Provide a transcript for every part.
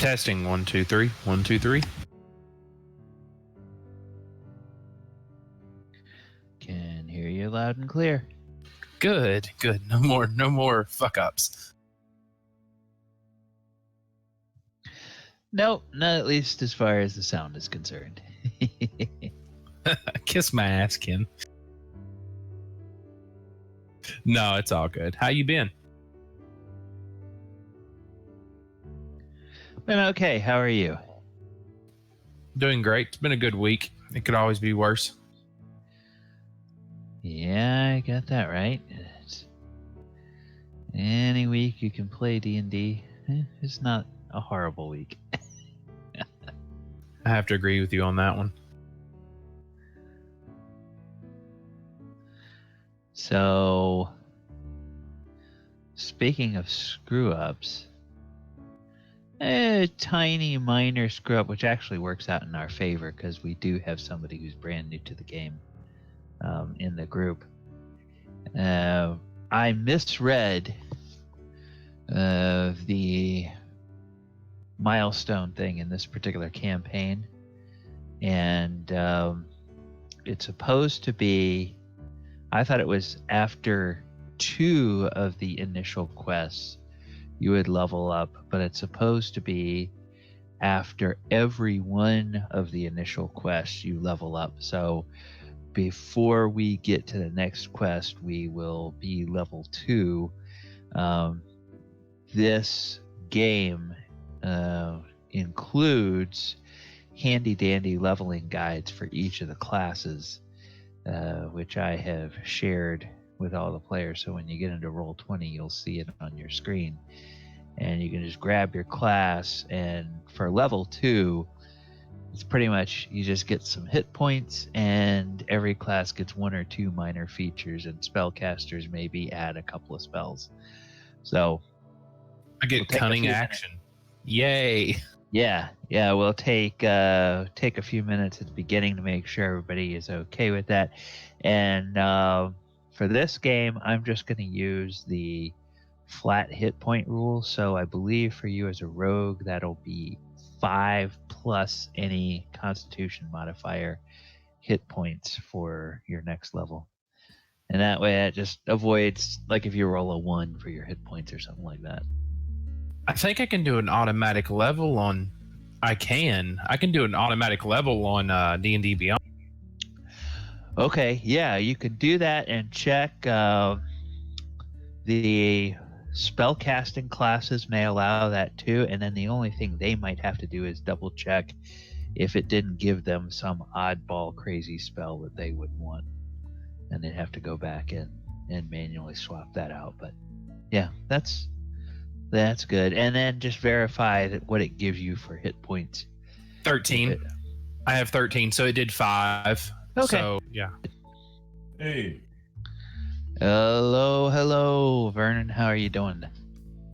Testing 1 2 3 1 2 3. Can hear you loud and clear. Good. No more fuck ups. Nope, not at least as far as the sound is concerned. Kiss my ass, Ken. No, it's all good. How you been? Been okay. How are you? Doing great. It's been a good week. It could always be worse. Yeah, I got that right. Any week you can play D&D, it's not a horrible week. I have to agree with you on that one. So, speaking of screw-ups, a tiny minor screw-up, which actually works out in our favor because we do have somebody who's brand new to the game in the group. I misread the milestone thing in this particular campaign, and it's supposed to be, I thought it was after 2 of the initial quests you would level up, but it's supposed to be after every one of the initial quests you level up. So before we get to the next quest, we will be level 2. This game includes handy dandy leveling guides for each of the classes, which I have shared with all the players. So when you get into Roll20, you'll see it on your screen, and you can just grab your class. And for level 2, it's pretty much you just get some hit points, and every class gets 1 or 2 minor features, and spellcasters maybe add a couple of spells. So I get cunning action. Yay. Yeah, we'll take a few minutes at the beginning to make sure everybody is okay with that. And for this game, I'm just going to use the flat hit point rule. So I believe for you as a rogue, that'll be 5 plus any constitution modifier hit points for your next level. And that way it just avoids, like if you roll a 1 for your hit points or something like that. I think I can do an automatic level on. I can do an automatic level on D&D Beyond. Okay, yeah, you can do that and check. The spellcasting classes may allow that too, and then the only thing they might have to do is double check if it didn't give them some oddball crazy spell that they would want, and they'd have to go back in and manually swap that out. But yeah, that's good. And then just verify that what it gives you for hit points. 13. I have 13, so it did 5. Okay. So, yeah. Hey. Hello, Vernon. How are you doing?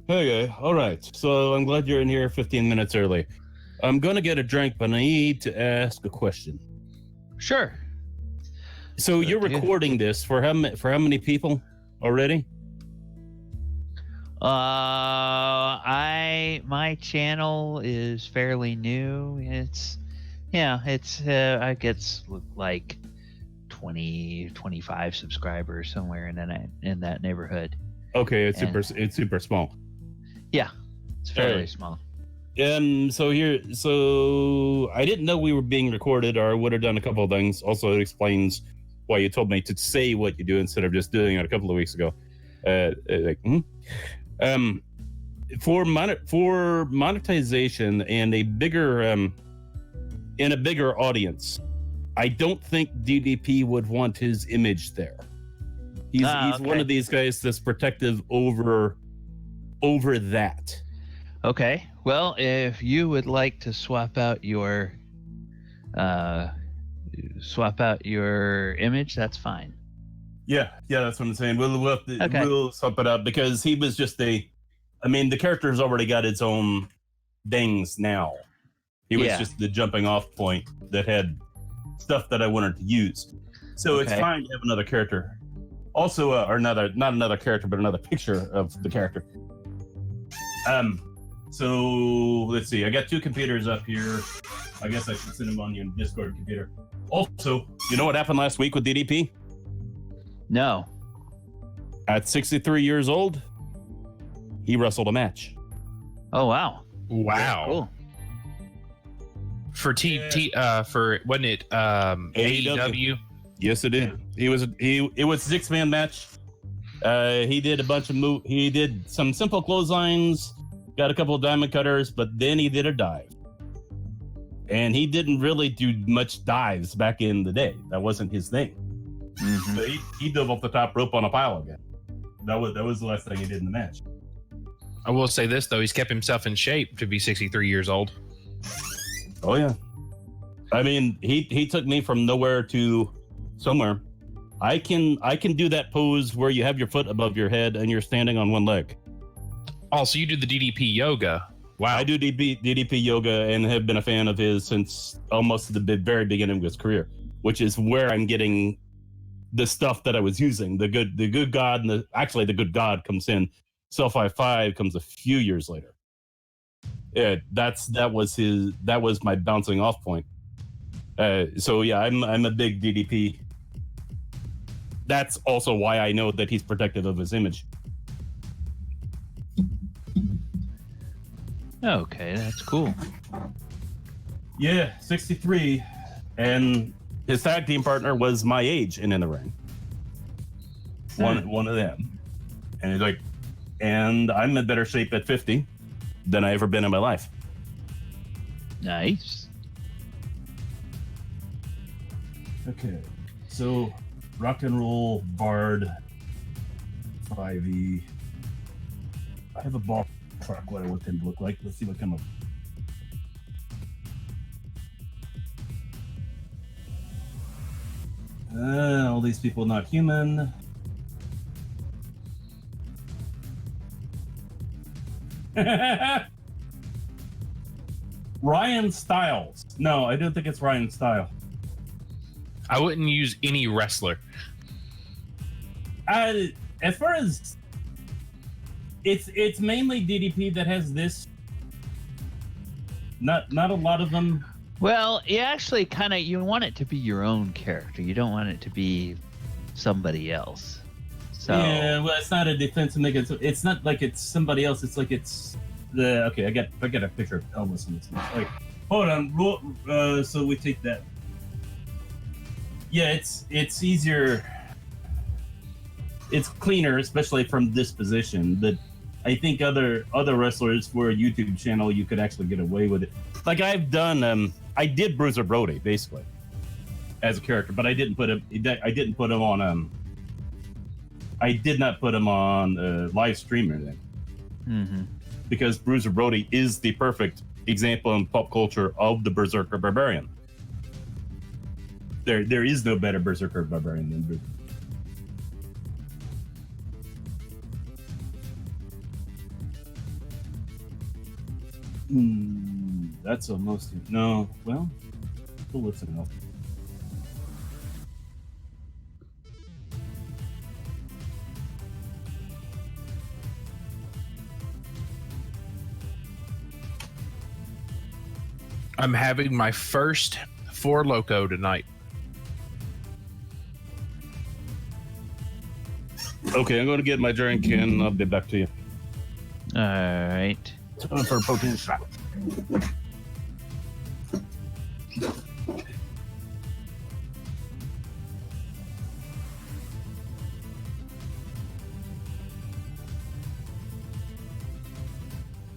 Okay, all right. So I'm glad you're in here 15 minutes early. I'm going to get a drink, but I need to ask a question. Sure. So you're recording this for how many people already? My channel is fairly new. I guess like 20, 25 subscribers, somewhere in that neighborhood. Okay, it's super small. Yeah, it's fairly small. So I didn't know we were being recorded, or I would have done a couple of things. Also, it explains why you told me to say what you do instead of just doing it a couple of weeks ago. For monetization and a bigger audience, I don't think DDP would want his image there. He's one of these guys that's protective over that. Okay. Well, if you would like to swap out your image, that's fine. Yeah, that's what I'm saying. We'll swap it out because he was just the character's already got its own things now. He was just the jumping off point that had stuff that I wanted to use. So It's fine to have another character. Also, not another character, but another picture of the character. So let's see. I got 2 computers up here. I guess I should send them on your Discord computer. Also, you know what happened last week with DDP? No. At 63 years old, he wrestled a match. Oh wow. Wow. Cool. For for wasn't it AEW? Yes, it did. It was a 6-man match. He did a bunch of he did some simple clotheslines, got a couple of diamond cutters, but then he did a dive. And he didn't really do much dives back in the day. That wasn't his thing. Mm-hmm. So he dove off the top rope on a pile again. That was the last thing he did in the match. I will say this though, he's kept himself in shape to be 63 years old. Oh yeah. I mean, he took me from nowhere to somewhere. I can do that pose where you have your foot above your head and you're standing on one leg. Oh, so you do the DDP yoga. Wow. I do DDP yoga and have been a fan of his since almost the very beginning of his career, which is where I'm getting the stuff that I was using. The good god, and the good god comes in. Self-Fi 5 comes a few years later. Yeah, that was my bouncing off point. So yeah, I'm a big DDP. That's also why I know that he's protective of his image. Okay, that's cool. Yeah, 63, and his tag team partner was my age and in the ring. One of them, and he's like, and I'm in better shape at 50 than I ever been in my life. Nice. Okay, so rock and roll bard 5e. I have a ball track. What I want them to look like. Let's see what comes up. All these people not human. Ryan Styles. No, I don't think it's Ryan Styles. I wouldn't use any wrestler. As far as it's mainly DDP that has this. Not a lot of them. Well, you actually you want it to be your own character. You don't want it to be somebody else. So yeah, well, it's not a defensive mechanism. It's not like it's somebody else. It's like it's the okay. I got a picture of Elvis in this. Like, hold on. So we take that. Yeah, it's easier. It's cleaner, especially from this position. But I think other wrestlers for a YouTube channel, you could actually get away with it. Like I've done. I did Bruiser Brody basically as a character, but I didn't put him. I didn't put him on. I did not put him on live stream or anything. Mm-hmm. Because Bruiser Brody is the perfect example in pop culture of the Berserker Barbarian. There is no better Berserker Barbarian than Bruiser. That's almost no. Well, we'll listen up. I'm having my first Four Loko tonight. Okay, I'm going to get my drink and I'll be back to you. All right. Time for a protein shot.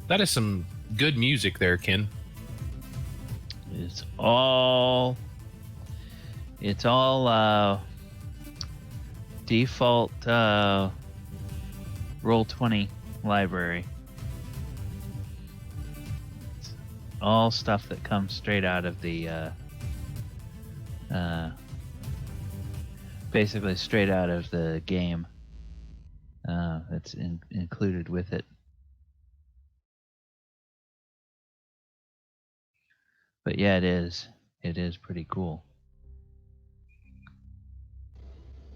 That is some good music there, Ken. It's all default Roll20 library. It's all stuff that comes straight out of the basically straight out of the game. That's included with it. But yeah, it is. It is pretty cool.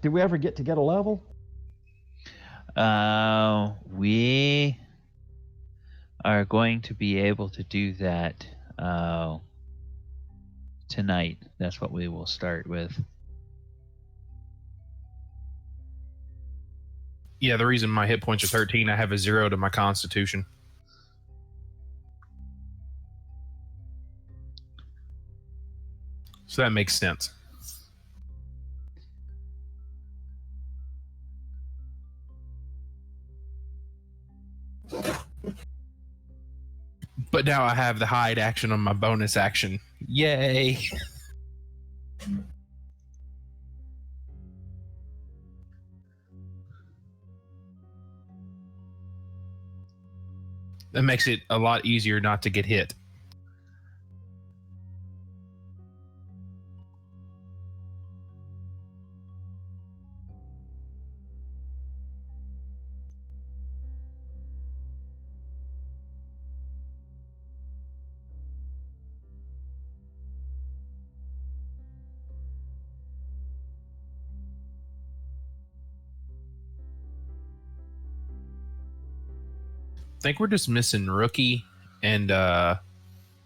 Did we ever get a are going to be able to do that tonight. That's what we will start with. Yeah, the reason my hit points are 13, I have a 0 to my constitution. So that makes sense. But now I have the hide action on my bonus action. Yay! That makes it a lot easier not to get hit. I think we're just missing Rookie and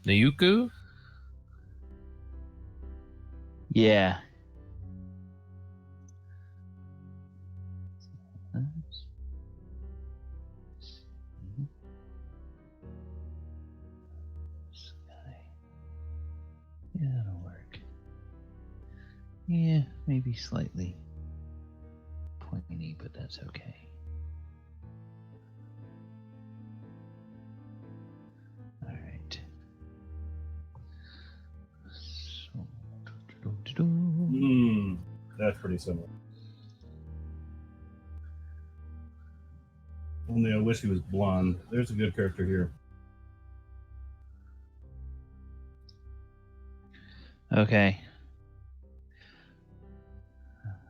Nayuku. Yeah. Yeah, that'll work. Yeah, maybe slightly pointy, but that's okay. All right. So, That's pretty similar. Only I wish he was blonde. There's a good character here. Okay.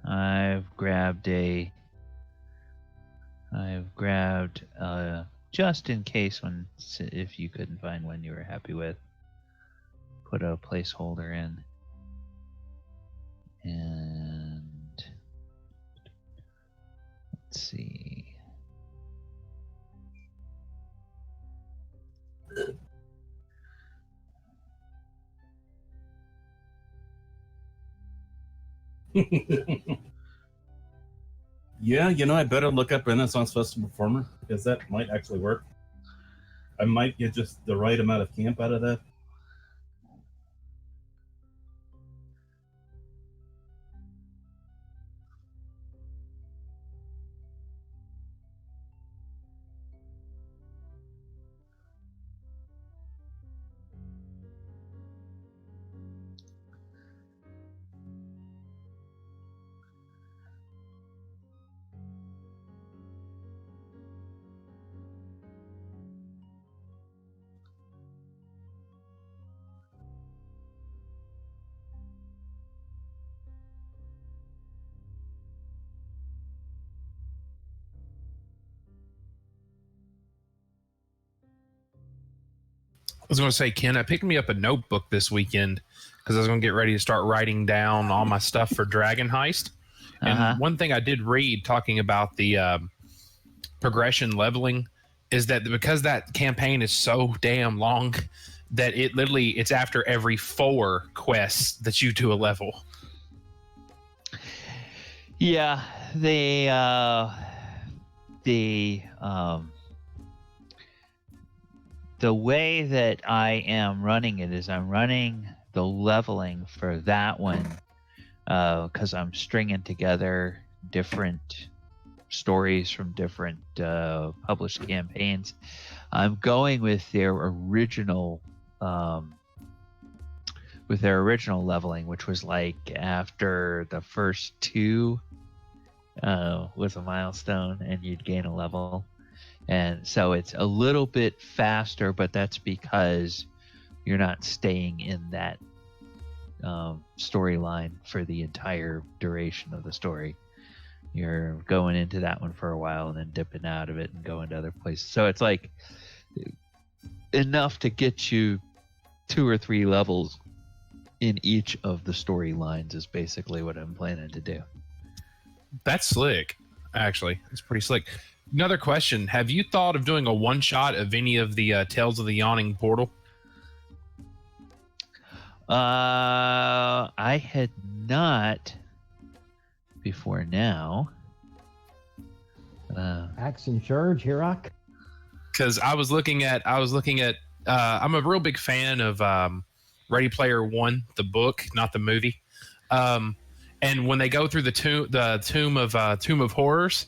I've grabbed just in case if you couldn't find one you were happy with, put a placeholder in. And let's see. Yeah, I better look up Renaissance Festival Performer because that might actually work. I might get just the right amount of camp out of that. I was going to say, Ken, I picked me up a notebook this weekend because I was going to get ready to start writing down all my stuff for Dragon Heist. And one thing I did read talking about the progression leveling is that because that campaign is so damn long that it's after every 4 quests that you do a level. Yeah, the way that I am running it is I'm running the leveling for that one because I'm stringing together different stories from different published campaigns. I'm going with their original leveling, which was like after the first 2 was a milestone and you'd gain a level. And so it's a little bit faster, but that's because you're not staying in that storyline for the entire duration of the story. You're going into that one for a while and then dipping out of it and going to other places. So it's like enough to get you 2 or 3 levels in each of the storylines is basically what I'm planning to do. That's slick, actually. It's pretty slick. Another question: have you thought of doing a one-shot of any of the Tales of the Yawning Portal? I had not before now. Action Surge, Hirak. Because I was looking at. I'm a real big fan of Ready Player One, the book, not the movie. And when they go through the tomb of horrors,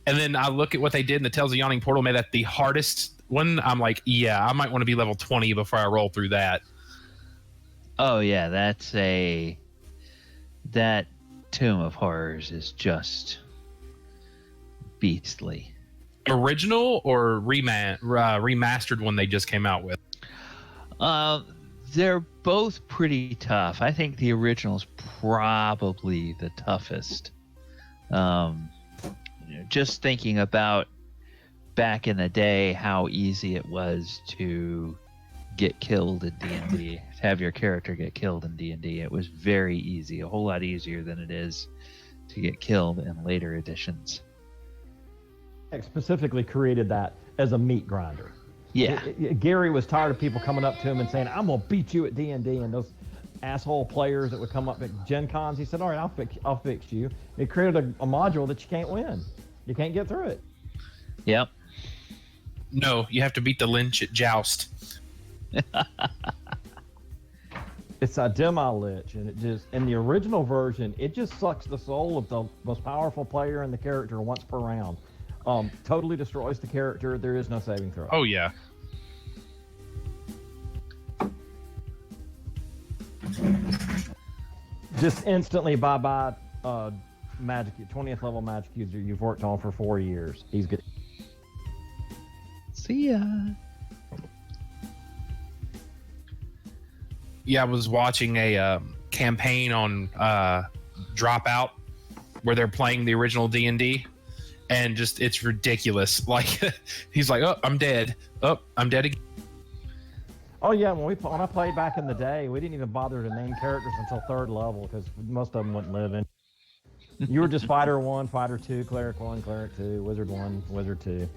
and then I look at what they did in the Tales of Yawning Portal, made that the hardest one. I'm like, yeah, I might want to be level 20 before I roll through that. Oh yeah, that Tomb of Horrors is just beastly. Original or remastered one they just came out with? They're both pretty tough. I think the original's probably the toughest. Just thinking about back in the day, how easy it was to get killed in D&D, to have your character get killed in D&D. It was very easy, a whole lot easier than it is to get killed in later editions. Specifically created that as a meat grinder. Yeah. Gary was tired of people coming up to him and saying, I'm going to beat you at D&D, and those asshole players that would come up at Gen Cons, he said, all right, I'll fix you. It created a module that you can't win. You can't get through it. Yep. No, you have to beat the Lynch at Joust. It's a demi-lich, and it just, in the original version, it just sucks the soul of the most powerful player and the character once per round. Totally destroys the character. There is no saving throw. Oh yeah. Just instantly bye-bye magic 20th level magic user you've worked on for 4 years. He's good. See ya. Yeah, I was watching a campaign on Dropout where they're playing the original D&D, and just it's ridiculous. Like he's like, "Oh, I'm dead. Oh, I'm dead again." Oh yeah, when I played back in the day, we didn't even bother to name characters until 3rd level because most of them wouldn't live in. You were just Fighter 1, Fighter 2, Cleric 1, Cleric 2, Wizard 1, Wizard 2.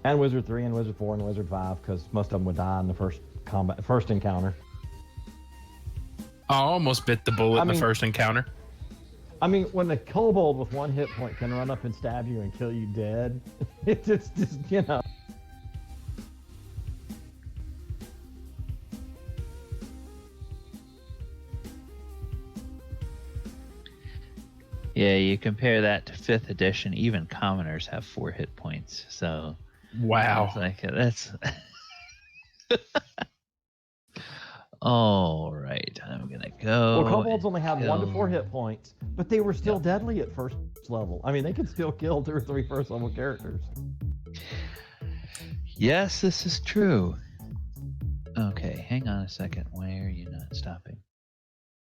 And Wizard 3 and Wizard 4 and Wizard 5 because most of them would die in the first encounter. I almost bit the bullet in the first encounter. I mean, when the kobold with 1 hit point can run up and stab you and kill you dead, it's just, you know. Yeah, you compare that to 5th edition, even commoners have 4 hit points. So, wow. Like, that's... All right, I'm going to go. Well, kobolds only had 1 to 4 hit points, but they were still deadly at first level. I mean, they could still kill 2 or 3 first level characters. Yes, this is true. Okay, hang on a second. Why are you not stopping?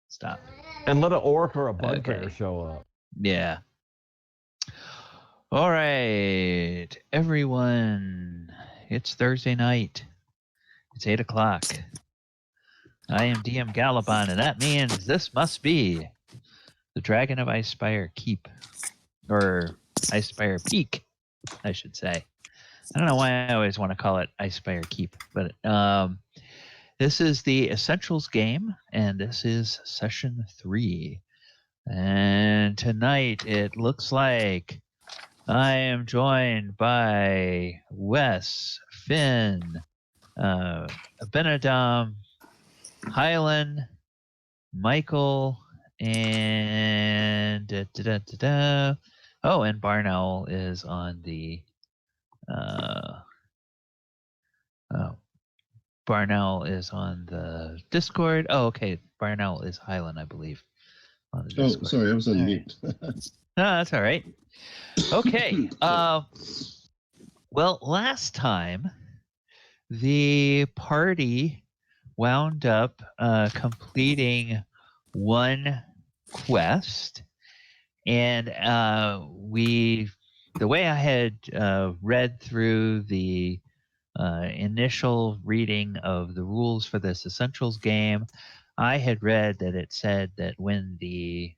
Stop. And let an orc or a bugbear show up. Yeah. All right, everyone. It's Thursday night. It's 8 o'clock. I am DM Gallibond, and that means this must be the Dragon of Icespire Keep. Or Icespire Peak, I should say. I don't know why I always want to call it Icespire Keep, but this is the Essentials game, and this is session 3. And tonight it looks like I am joined by Wes, Finn, Abinadom, Hylan, Michael, and oh, and Barnowl is on the Barnowl is on the Discord. Oh, okay. Barnowl is Hylan, I believe. On the Discord. Oh, sorry, I was on mute. No, that's all right. Okay. Well, last time the party wound up completing 1 quest, and the way I had read through the initial reading of the rules for this Essentials game, I had read that it said that when the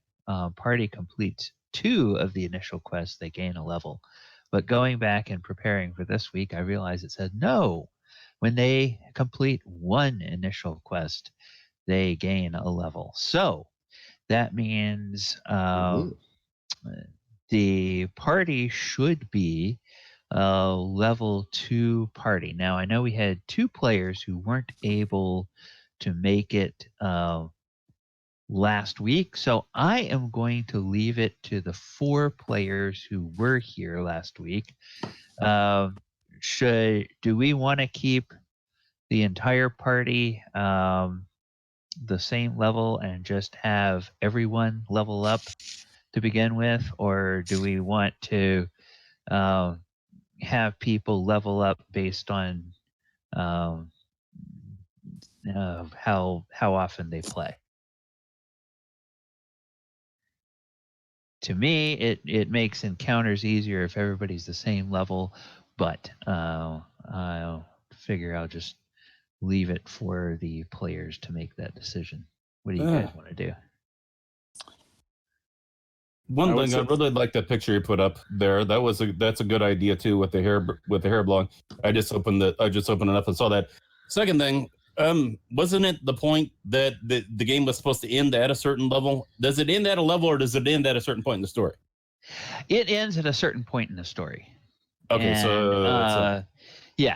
party completes 2 of the initial quests, they gain a level. But going back and preparing for this week, I realized it said no. When they complete 1 initial quest, they gain a level. So that means the party should be a level 2 party. Now, I know we had 2 players who weren't able to make it last week, so I am going to leave it to the 4 players who were here last week. Do we want to keep the entire party the same level and just have everyone level up to begin with, or do we want to have people level up based on how often they play? To me, it makes encounters easier if everybody's the same level, but I'll figure I'll just leave it for the players to make that decision. What do you guys want to do? One thing I really like that picture you put up there. That's a good idea too with the hair blowing. I just opened it up and saw that. Second thing, wasn't it the point that the game was supposed to end at a certain level? Does it end at a level, or does it end at a certain point in the story? It ends at a certain point in the story. Okay, and,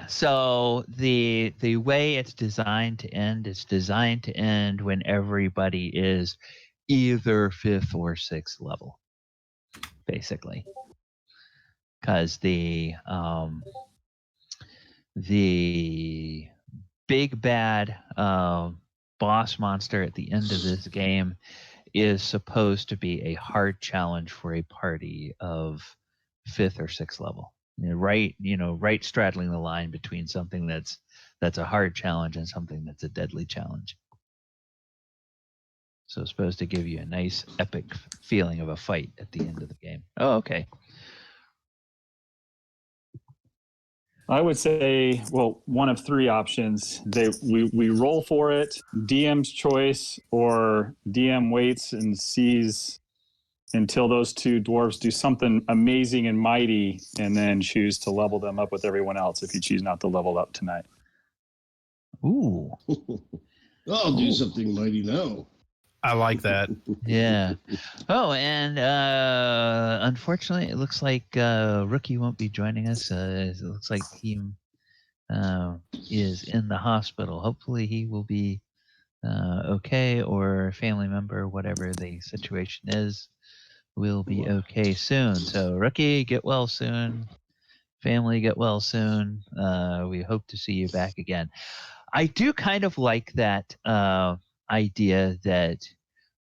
so the way it's designed to end when everybody is either 5th or 6th level, basically, because the big bad boss monster at the end of this game is supposed to be a hard challenge for a party of 5th or 6th level. Right straddling the line between something that's a hard challenge and something that's a deadly challenge. So it's supposed to give you a nice epic feeling of a fight at the end of the game. Oh, okay. I would say, well, one of 3 options. We roll for it, DM's choice, or DM waits and sees until those 2 dwarves do something amazing and mighty, and then choose to level them up with everyone else if you choose not to level up tonight. Ooh. I'll do something mighty now. I like that. Yeah. Oh, and unfortunately, it looks like Rookie won't be joining us. It looks like he is in the hospital. Hopefully, he will be okay, or a family member, whatever the situation is, will be okay soon. So, Rookie, get well soon. Family, get well soon. We hope to see you back again. I do kind of like that idea that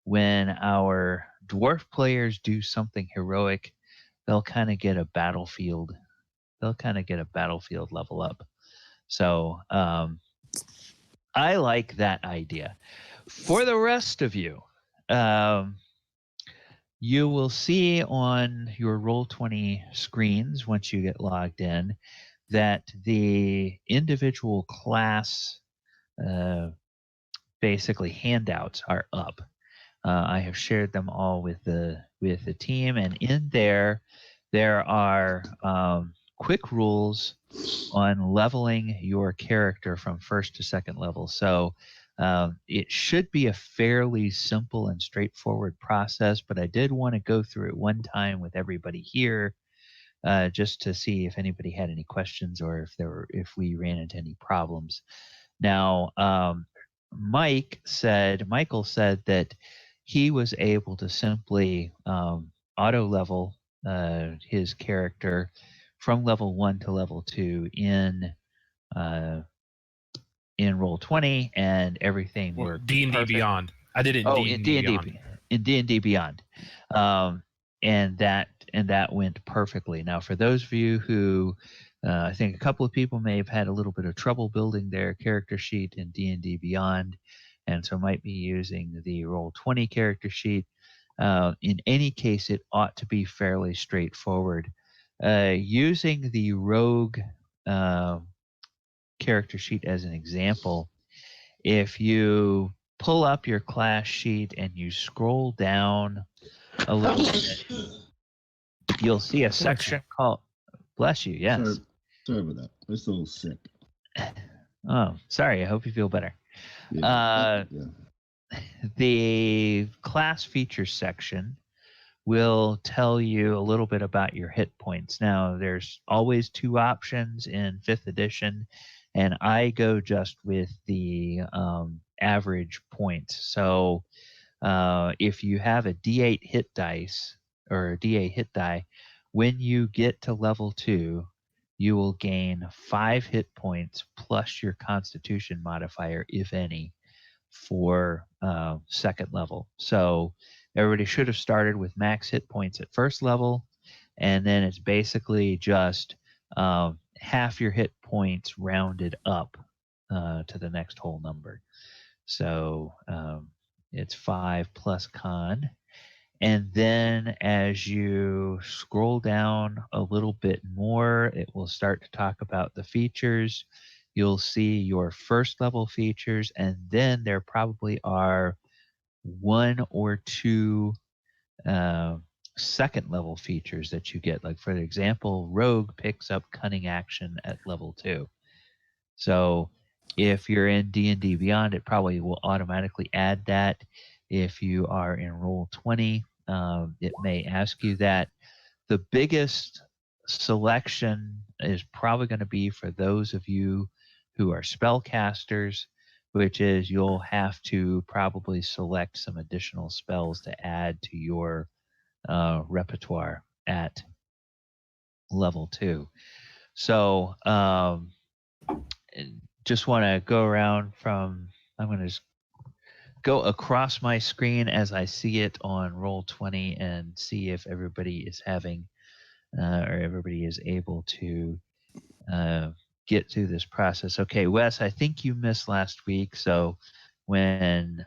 when our dwarf players do something heroic, they'll kind of get a battlefield level up. So I like that idea. For the rest of you, you will see on your Roll20 screens once you get logged in that the individual class basically handouts are up. I have shared them all with the team, and in there are quick rules on leveling your character from 1st to 2nd level. So it should be a fairly simple and straightforward process, but I did want to go through it one time with everybody here just to see if anybody had any questions or if we ran into any problems. Now, Michael said that he was able to simply auto level his character from level 1 to level 2 in Roll20, and everything worked. D&D Beyond. I did it in D&D Beyond. In D&D Beyond, and that went perfectly. Now, for those of you who I think a couple of people may have had a little bit of trouble building their character sheet in D&D Beyond, and so might be using the Roll20 character sheet. In any case, it ought to be fairly straightforward. Using the rogue character sheet as an example, if you pull up your class sheet and you scroll down a little bit, you'll see a section called, bless you, yes. Sorry about that. I'm still a little sick. Oh, sorry. I hope you feel better. Yeah. The class features section will tell you a little bit about your hit points. Now, there's always 2 options in 5th edition, and I go just with the average points. So if you have a D8 hit dice or a D8 hit die, when you get to level 2, you will gain 5 hit points plus your Constitution modifier, if any, for 2nd level. So everybody should have started with max hit points at 1st level, and then it's basically just half your hit points rounded up to the next whole number. So it's 5 plus con. And then as you scroll down a little bit more, it will start to talk about the features. You'll see your 1st level features, and then there probably are 1 or 2 2nd level features that you get. Like, for example, Rogue picks up Cunning Action at level 2. So if you're in D&D Beyond, it probably will automatically add that. If you are in Roll20, it may ask you that. The biggest selection is probably going to be for those of you who are spellcasters, which is you'll have to probably select some additional spells to add to your repertoire at level 2. So just want to go around from, I'm going to just go across my screen as I see it on Roll20 and see if everybody is having or everybody is able to get through this process. Okay, Wes, I think you missed last week, so when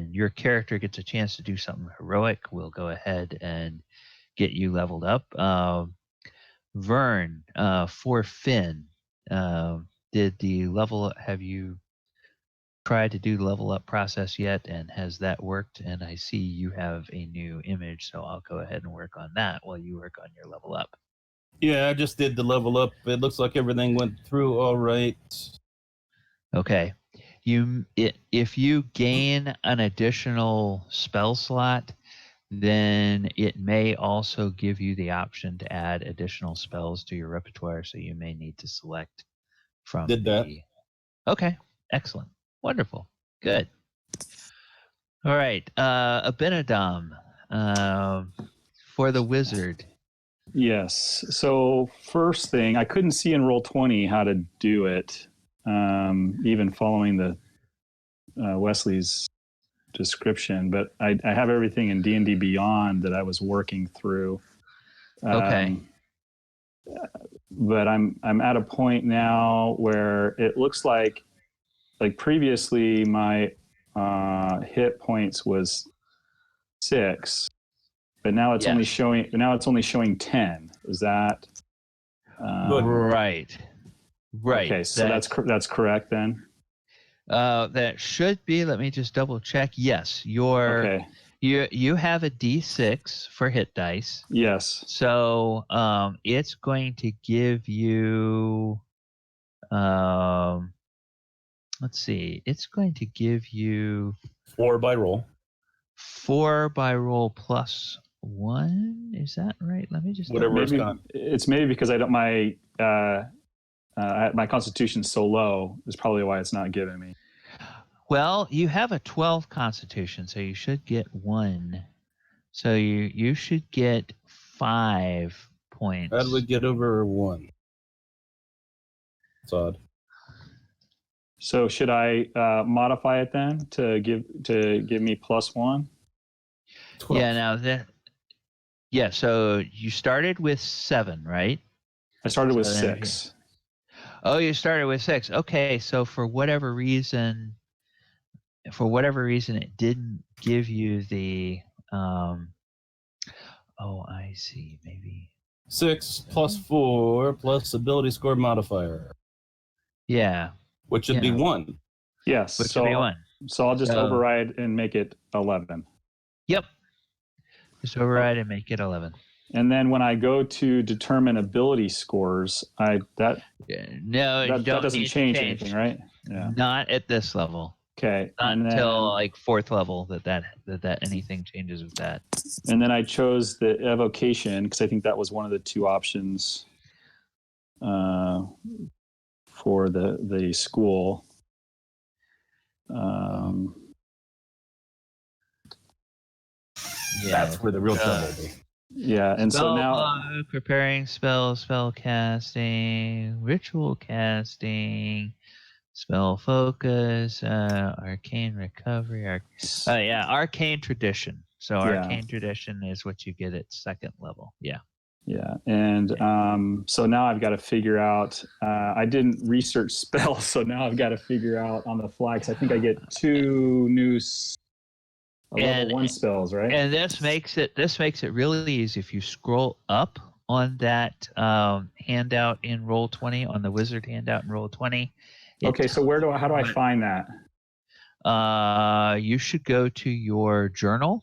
your character gets a chance to do something heroic, we'll go ahead and get you leveled up. Vern, for Finn, have you tried to do the level up process yet, and has that worked? And I see you have a new image, so I'll go ahead and work on that while you work on your level up. Yeah, I just did the level up. It looks like everything went through all right. Okay. If you gain an additional spell slot, then it may also give you the option to add additional spells to your repertoire, so you may need to select from Did that. Okay, excellent. Wonderful. Good. All right. Abinadom, for the wizard. Yes. So first thing, I couldn't see in Roll20 how to do it, even following the Wesley's description. But I have everything in D&D Beyond that I was working through. Okay. But I'm at a point now where it looks like previously my hit points was 6. But now it's only showing. Now it's only showing 10. Is that right? Right. Okay, so that's correct then. That should be. Let me just double check. Yes, you have a D6 for hit dice. Yes. So it's going to give you. Let's see. It's going to give you 4 by roll. 4 by roll plus 1. Is that right? Let me just. It's maybe because I don't my constitution's so low is probably why it's not giving me. Well, you have a 12 constitution, so you should get 1. So you should get 5 points. How do we get over 1? That's odd. So should I modify it then to give me plus 1? 12. Yeah. So you started with 7, right? I started with 6. Oh, you started with 6. Okay, so for whatever reason, it didn't give you the. Oh, I see. Maybe 6 plus 4 plus ability score modifier. Yeah. Which should be 1. Yes. Which would be 1. So I'll just override and make it 11. Yep. Just override and make it 11. And then when I go to determine ability scores, that doesn't change anything, right? Yeah. Not at this level. Okay. Not until like 4th level that anything changes with that. And then I chose the evocation because I think that was one of the 2 options for the school. That's where the real trouble will be. Yeah, and so now preparing spell casting, ritual casting, spell focus, arcane recovery, arcane tradition. So arcane tradition is what you get at 2nd level. Yeah. Yeah, and so now I've got to figure out. I didn't research spells, so now I've got to figure out on the fly. Because I think I get 2 new level 1 spells, right? And this makes it really easy. If you scroll up on that handout in Roll20, on the wizard handout in Roll20. Okay, so how do I find that? You should go to your journal.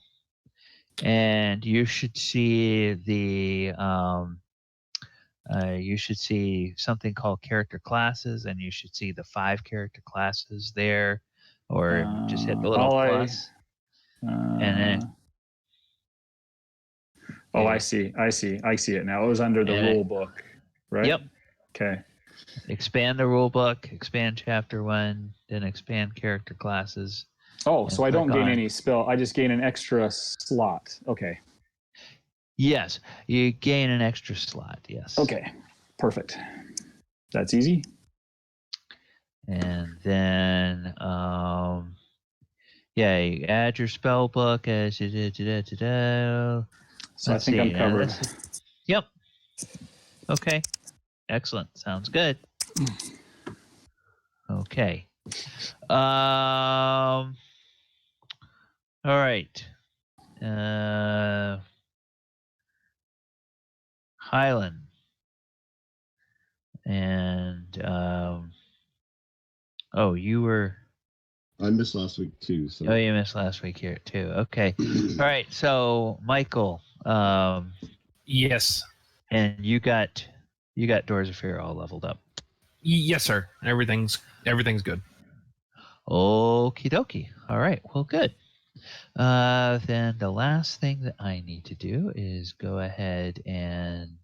And you should see you should see something called character classes, and you should see the 5 character classes there, or just hit the little plus. And then, I see it now. It was under the rule book, right? Yep. Okay. Expand the rule book, expand chapter 1, then expand character classes. Oh, so I don't gain any spell. I just gain an extra slot. Okay. Yes, you gain an extra slot. Yes. Okay. Perfect. That's easy. And then, you add your spell book as you did. So I think I'm covered. Yep. Okay. Excellent. Sounds good. Okay. All right. Hylan. And you were. I missed last week too. So. Oh, you missed last week here too. Okay. All right. So Michael. Yes. And you got Dorzaphir all leveled up. Yes, sir. Everything's good. Okie dokie. All right. Well, good. Then the last thing that I need to do is go ahead and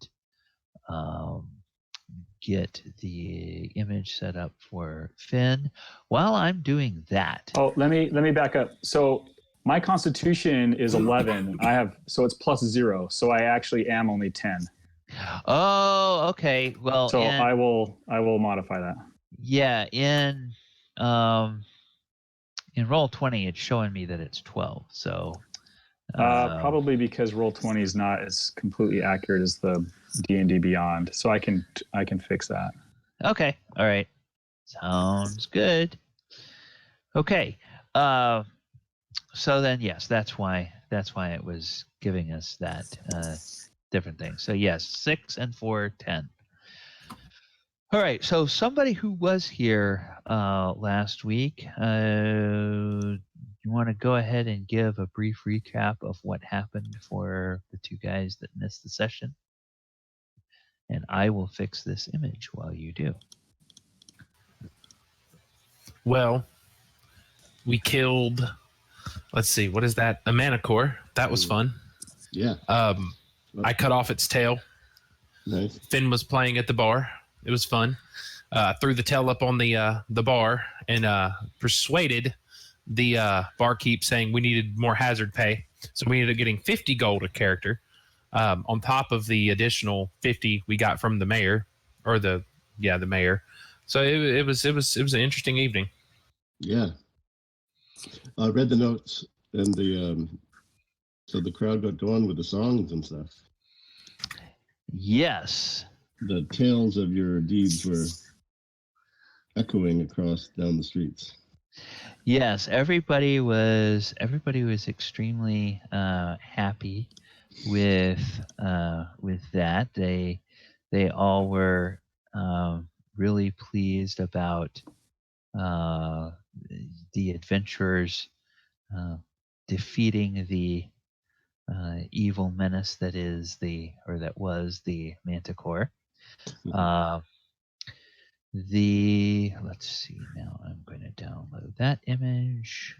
get the image set up for Finn. While I'm doing that. Oh, let me back up. So my constitution is 11. So it's +0. So I actually am only 10. Oh, okay. Well, so I will modify that. Yeah, in Roll20, it's showing me that it's 12. So probably because Roll20 is not as completely accurate as the D&D Beyond. So I can fix that. Okay. All right. Sounds good. Okay. So then, yes, that's why it was giving us that different thing. So yes, 6 and 4, 10. All right. So somebody who was here last week, you want to go ahead and give a brief recap of what happened for the 2 guys that missed the session? And I will fix this image while you do. Well, we killed, let's see, what is that? A manticore. That was fun. Yeah. I cut off its tail. Nice. Finn was playing at the bar. It was fun. Threw the tail up on the bar and persuaded the barkeep, saying we needed more hazard pay. So we ended up getting 50 gold a character on top of the additional 50 we got from the mayor, or the mayor. So it was an interesting evening. Yeah. I read the notes and so the crowd got going with the songs and stuff. Yes. The tales of your deeds were echoing across down the streets. Yes, everybody was extremely happy with that. They all were really pleased about the adventurers defeating the evil menace that was the manticore. Let's see, now I'm going to download that image,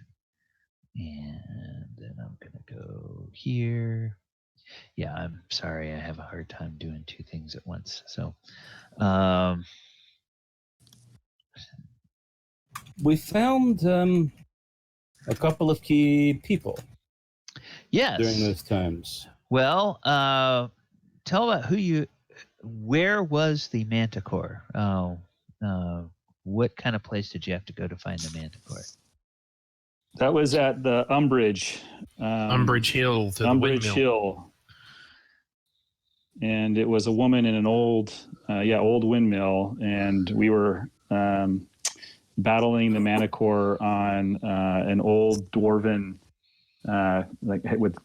and then I'm going to go here. Yeah, I'm sorry, I have a hard time doing two things at once. So, we found a couple of key people. Yes. During those times. Well, tell about where was the manticore? What kind of place did you have to go to find the manticore? That was at the Umbridge. Umbridge Hill to Umbridge the windmill. Hill. And it was a woman in an old windmill, and we were battling the manticore on an old dwarven, with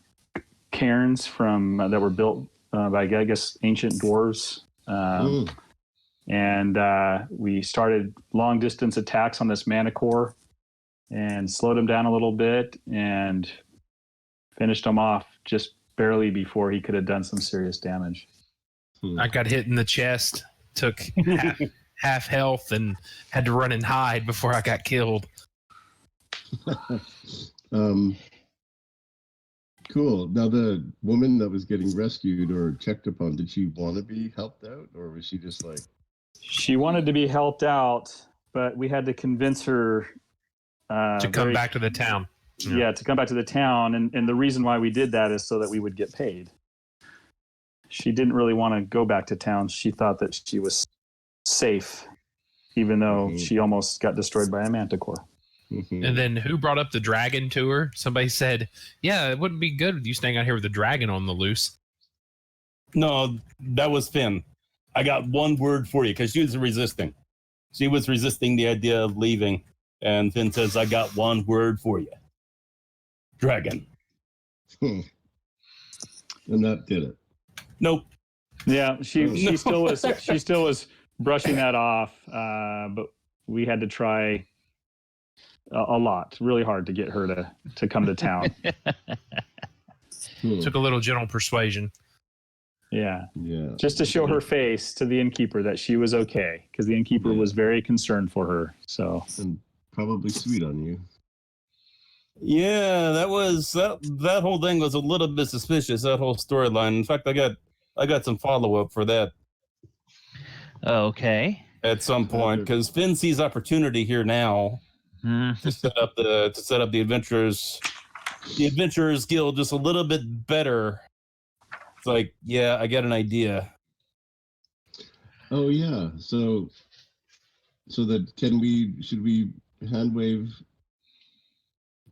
cairns that were built by, I guess, ancient dwarves. And we started long distance attacks on this manticore and slowed him down a little bit and finished him off just barely before he could have done some serious damage. I got hit in the chest, took half health, and had to run and hide before I got killed. Cool. Now, the woman that was getting rescued or checked upon, did she want to be helped out, or was she just like... She wanted to be helped out, but we had to convince her to come back to the town. Yeah, to come back to the town. And the reason why we did that is so that we would get paid. She didn't really want to go back to town. She thought that she was safe, even though she almost got destroyed by a manticore. And then who brought up the dragon to her? Somebody said, yeah, it wouldn't be good with you staying out here with the dragon on the loose. No, that was Finn. I got one word for you because she was resisting. She was resisting the idea of leaving. And Finn says, I got one word for you. Dragon. And that did it. Nope. Yeah, she still was brushing that off, but we had to try a lot, really hard to get her to come to town. Took a little gentle persuasion. Yeah. Just to show her face to the innkeeper that she was okay, because the innkeeper was very concerned for her. So, and probably sweet on you. Yeah, that whole thing was a little bit suspicious. That whole storyline. In fact, I got some follow up for that. Okay. At some point, because Finn sees opportunity here now to set up the adventurers guild just a little bit better. It's like, yeah, I got an idea. Oh yeah, so that should we hand wave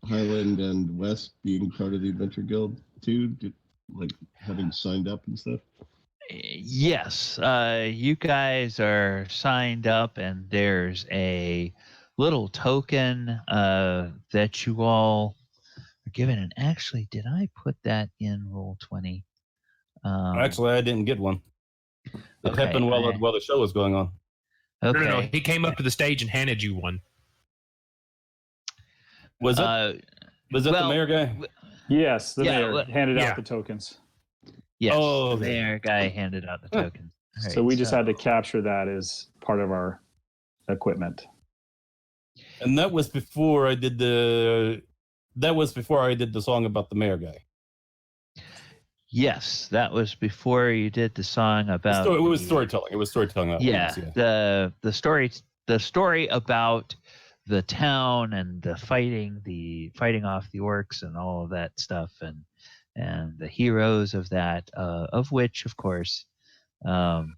Hylan and Wes being part of the adventure guild too, like having signed up and stuff? Yes, you guys are signed up, and there's a little token that you all are given. And actually, did I put that in Roll20? Actually, I didn't get one. It happened while the show was going on. Okay. No, he came up to the stage and handed you one. Was that the mayor guy? Yes, the mayor handed out the tokens. Yes, the mayor guy handed out the tokens. Right, so we just had to capture that as part of our equipment. And that was before I did the song about the mayor guy. Yes, that was before you did the song about. It was storytelling. It was storytelling. The story about the town and the fighting off the orcs and all of that stuff, and the heroes of that, of which, of course, the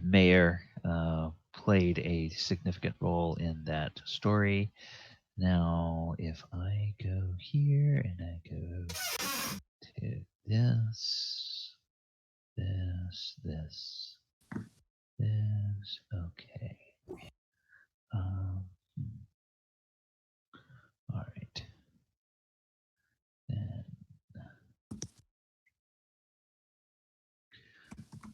mayor played a significant role in that story. Now, if I go here and I go to this, okay. All right. Then,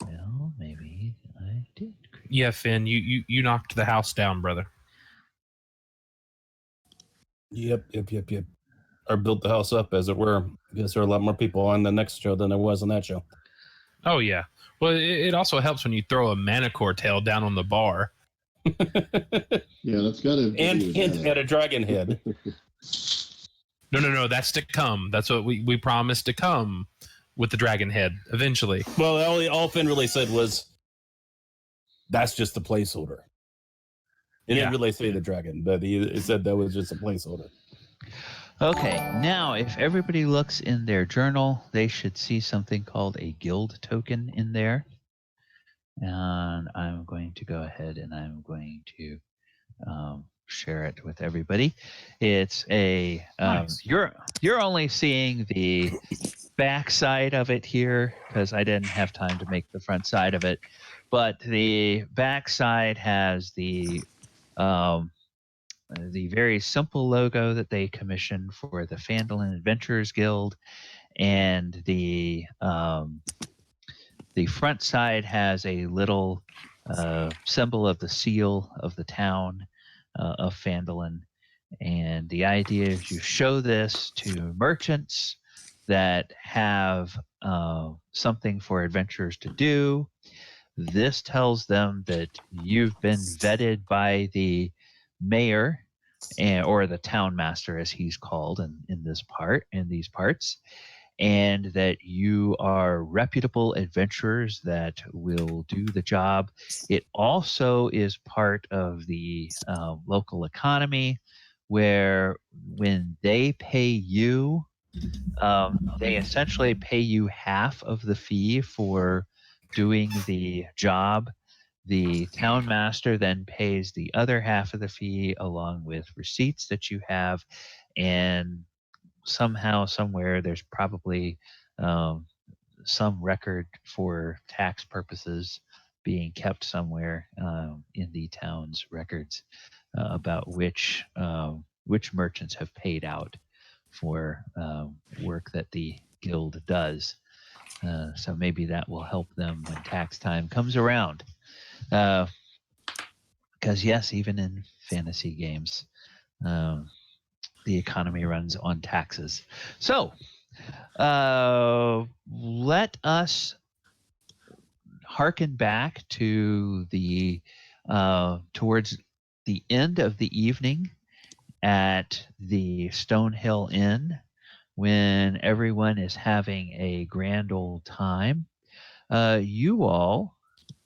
well, maybe I did create Yeah, Finn, you knocked the house down, brother. Yep. Or built the house up, as it were. I guess there are a lot more people on the next show than there was on that show. Oh, yeah. Well, it also helps when you throw a manticore tail down on the bar. Yeah, that's got to and hint at a dragon head. No, that's to come. That's what we promised to come with the dragon head eventually. Well, all Finn really said was, that's just a placeholder. He didn't really say the dragon, but he said that was just a placeholder. Okay, now if everybody looks in their journal, they should see something called a guild token in there. And I'm going to go ahead and I'm going to share it with everybody. It's a Nice. you're only seeing the back side of it here because I didn't have time to make the front side of it, but the back side has the very simple logo that they commissioned for the Phandalin Adventurers Guild, and the front side has a little symbol of the seal of the town of Phandalin. And the idea is you show this to merchants that have something for adventurers to do. This tells them that you've been vetted by the mayor or the town master, as he's called in these parts, and that you are reputable adventurers that will do the job. It also is part of the local economy, where when they pay you, they essentially pay you half of the fee for doing the job. The town master then pays the other half of the fee along with receipts that you have, and somehow, somewhere, there's probably some record for tax purposes being kept somewhere in the town's records about which merchants have paid out for work that the guild does. So maybe that will help them when tax time comes around. Because yes, even in fantasy games, the economy runs on taxes. So let us hearken back to the towards the end of the evening at the Stonehill Inn, when everyone is having a grand old time. You all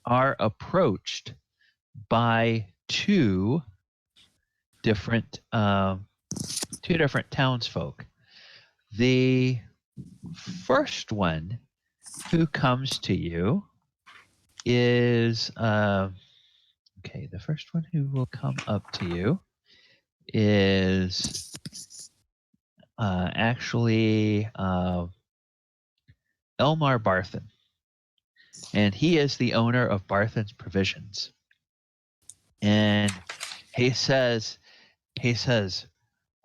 are approached by two different townsfolk. The first one who comes to you is the first one who will come up to you is actually Elmar Barthen, and he is the owner of Barthen's Provisions. And he says,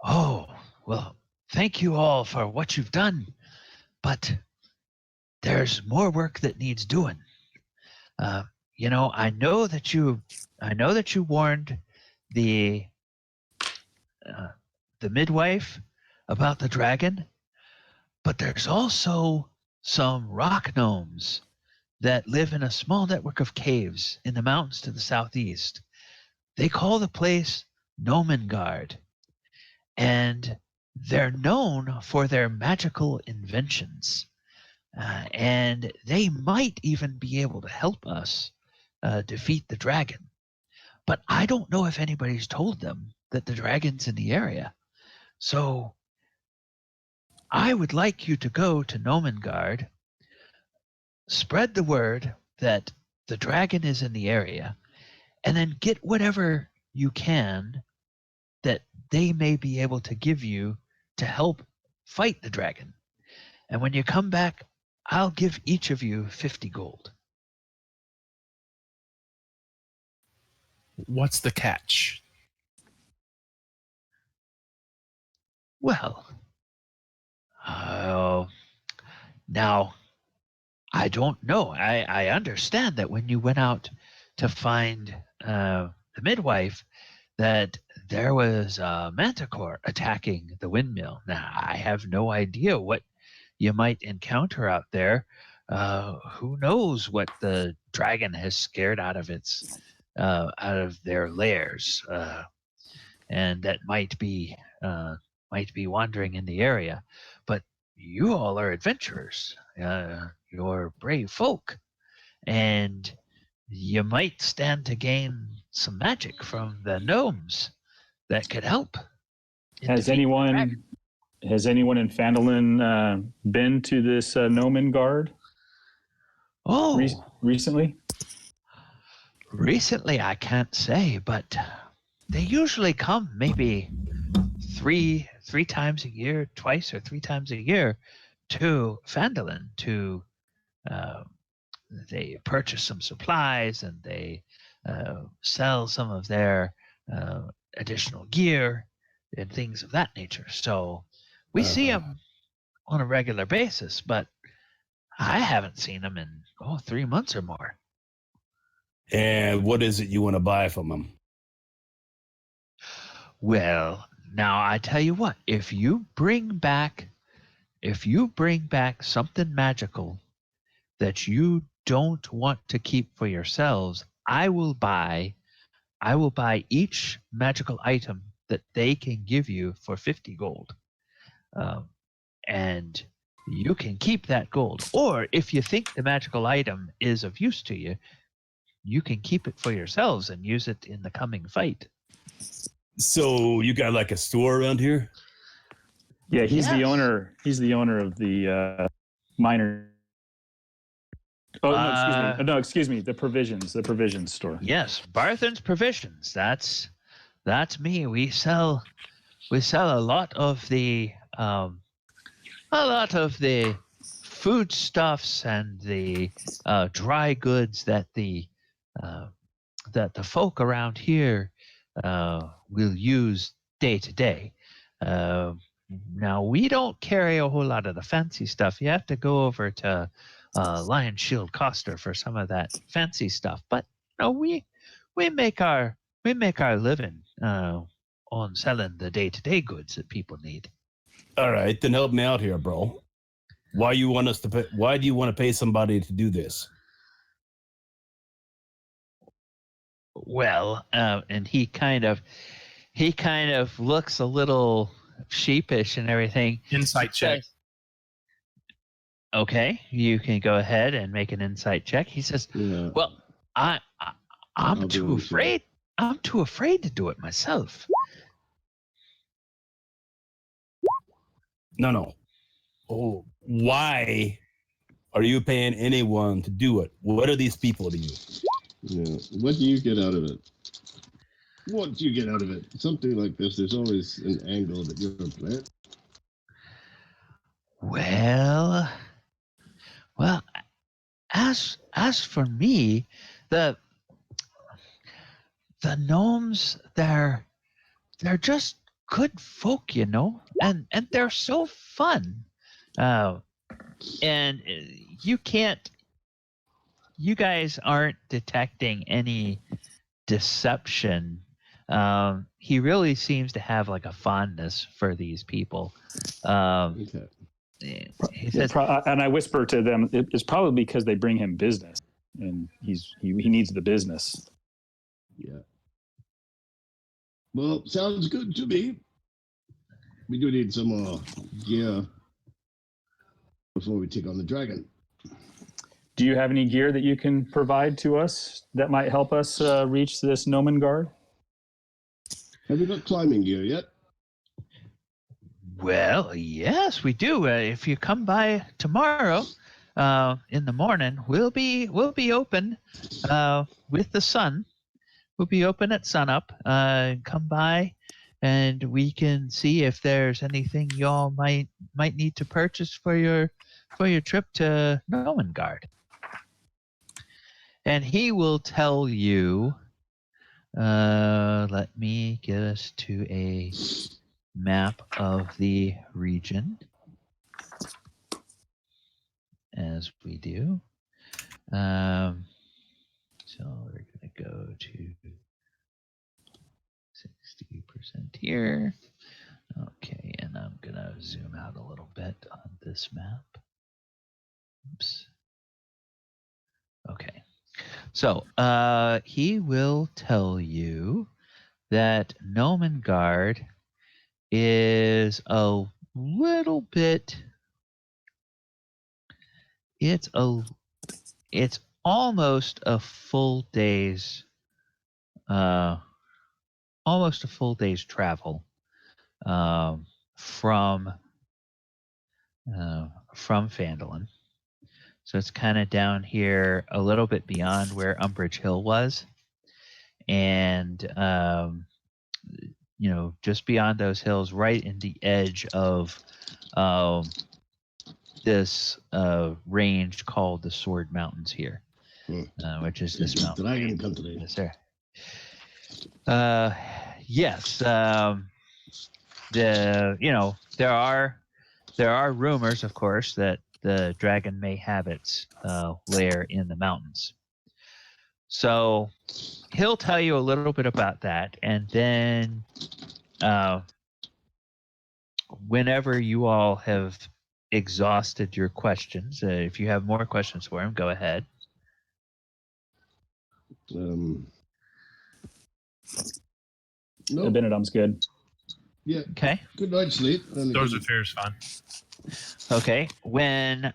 "Oh, well, thank you all for what you've done, but there's more work that needs doing. I know that you warned the midwife about the dragon, but there's also some rock gnomes that live in a small network of caves in the mountains to the southeast. They call the place Gnomengard, and they're known for their magical inventions. And they might even be able to help us defeat the dragon. But I don't know if anybody's told them that the dragon's in the area. So I would like you to go to Gnomengard, spread the word that the dragon is in the area, and then get whatever you can that they may be able to give you to help fight the dragon. And when you come back, I'll give each of you 50 gold. What's the catch? Well, now, I don't know. I understand that when you went out to find the midwife that there was a manticore attacking the windmill. Now, I have no idea what you might encounter out there. Who knows what the dragon has scared out of their lairs, and that might be wandering in the area. But you all are adventurers. You're brave folk, and you might stand to gain some magic from the gnomes that could help. Has anyone in Phandalin been to this Gnomon Guard? Oh, recently? Recently, I can't say, but they usually come maybe three times a year, twice or three times a year, to Phandalin to. They purchase some supplies and they sell some of their additional gear and things of that nature. So we see them on a regular basis, but I haven't seen them in 3 months or more. And what is it you want to buy from them? Well, now I tell you what, if you bring back something magical that you don't want to keep for yourselves, I will buy each magical item that they can give you for 50 gold. And you can keep that gold. Or if you think the magical item is of use to you, you can keep it for yourselves and use it in the coming fight. So you got like a store around here? Yeah, he's the owner. He's the owner of the minor. Oh, no, excuse me. The provisions store. Yes, Barthen's Provisions. That's me. We sell a lot of the foodstuffs and the dry goods that the folk around here will use day to day. Now, we don't carry a whole lot of the fancy stuff. You have to go over to Lion Shield Coster for some of that fancy stuff. But we make our living on selling the day-to-day goods that people need. All right, then help me out here, bro. Why do you want to pay somebody to do this? Well, and he kind of looks a little sheepish and everything. Insight check. Okay, you can go ahead and make an insight check. He says, Yeah. "Well, I'm too afraid. I'm too afraid to do it myself." No. Oh, why are you paying anyone to do it? What are these people to you? Yeah. What do you get out of it? What do you get out of it? Something like this, there's always an angle that you're playing. Well, as for me, the gnomes, they're just good folk, and they're so fun. And you guys aren't detecting any deception. He really seems to have like a fondness for these people. Okay. He says, and I whisper to them, it's probably because they bring him business, and he needs the business. Yeah. Well, sounds good to me. We do need some more gear before we take on the dragon. Do you have any gear that you can provide to us that might help us reach this Gnomon Guard? Have you got climbing gear yet? Well, yes, we do. If you come by tomorrow in the morning, we'll be open with the sun. We'll be open at sunup. Come by, and we can see if there's anything y'all might need to purchase for your trip to Gnomon Guard. And he will tell you. Let me get us to a map of the region, as we do. So we're going to here. Okay, and I'm gonna zoom out a little bit on this map. Oops. Okay. So he will tell you that Nomengard is a little bit. It's almost a full day's travel from Phandalin. So it's kind of down here a little bit beyond where Umbrage Hill was. And, just beyond those hills, right in the edge of this range called the Sword Mountains here, which is this mountain. Dragon country. Yes, sir. Yes. There are rumors, of course, that the dragon may have its lair in the mountains. So he'll tell you a little bit about that, and then whenever you all have exhausted your questions, if you have more questions for him, go ahead. No. Abinadom's good. Yeah. Okay. Good night's sleep. Dorzaphir is fine. Okay. When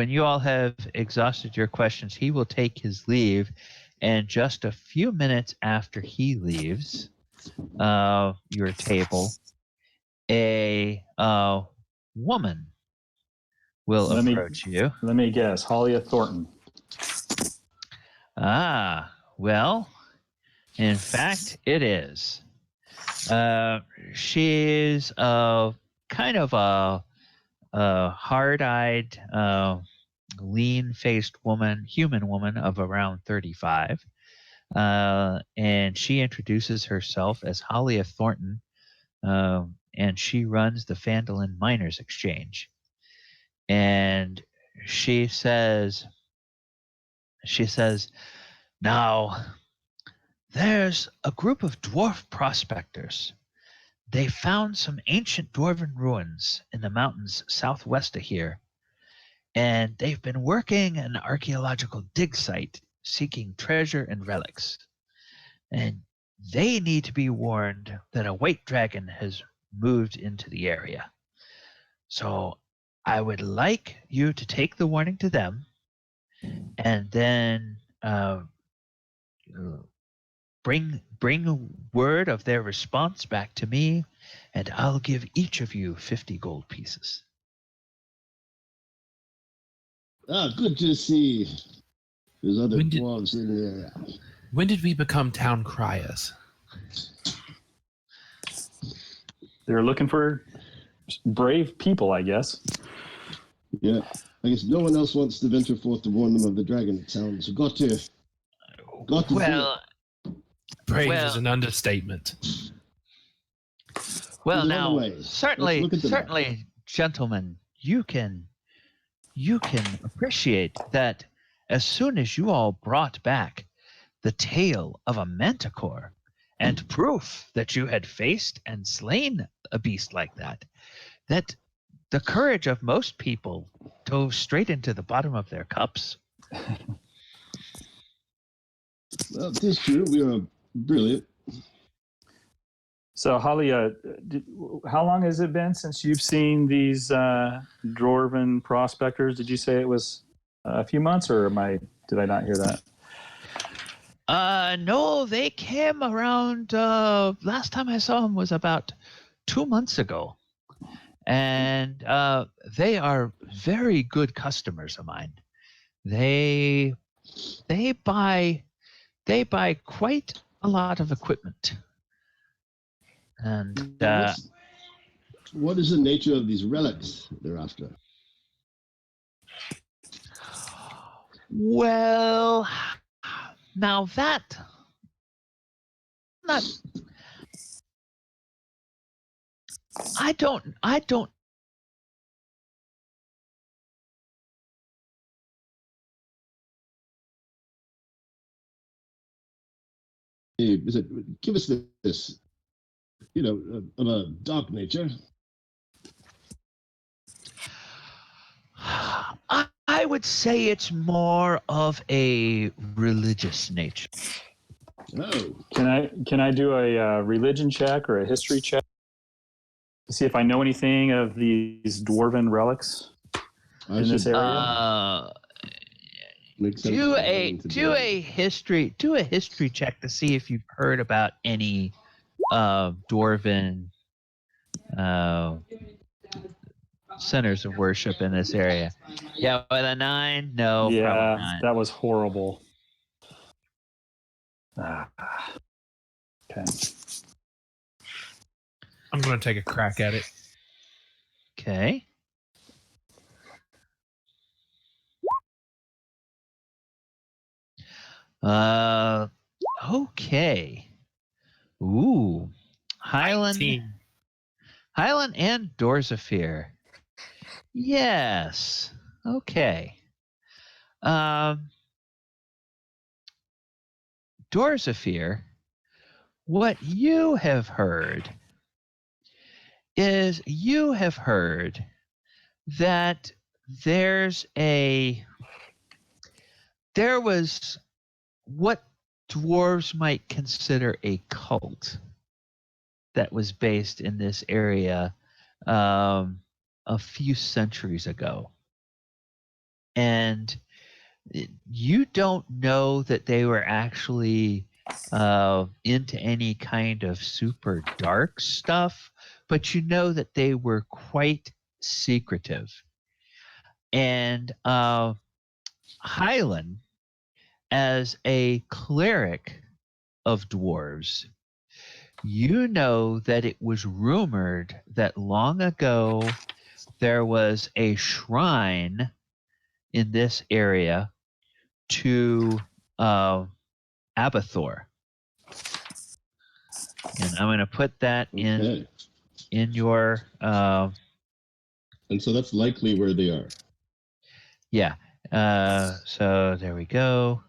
you all have exhausted your questions, he will take his leave, and just a few minutes after he leaves your table, a woman will approach you. Let me guess. Halia Thornton. Well, in fact, it is. She's kind of a hard-eyed, lean-faced human woman of around 35. And she introduces herself as Halia Thornton, and she runs the Phandalin Miners Exchange. And she says, now, there's a group of dwarf prospectors. They found some ancient dwarven ruins in the mountains southwest of here, and they've been working an archaeological dig site seeking treasure and relics. And they need to be warned that a white dragon has moved into the area. So I would like you to take the warning to them, and then bring word of their response back to me, and I'll give each of you 50 gold pieces. Good to see there's other dwarves in there. When did we become town criers? They're looking for brave people, I guess. Yeah, I guess no one else wants to venture forth to warn them of the dragon. It sounds got to. Well, brave is an understatement. Well, now, certainly, gentlemen, you can appreciate that as soon as you all brought back the tale of a manticore and proof that you had faced and slain a beast like that, that the courage of most people dove straight into the bottom of their cups. Well, it is true. We are brilliant. So, Halia, how long has it been since you've seen these dwarven prospectors? Did you say it was a few months, or did I not hear that? No, they came around. Last time I saw them was about 2 months ago, and they are very good customers of mine. They buy quite a lot of equipment. And what is the nature of these relics they're after? Well, now that I don't Give us this. of a dark nature. I would say it's more of a religious nature. Oh, Can I do a religion check or a history check to see if I know anything of these dwarven relics in this area? Do a history check to see if you've heard about any dwarven centers of worship in this area. Yeah, with a 9, no, Yeah, probably not. that was horrible. Okay. I'm going to take a crack at it. Okay. Okay. Ooh. Hylan and Dorzaphir. Yes. Okay. Dorzaphir, what you have heard is that there was what dwarves might consider a cult that was based in this area a few centuries ago. And you don't know that they were actually into any kind of super dark stuff, but you know that they were quite secretive. And Hylan, as a cleric of dwarves, you know that it was rumored that long ago there was a shrine in this area to Abathor. And I'm going to put that in your... and so that's likely where they are. Yeah. So there we go.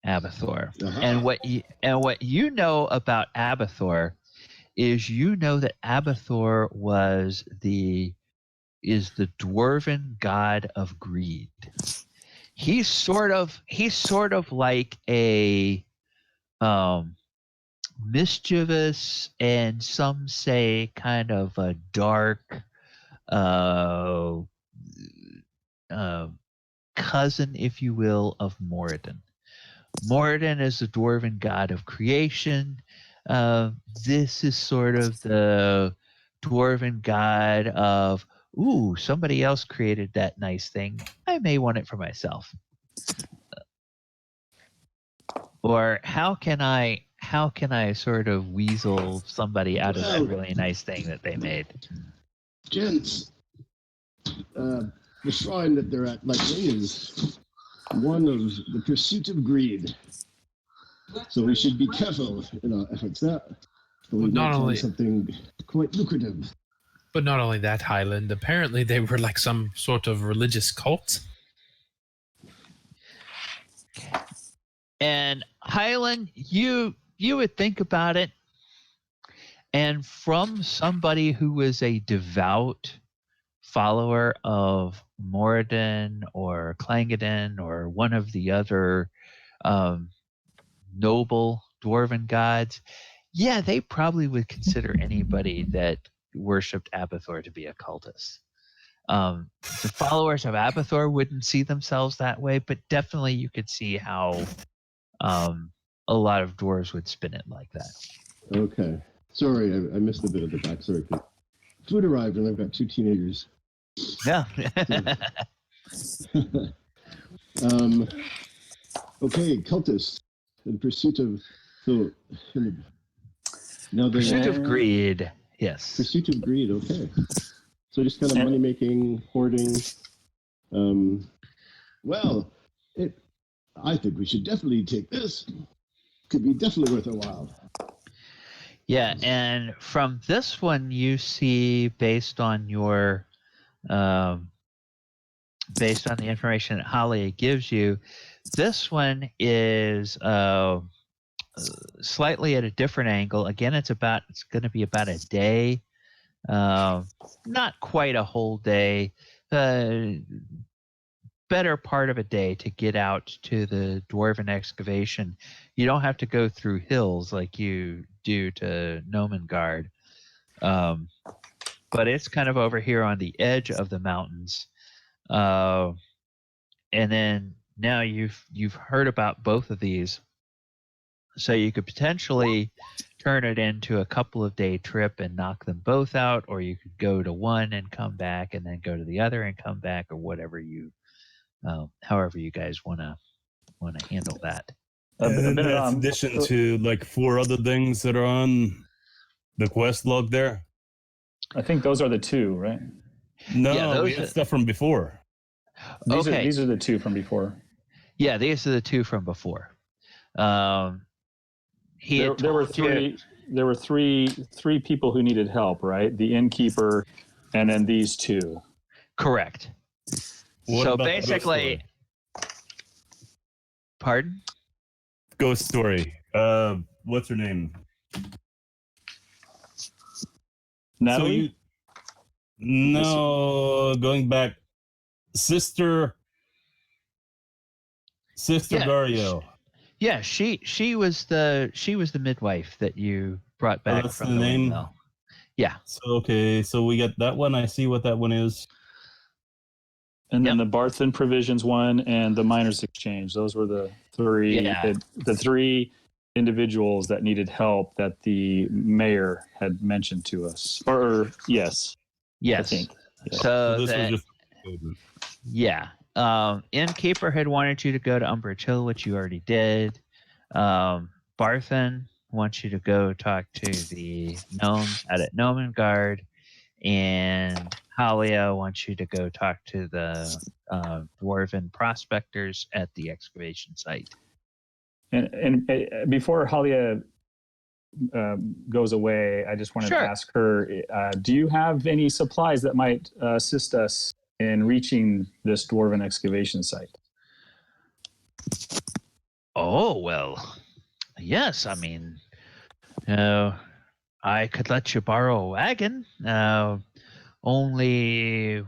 Abathor. Uh-huh. And what you know about Abathor is that Abathor is the dwarven god of greed. He's sort of like a mischievous, and some say kind of a dark cousin, if you will, of Moradin. Moradin is the dwarven god of creation. This is sort of the dwarven god of, ooh, somebody else created that nice thing. I may want it for myself. Or how can I sort of weasel somebody out of that really nice thing that they made? Gents, the shrine that they're at likely is one of the pursuit of greed. So we should be careful in our efforts there. We might find something quite lucrative. But not only that, Hyland, apparently they were like some sort of religious cult. And Hylan, you would think about it, and from somebody who was a devout follower of Moradin or Clangadin or one of the other noble dwarven gods, yeah, they probably would consider anybody that worshipped Abathor to be a cultist. The followers of Abathor wouldn't see themselves that way, but definitely you could see how a lot of dwarves would spin it like that. Okay. Sorry, I missed a bit of the backstory. Food arrived and I've got 2 teenagers. Yeah. Okay, cultists in pursuit of... So, now pursuit of greed, yes. Pursuit of greed, okay. So just kind of money-making, hoarding. Well, I think we should definitely take this. Could be definitely worth a while. Yeah, and from this one, you see, based on your, based on the information that Holly gives you, this one is slightly at a different angle. Again, it's going to be about a day, not quite a whole day, better part of a day to get out to the dwarven excavation. You don't have to go through hills like you do to Nomengard, but it's kind of over here on the edge of the mountains. And then now you've heard about both of these, so you could potentially turn it into a couple of day trip and knock them both out, or you could go to one and come back, and then go to the other and come back, or whatever however you guys want to handle that. And that's in addition to like 4 other things that are on the quest log there. I think those are the 2, right? No, we had stuff from before. These are the 2 from before. Yeah, these are the 2 from before. There were three people who needed help, right? The innkeeper, and then these 2. Correct. So basically, pardon? Ghost story. What's her name? Natalie? Going back, Sister Gario. Yeah, she was the midwife that you brought back that's from the name. Windmill. Yeah. So we got that one. I see what that one is. And then the Barthen Provisions one and the Miners Exchange. Those were the 3. Yeah. The 3 individuals that needed help that the mayor had mentioned to us. Or yes. Yes. I think. Yeah. So this was just. Innkeeper had wanted you to go to Umbrage Hill, which you already did. Barthen wants you to go talk to the gnomes out at Nomengard, and Halia wants you to go talk to the dwarven prospectors at the excavation site. And before Halia goes away, I just wanted to ask her, do you have any supplies that might assist us in reaching this dwarven excavation site? Oh, well, yes. I mean, I could let you borrow a wagon. Only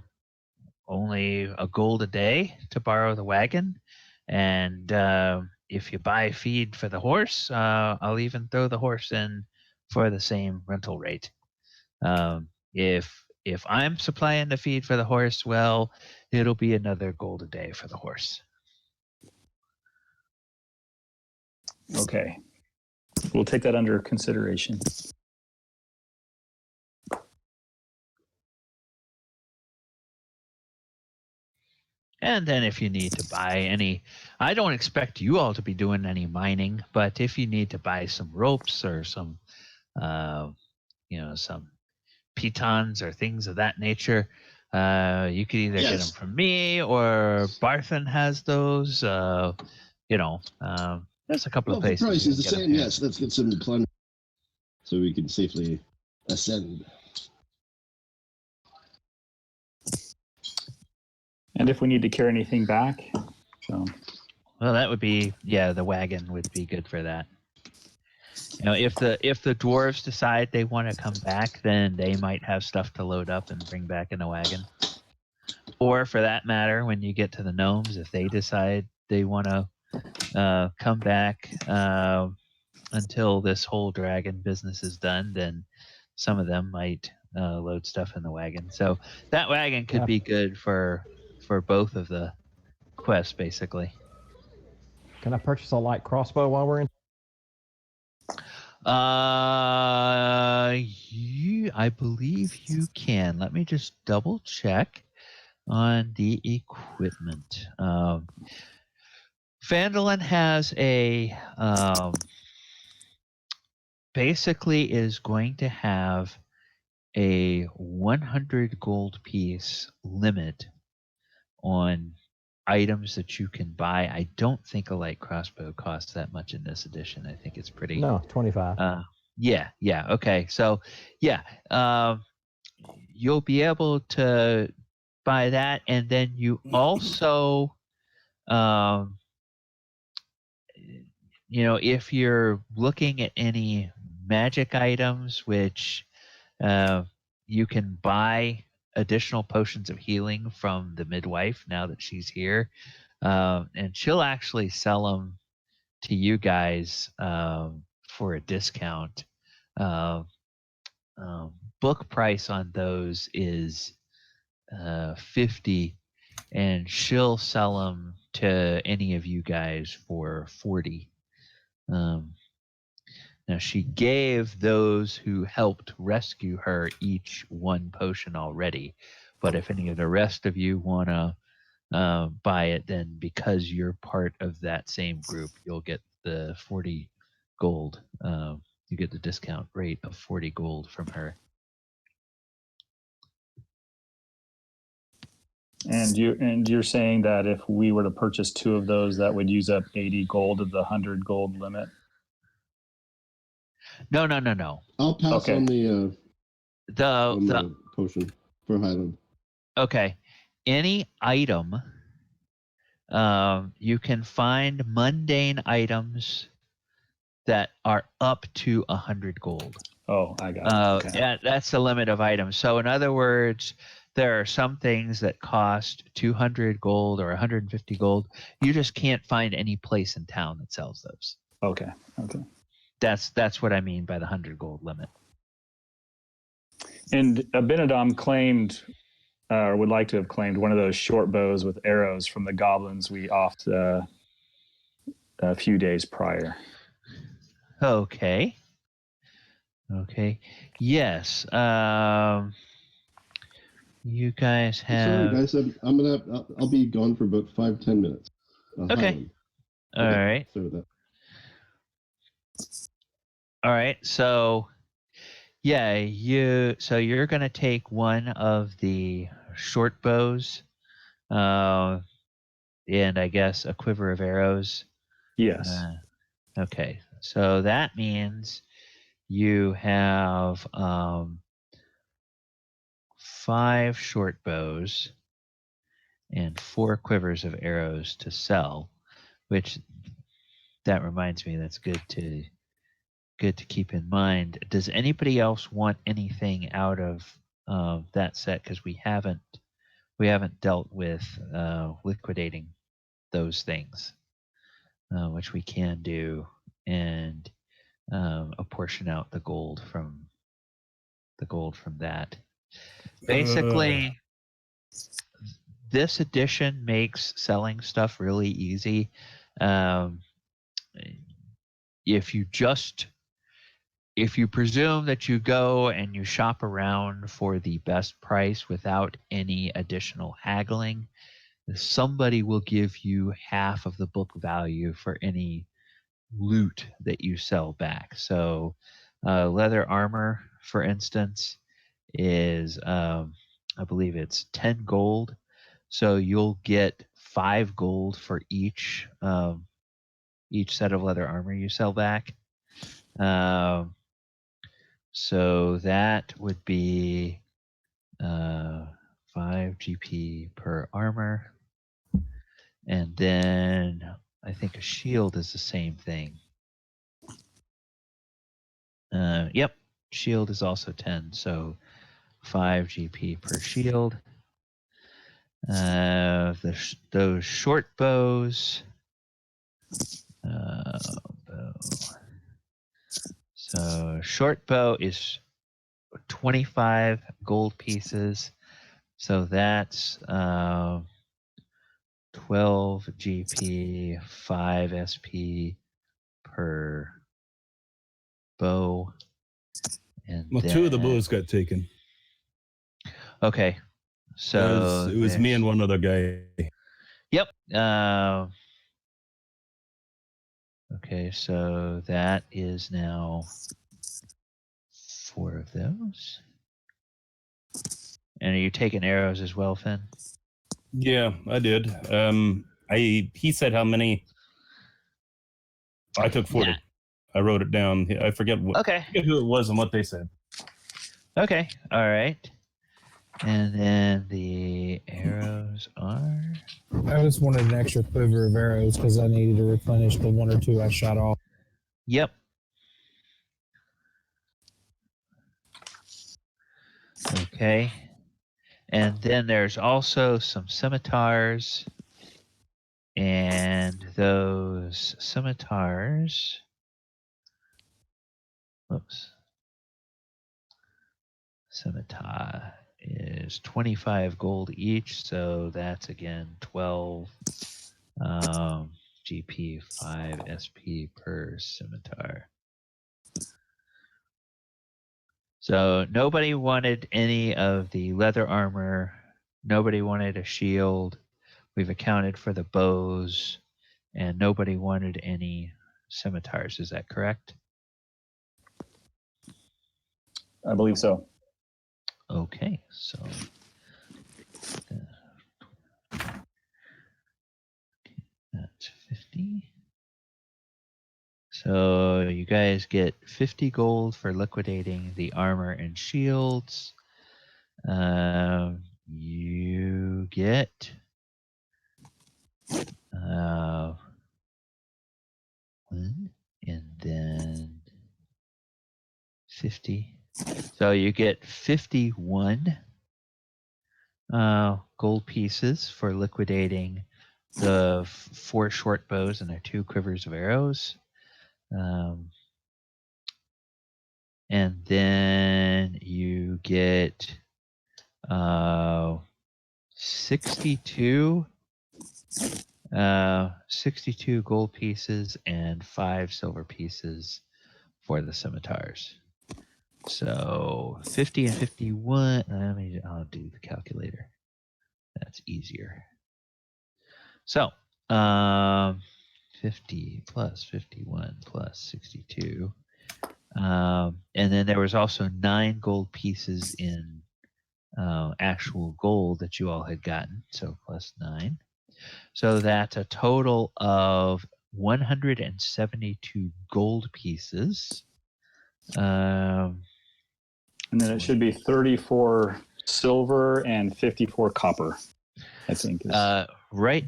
a gold a day to borrow the wagon. And if you buy feed for the horse, I'll even throw the horse in for the same rental rate. If I'm supplying the feed for the horse, well, it'll be another gold a day for the horse. Okay. We'll take that under consideration. And then if you need to buy any, I don't expect you all to be doing any mining, but if you need to buy some ropes or some, some pitons or things of that nature, you could either get them from me, or Barthen has those. There's a couple of places. The price is the same. Yes, let's get some plunder so we can safely ascend. And if we need to carry anything back, so. Well, that would be the wagon would be good for that. If the dwarves decide they want to come back, then they might have stuff to load up and bring back in a wagon. Or for that matter, when you get to the gnomes, if they decide they want to come back until this whole dragon business is done, then some of them might load stuff in the wagon. So that wagon could be good for both of the quests, basically. Can I purchase a light crossbow while we're in? I believe you can. Let me just double check on the equipment. Phandalin has basically is going to have a 100 gold piece limit on items that you can buy. I don't think a light crossbow costs that much in this edition. I think it's pretty. No, 25. Yeah. Okay. So, you'll be able to buy that, and then you also if you're looking at any magic items, which you can buy additional potions of healing from the midwife now that she's here, and she'll actually sell them to you guys for a discount. Book price on those is 50, and she'll sell them to any of you guys for 40. Now, she gave those who helped rescue her each one potion already, but if any of the rest of you want to buy it, then because you're part of that same group, you'll get the 40 gold. You get the discount rate of 40 gold from her. And you're saying that if we were to purchase 2 of those, that would use up 80 gold of the 100 gold limit? No. I'll pass on the potion for Hylan. Okay. Any item, you can find mundane items that are up to 100 gold. Oh, I got it. Okay. Yeah, that's the limit of items. So in other words, there are some things that cost 200 gold or 150 gold. You just can't find any place in town that sells those. Okay. That's what I mean by the 100 gold limit. And Abinadom claimed, or would like to have claimed, one of those short bows with arrows from the goblins we offed a few days prior. Okay. Yes. You guys have. Sorry, guys. I'll be gone for about 5-10 minutes. Okay. All right. Sorry about that. All right. So, yeah, you're gonna take one of the short bows, and I guess a quiver of arrows. Yes. Okay. So that means you have 5 short bows and 4 quivers of arrows to sell, which that reminds me, that's good to keep in mind. Does anybody else want anything out of that set? Because we haven't dealt with liquidating those things, which we can do, and apportion out the gold from that. Basically, this edition makes selling stuff really easy. If you presume that you go and you shop around for the best price without any additional haggling, somebody will give you half of the book value for any loot that you sell back. So leather armor, for instance, is I believe it's 10 gold. So you'll get 5 gold for each set of leather armor you sell back. So that would be 5 GP per armor. And then I think a shield is the same thing. Yep, shield is also 10, so 5 GP per shield. Those short bows. Bow. So short bow is 25 gold pieces. So that's 12 GP, 5 SP per bow. And well, 2 of the bows got taken. Okay. So it was me and one other guy. Yep. Okay, so that is now 4 of those. And are you taking arrows as well, Finn? Yeah, I did. He said how many. I took 40. Yeah. I wrote it down. I forget who it was and what they said. Okay. All right. And then the arrows are... I just wanted an extra quiver of arrows because I needed to replenish the 1 or 2 I shot off. Yep. Okay. And then there's also some scimitars. And those scimitars... Whoops. Scimitar is 25 gold each, so that's again 12 GP, 5 SP per scimitar. So nobody wanted any of the leather armor. Nobody wanted a shield. We've accounted for the bows, and nobody wanted any scimitars. Is that correct? I believe so. Okay, so that's 50. So you guys get 50 gold for liquidating the armor and shields. You get 1, and then 50. So you get 51 gold pieces for liquidating the 4 short bows and their 2 quivers of arrows. And then you get 62 gold pieces and 5 silver pieces for the scimitars. So 50 and 51. I'll do the calculator. That's easier. So 50 plus 51 plus 62. And then there was also 9 gold pieces in actual gold that you all had gotten. So plus 9. So that's a total of 172 gold pieces. And then it should be 34 silver and 54 copper, I think. Right.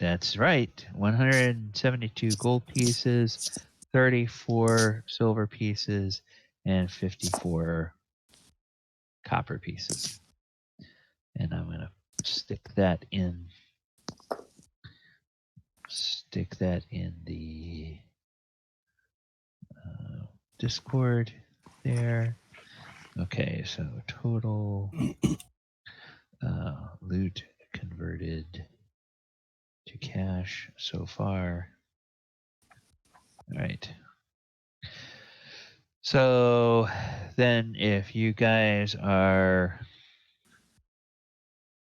That's right. 172 gold pieces, 34 silver pieces, and 54 copper pieces. And I'm going to stick that in the Discord there. Okay, so total loot converted to cash so far. All right. So then if you guys are,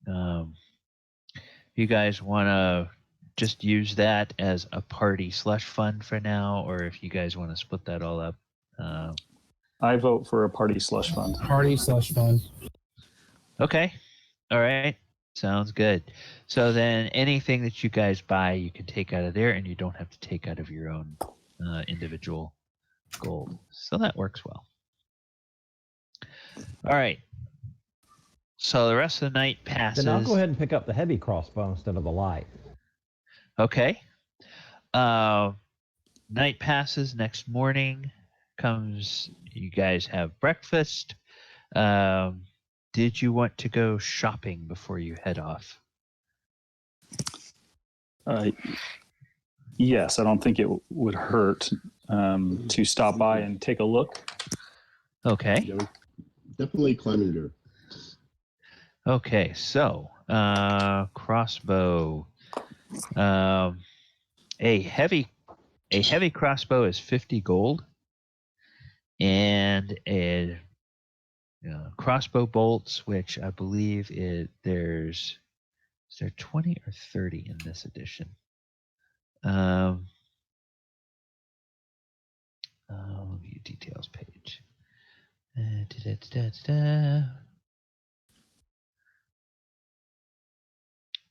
you guys want to just use that as a party slush fund for now, or if you guys want to split that all up. I vote for a party slush fund. Party slush fund. Okay. All right. Sounds good. So then anything that you guys buy, you can take out of there, and you don't have to take out of your own individual gold. So that works well. All right. So the rest of the night passes. Then I'll go ahead and pick up the heavy crossbow instead of the light. Okay. Night passes. Next morning comes. You guys have breakfast. Did you want to go shopping before you head off? Yes, I don't think it would hurt to stop by and take a look. Okay. Yeah, definitely climbing door. Okay, so crossbow. A heavy crossbow is 50 gold, and a crossbow bolts, which I believe is there 20 or 30 in this edition. View details page.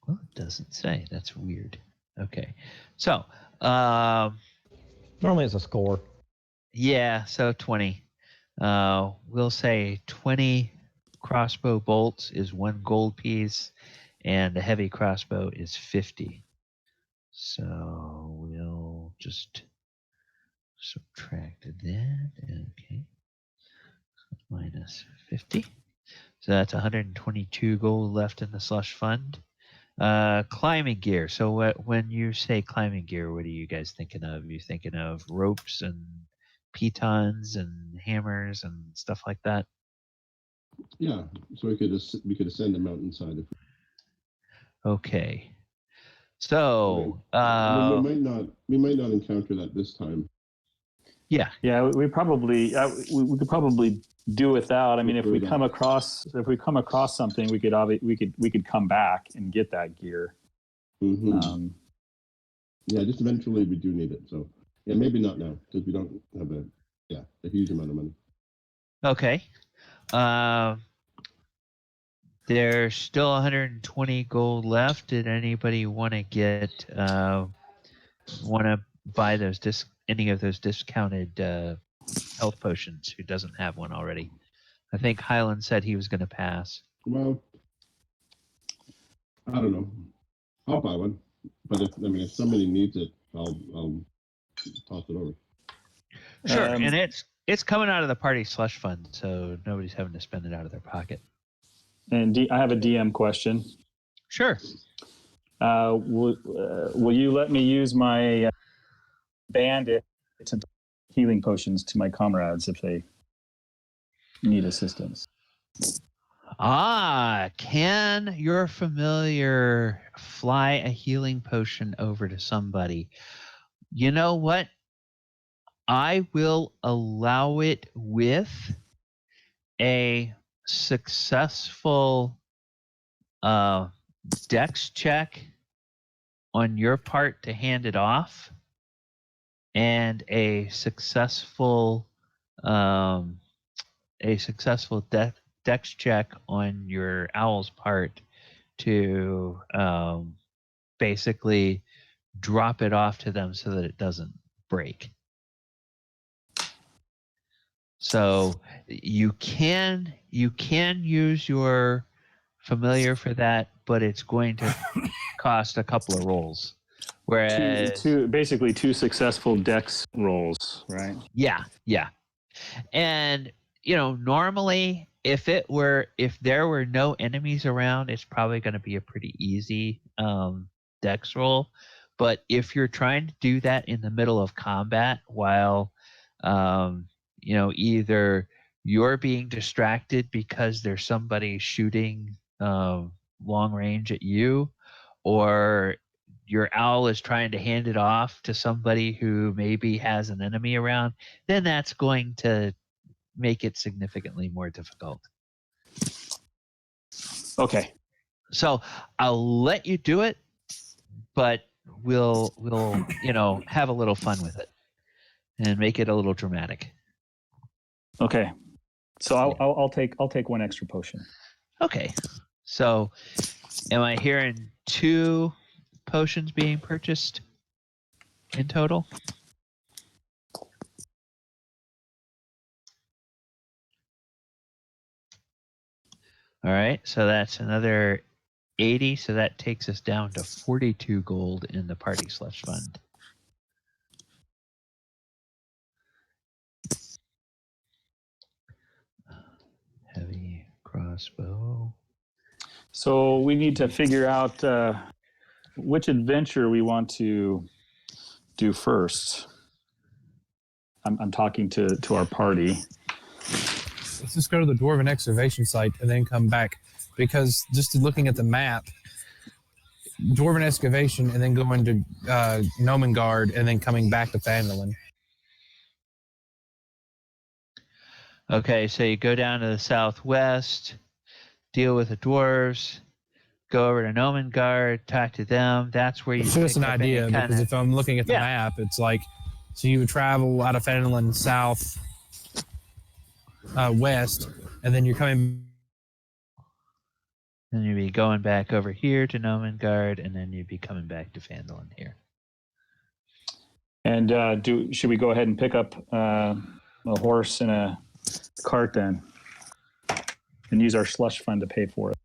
Well, it doesn't say. That's weird. Okay, so Normally it's a score. yeah, so 20. We'll say 20 crossbow bolts is 1 gold piece, and the heavy crossbow is 50. So we'll just subtract that. Okay. Minus 50. So that's 122 gold left in the slush fund. Climbing gear. So when you say climbing gear, what are you guys thinking of? Are you thinking of ropes and pitons and hammers and stuff like that? Yeah, so we could ascend a mountainside. Okay. So we might not encounter that this time. Yeah. We probably we could probably do without. I mean, if we come across something, we could come back and get that gear. Mm-hmm. Just eventually we do need it. So maybe not now because we don't have a huge amount of money. Okay. There's still 120 gold left. Did anybody want to buy any of those discounted health potions? Who doesn't have one already? I think Hylan said he was going to pass. Well, I don't know. I'll buy one, but if somebody needs it, I'll toss it over. Sure, and it's coming out of the party slush fund, so nobody's having to spend it out of their pocket. And I have a DM question. Sure. Will you let me use my bandit to healing potions to my comrades if they need assistance? Can your familiar fly a healing potion over to somebody? You know what? I will allow it with a successful dex check on your part to hand it off, and a successful dex check on your owl's part to basically drop it off to them so that it doesn't break. So you can use your familiar for that, but it's going to cost a couple of rolls. Whereas basically two successful dex rolls, right? Yeah. And normally if there were no enemies around, it's probably going to be a pretty easy dex roll. But if you're trying to do that in the middle of combat while either you're being distracted because there's somebody shooting long range at you, or your owl is trying to hand it off to somebody who maybe has an enemy around, then that's going to make it significantly more difficult. Okay. So I'll let you do it, but we'll have a little fun with it and make it a little dramatic. Okay. So I'll take one extra potion. Okay. So am I hearing 2 potions being purchased in total? All right. So that's another 80. So that takes us down to 42 gold in the party slush fund. Heavy crossbow. So we need to figure out which adventure we want to do first. I'm talking to our party. Let's just go to the Dwarven excavation site and then come back, because just looking at the map, Dwarven excavation and then going to Nomengard and then coming back to Phandalin. Okay, so you go down to the southwest, deal with the dwarves, go over to Nomengard, talk to them. That's where you. It's just an idea, because if I'm looking at the map, it's like, so you would travel out of Phandalin south, west, and then you're coming. Then you'd be going back over here to Nomengard, and then you'd be coming back to Phandalin here. And should we go ahead and pick up a horse and a cart then? and use our slush fund to pay for it.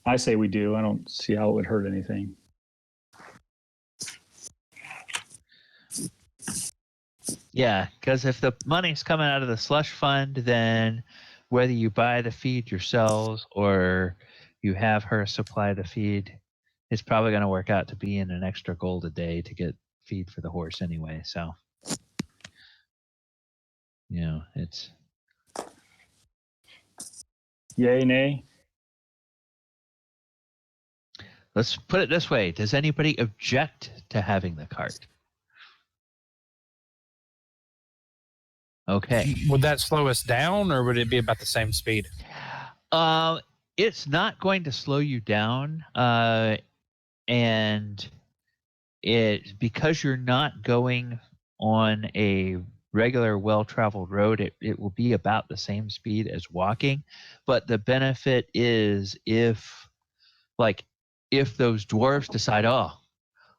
I say we do. I don't see how it would hurt anything. Yeah, because if the money's coming out of the slush fund, then whether you buy the feed yourselves or you have her supply the feed, it's probably going to work out to be in an extra gold a day to get feed for the horse anyway. So, it's... Yay, nay? Let's put it this way. Does anybody object to having the cart? Okay. Would that slow us down, or would it be about the same speed? It's not going to slow you down, and because you're not going on a regular well-traveled road, it will be about the same speed as walking. But the benefit is if those dwarves decide,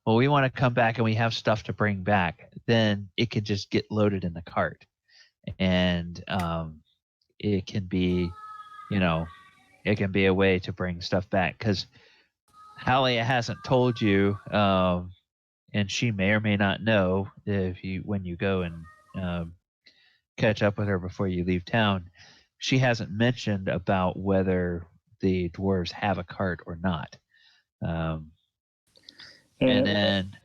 we want to come back and we have stuff to bring back, then it can just get loaded in the cart. And it can be, it can be a way to bring stuff back. Because Halia hasn't told you, and she may or may not know when you go and catch up with her before you leave town, she hasn't mentioned about whether the dwarves have a cart or not. And then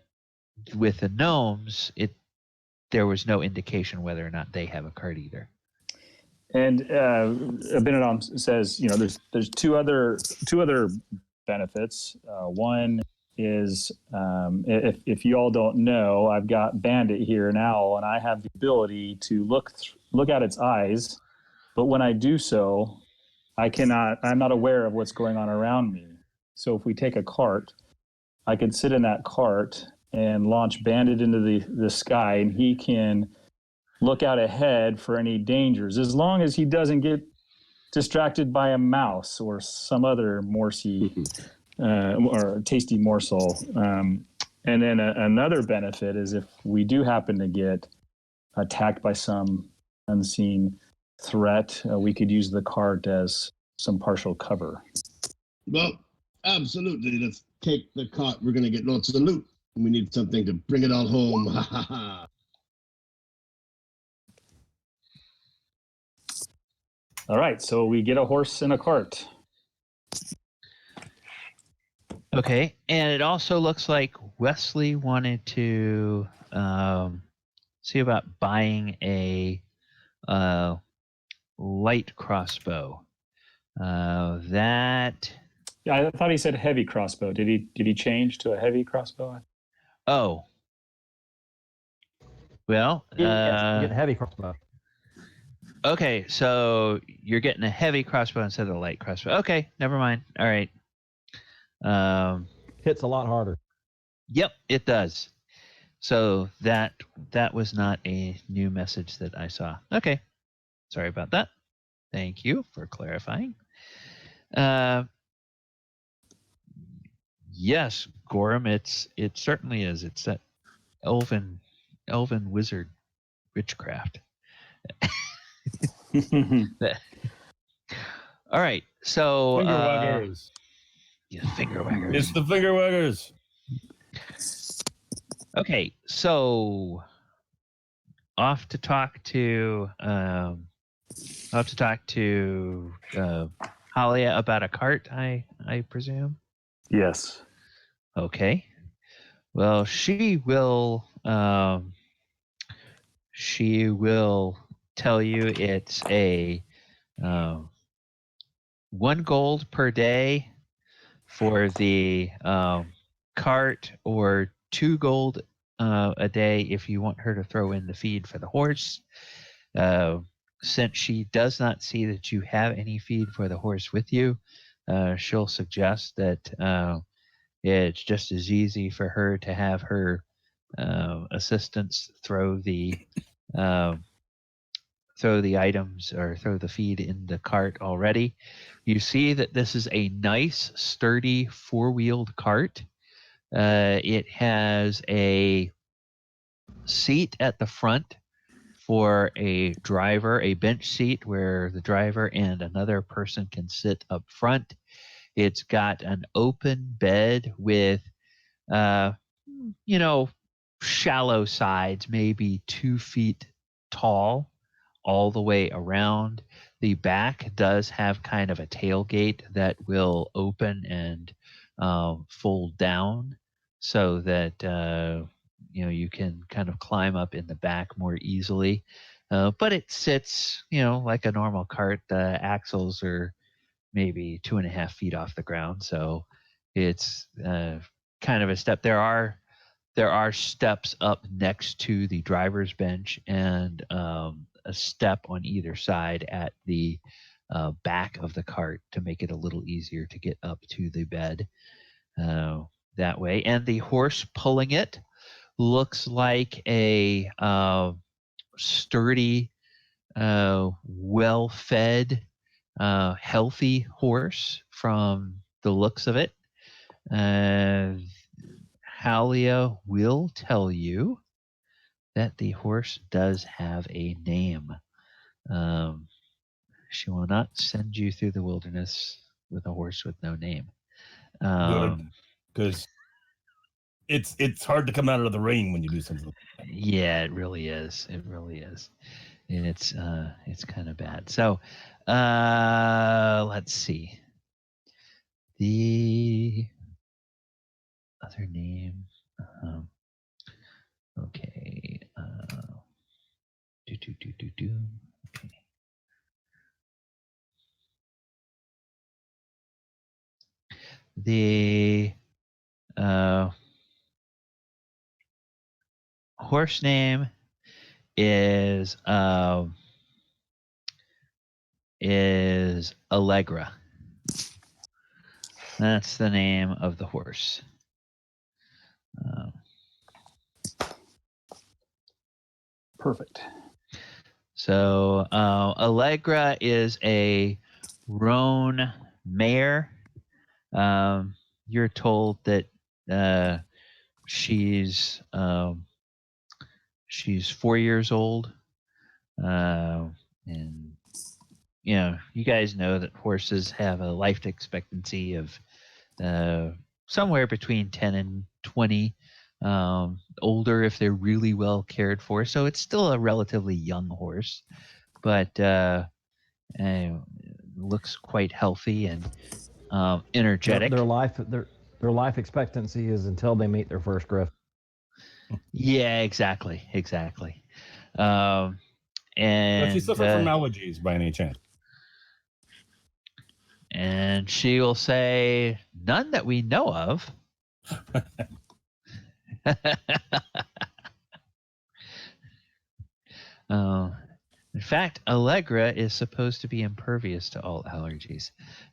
with the gnomes, there was no indication whether or not they have a cart either. And Abinadom says, there's two other benefits. One is if you all don't know, I've got Bandit here, an owl, and I have the ability to look at its eyes, but when I do so, I'm not aware of what's going on around me. So if we take a cart, I can sit in that cart and launch Bandit into the sky, and he can look out ahead for any dangers, as long as he doesn't get distracted by a mouse or some other morsey or tasty morsel. And then another benefit is if we do happen to get attacked by some unseen threat, we could use the cart as some partial cover. Well, absolutely. Let's take the cart. We're going to get lots of loot. We need something to bring it all home. Ha ha ha. All right, so we get a horse and a cart. Okay, and it also looks like Wesley wanted to see about buying a light crossbow. Yeah, I thought he said heavy crossbow. Did he change to a heavy crossbow? Oh. Well, yes, get a heavy crossbow. Okay, so you're getting a heavy crossbow instead of a light crossbow. Okay, never mind. All right. Hits a lot harder. Yep, it does. So that was not a new message that I saw. Okay, sorry about that. Thank you for clarifying. Yes, Gorrim, it certainly is. It's that elven wizard witchcraft. All right, so Finger waggers. Yeah, finger waggers. It's the finger waggers. Okay, so off to talk to Halia about a cart, I presume. Yes. Okay. Well, she will tell you it's a 1 gold per day for the cart, or 2 gold a day if you want her to throw in the feed for the horse. Since she does not see that you have any feed for the horse with you, she'll suggest that it's just as easy for her to have her assistants throw the items or throw the feed in the cart already. You see that this is a nice, sturdy, 4-wheeled cart. It has a seat at the front for a driver, a bench seat where the driver and another person can sit up front. It's got an open bed with, shallow sides, maybe 2 feet tall all the way around. The back does have kind of a tailgate that will open and fold down so that you can kind of climb up in the back more easily. But it sits, like a normal cart. The axles are maybe 2.5 feet off the ground, so it's kind of a step. There are steps up next to the driver's bench and a step on either side at the back of the cart to make it a little easier to get up to the bed that way. And the horse pulling it looks like a sturdy, well-fed, healthy horse from the looks of it. Halia will tell you that the horse does have a name. She will not send you through the wilderness with a horse with no name. Good, because it's hard to come out of the rain when you do something. Yeah, it really is. It really is. And it's kind of bad. So, let's see. The other name. Okay. Okay. The horse name is Allegra. That's the name of the horse. Perfect. So Allegra is a roan mare. You're told that she's 4 years old, and you guys know that horses have a life expectancy of somewhere between 10 and 20. Older if they're really well cared for. So it's still a relatively young horse, but looks quite healthy and energetic. Their life expectancy is until they meet their first griff. Yeah, exactly. And does she suffer from allergies by any chance? And she will say, none that we know of. In fact, Allegra is supposed to be impervious to all allergies.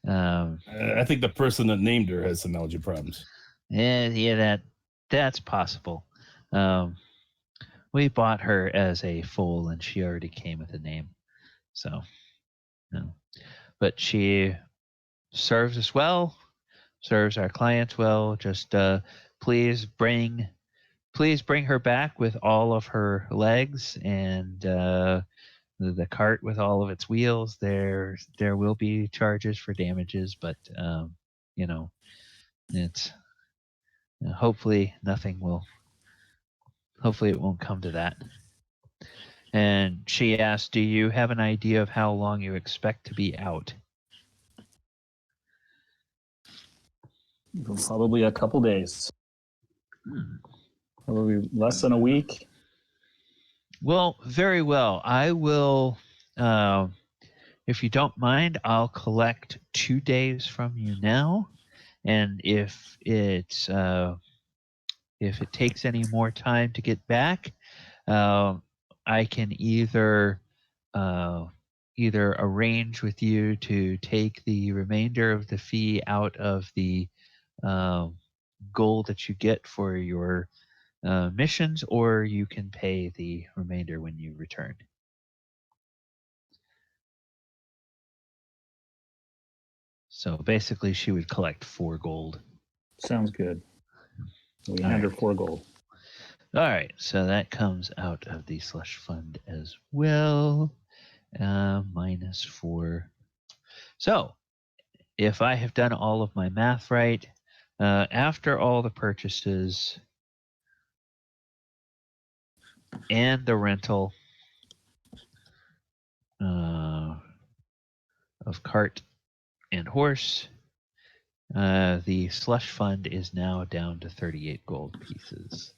I think the person that named her has some allergy problems. Yeah, that's possible. We bought her as a foal, and she already came with a name. So, but she serves us well, serves our clients well. Just please bring her back with all of her legs and the cart with all of its wheels. There will be charges for damages, but it's hopefully it won't come to that. And she asked, do you have an idea of how long you expect to be out? Probably a couple days. Probably less than a week. Well, very well. I will, if you don't mind, I'll collect 2 days from you now. And if it takes any more time to get back, I can either arrange with you to take the remainder of the fee out of the gold that you get for your missions, or you can pay the remainder when you return. So basically, she would collect 4 gold. Sounds good. We hand her 4 gold. All right, so that comes out of the slush fund as well. -4. So, if I have done all of my math right, after all the purchases and the rental of cart and horse, the slush fund is now down to 38 gold pieces.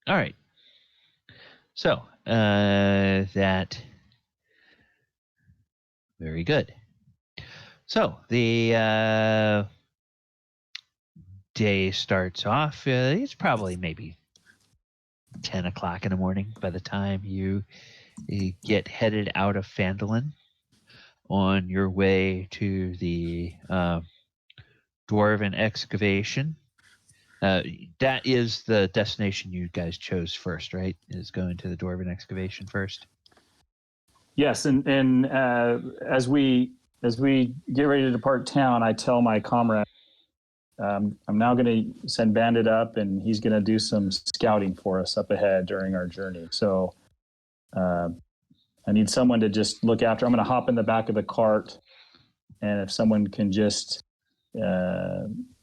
All right. So, that... Very good. So, the day starts off. It's probably maybe 10 o'clock in the morning by the time you get headed out of Phandalin on your way to the Dwarven excavation. That is the destination you guys chose first, right? Is going to the Dwarven excavation first? Yes, and as we get ready to depart town, I tell my comrade, I'm now going to send Bandit up, and he's going to do some scouting for us up ahead during our journey. So I need someone to just look after. I'm going to hop in the back of the cart, and if someone can just,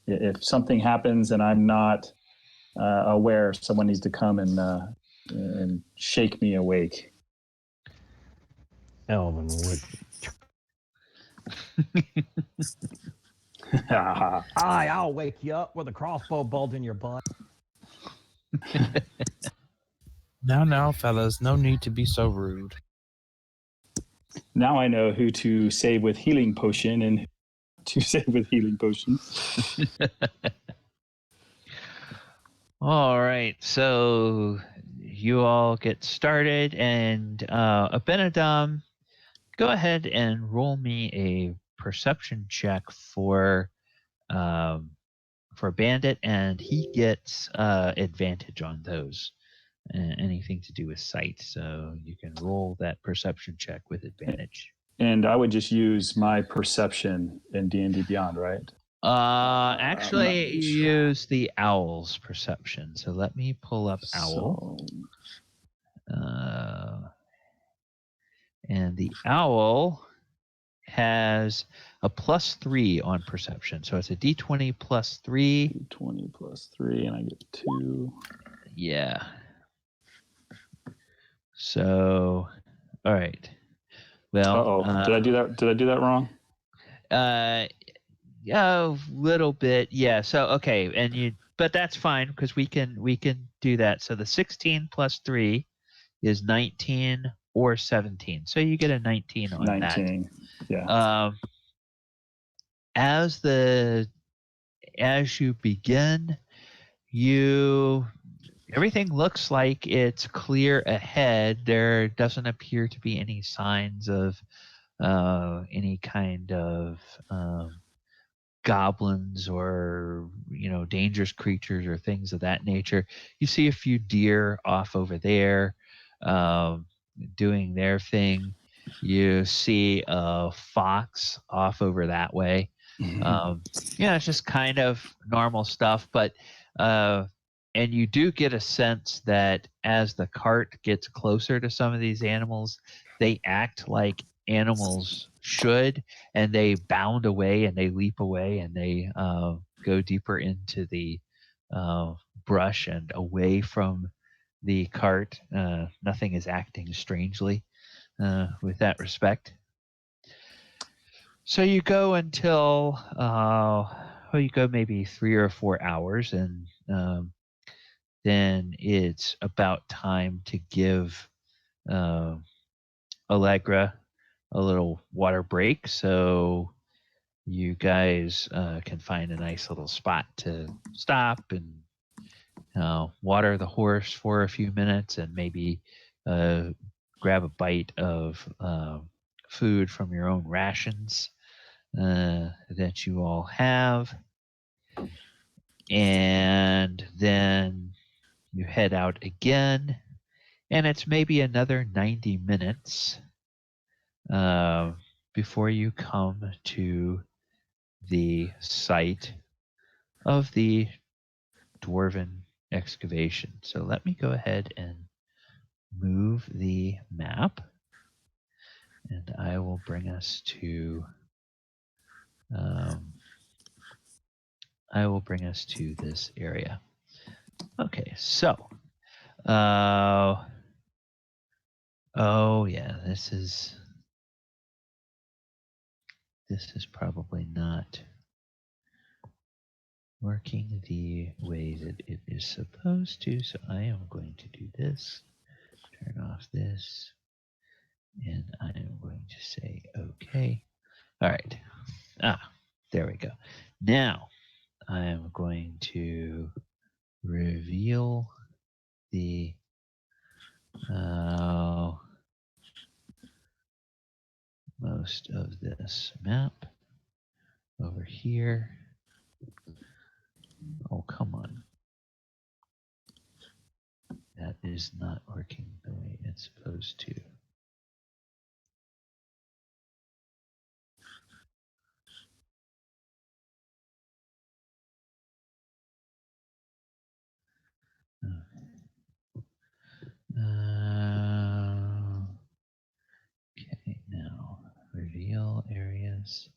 if something happens and I'm not aware, someone needs to come and shake me awake. Elven would. I'll wake you up with a crossbow bolt in your butt. Now, fellas, no need to be so rude. Now I know who to save with healing potion and who to save with healing potion. All right, so you all get started, and Abinadom, go ahead and roll me a perception check for Bandit, and he gets advantage on those. Anything to do with sight, so you can roll that perception check with advantage. And I would just use my perception in D&D Beyond, right? Actually, you use the owl's perception. So let me pull up owl. And the owl has a +3 on perception. So it's a D20 +3. D20 +3, and I get 2. Yeah. So, all right. Well, did I do that? Did I do that wrong? Yeah, a little bit. Yeah. So okay, but that's fine because we can do that. So the 16 +3 is 19 or 17. So you get a 19 on 19. that. Yeah. As you begin, everything looks like it's clear ahead. There doesn't appear to be any signs of any kind of goblins or dangerous creatures or things of that nature. You see a few deer off over there doing their thing. You see a fox off over that way. It's just kind of normal stuff, but and you do get a sense that as the cart gets closer to some of these animals, they act like animals should, and they bound away and they leap away and they go deeper into the brush and away from the cart. Nothing is acting strangely with that respect. So you go until you go maybe 3 or 4 hours, and then it's about time to give Allegra a little water break, so you guys can find a nice little spot to stop and water the horse for a few minutes, and maybe grab a bite of food from your own rations that you all have. And then you head out again, and it's maybe another 90 minutes before you come to the site of the dwarven excavation. So let me go ahead and move the map, and I will bring us to this area. Okay, so oh yeah, this is probably not working the way that it is supposed to, so I am going to do this, turn off this, and I am going to say okay. All right. There we go. Now I am going to reveal the most of this map over here. Oh, come on. That is not working the way it's supposed to. Okay, now reveal areas.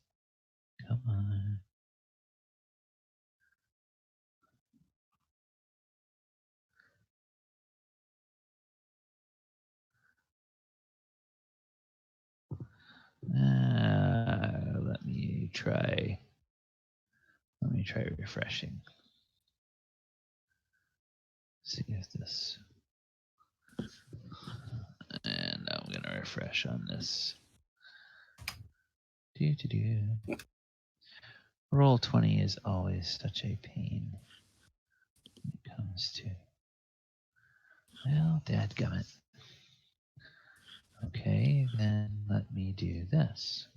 Come on. Let me try refreshing. See if this. And I'm gonna refresh on this. Roll20 is always such a pain when it comes to. Well, dadgummit. Okay, then let me do this.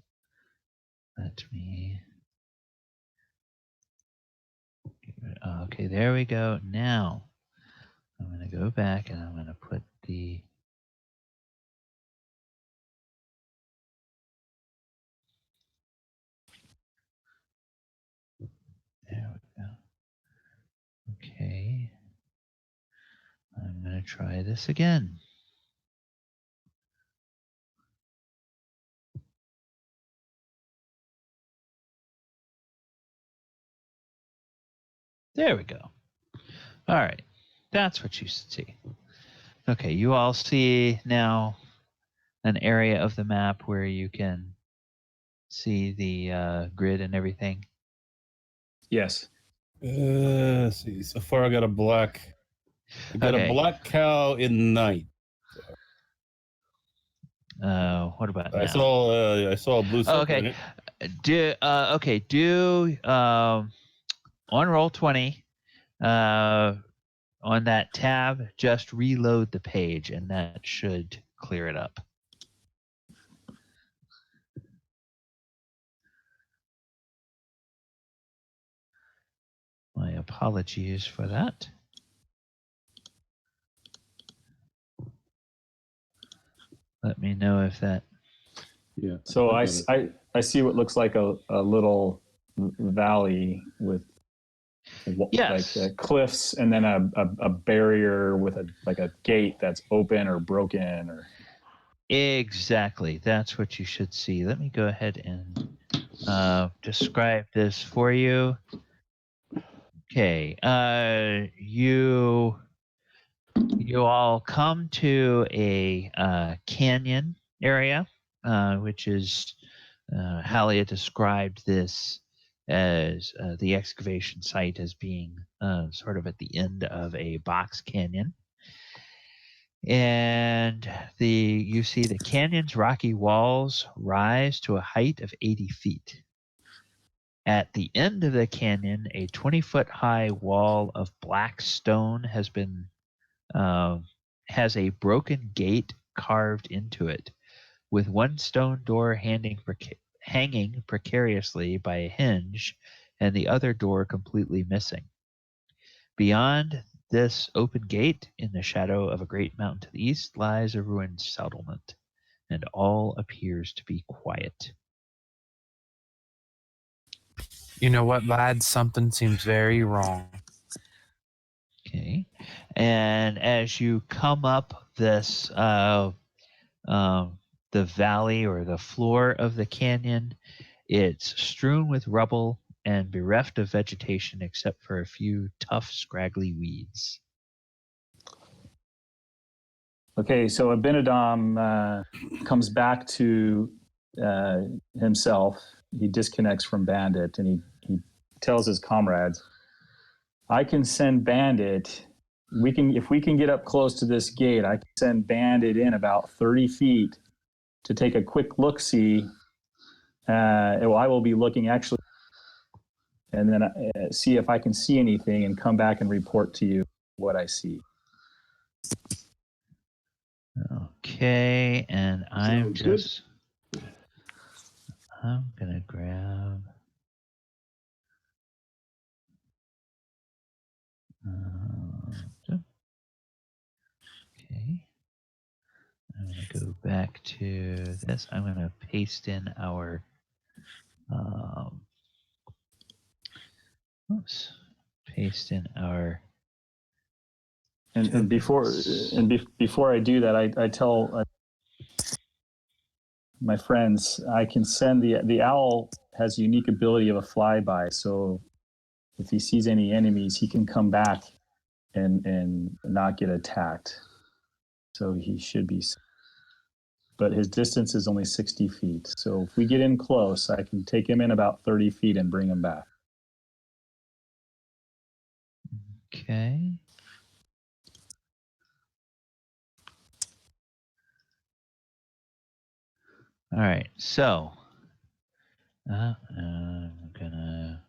Okay, there we go. Now, I'm going to go back and I'm going to put the. There we go. Okay. I'm going to try this again. There we go. All right. That's what you see. Okay, you all see now an area of the map where you can see the grid and everything. Yes. Let's see. So far, I got a black cow in night. What about now? I saw a blue circle in it. Do on Roll20 on that tab, just reload the page, and that should clear it up. My apologies for that. Let me know if that. Yeah. So I see what looks like a little valley with like cliffs, and then a barrier with a gate that's open or broken or. Exactly. That's what you should see. Let me go ahead and describe this for you. Okay. You all come to a canyon area, which is Halia described this as the excavation site as being sort of at the end of a box canyon. And you see the canyon's rocky walls rise to a height of 80 feet. At the end of the canyon, a 20-foot high wall of black stone has a broken gate carved into it, with one stone door hanging precariously by a hinge, and the other door completely missing. Beyond this open gate, in the shadow of a great mountain to the east, lies a ruined settlement, and all appears to be quiet. You know what, lad? Something seems very wrong. Okay. And as you come up this, the valley or the floor of the canyon, it's strewn with rubble and bereft of vegetation except for a few tough, scraggly weeds. Okay, so Abinadom comes back to himself. He disconnects from Bandit, and he tells his comrades, "I can send Bandit. If we can get up close to this gate, I can send Bandit in about 30 feet to take a quick look-see. I will be looking actually, and then see if I can see anything, and come back and report to you what I see." Okay, and I'm Sounds gonna grab. Okay. I'm gonna go back to this. I'm gonna paste in our. Paste in our. And before I do that, I tell my friends, I can send the owl has a unique ability of a flyby. So if he sees any enemies, he can come back and not get attacked. So he should be. But his distance is only 60 feet. So if we get in close, I can take him in about 30 feet and bring him back. Okay. All right, so I'm gonna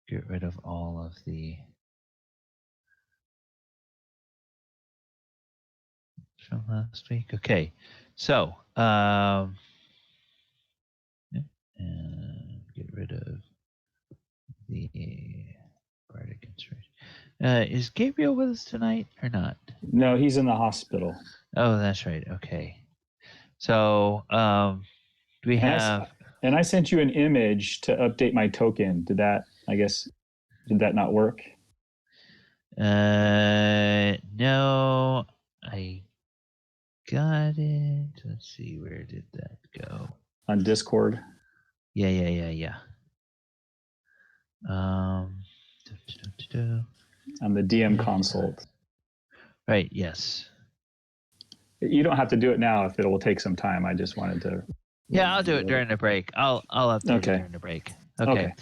get rid of all of the from last week. Okay, so and get rid of the bardic inspiration. Is Gabriel with us tonight or not? No, he's in the hospital. Oh, that's right. Okay. So we have. And I sent you an image to update my token. Did that not work? No, I got it. Let's see, where did that go? On Discord. Yeah. On the DM console. Right. Yes. You don't have to do it now if it will take some time. I just wanted to. Yeah, I'll do it during the break. I'll update it during the break. Okay.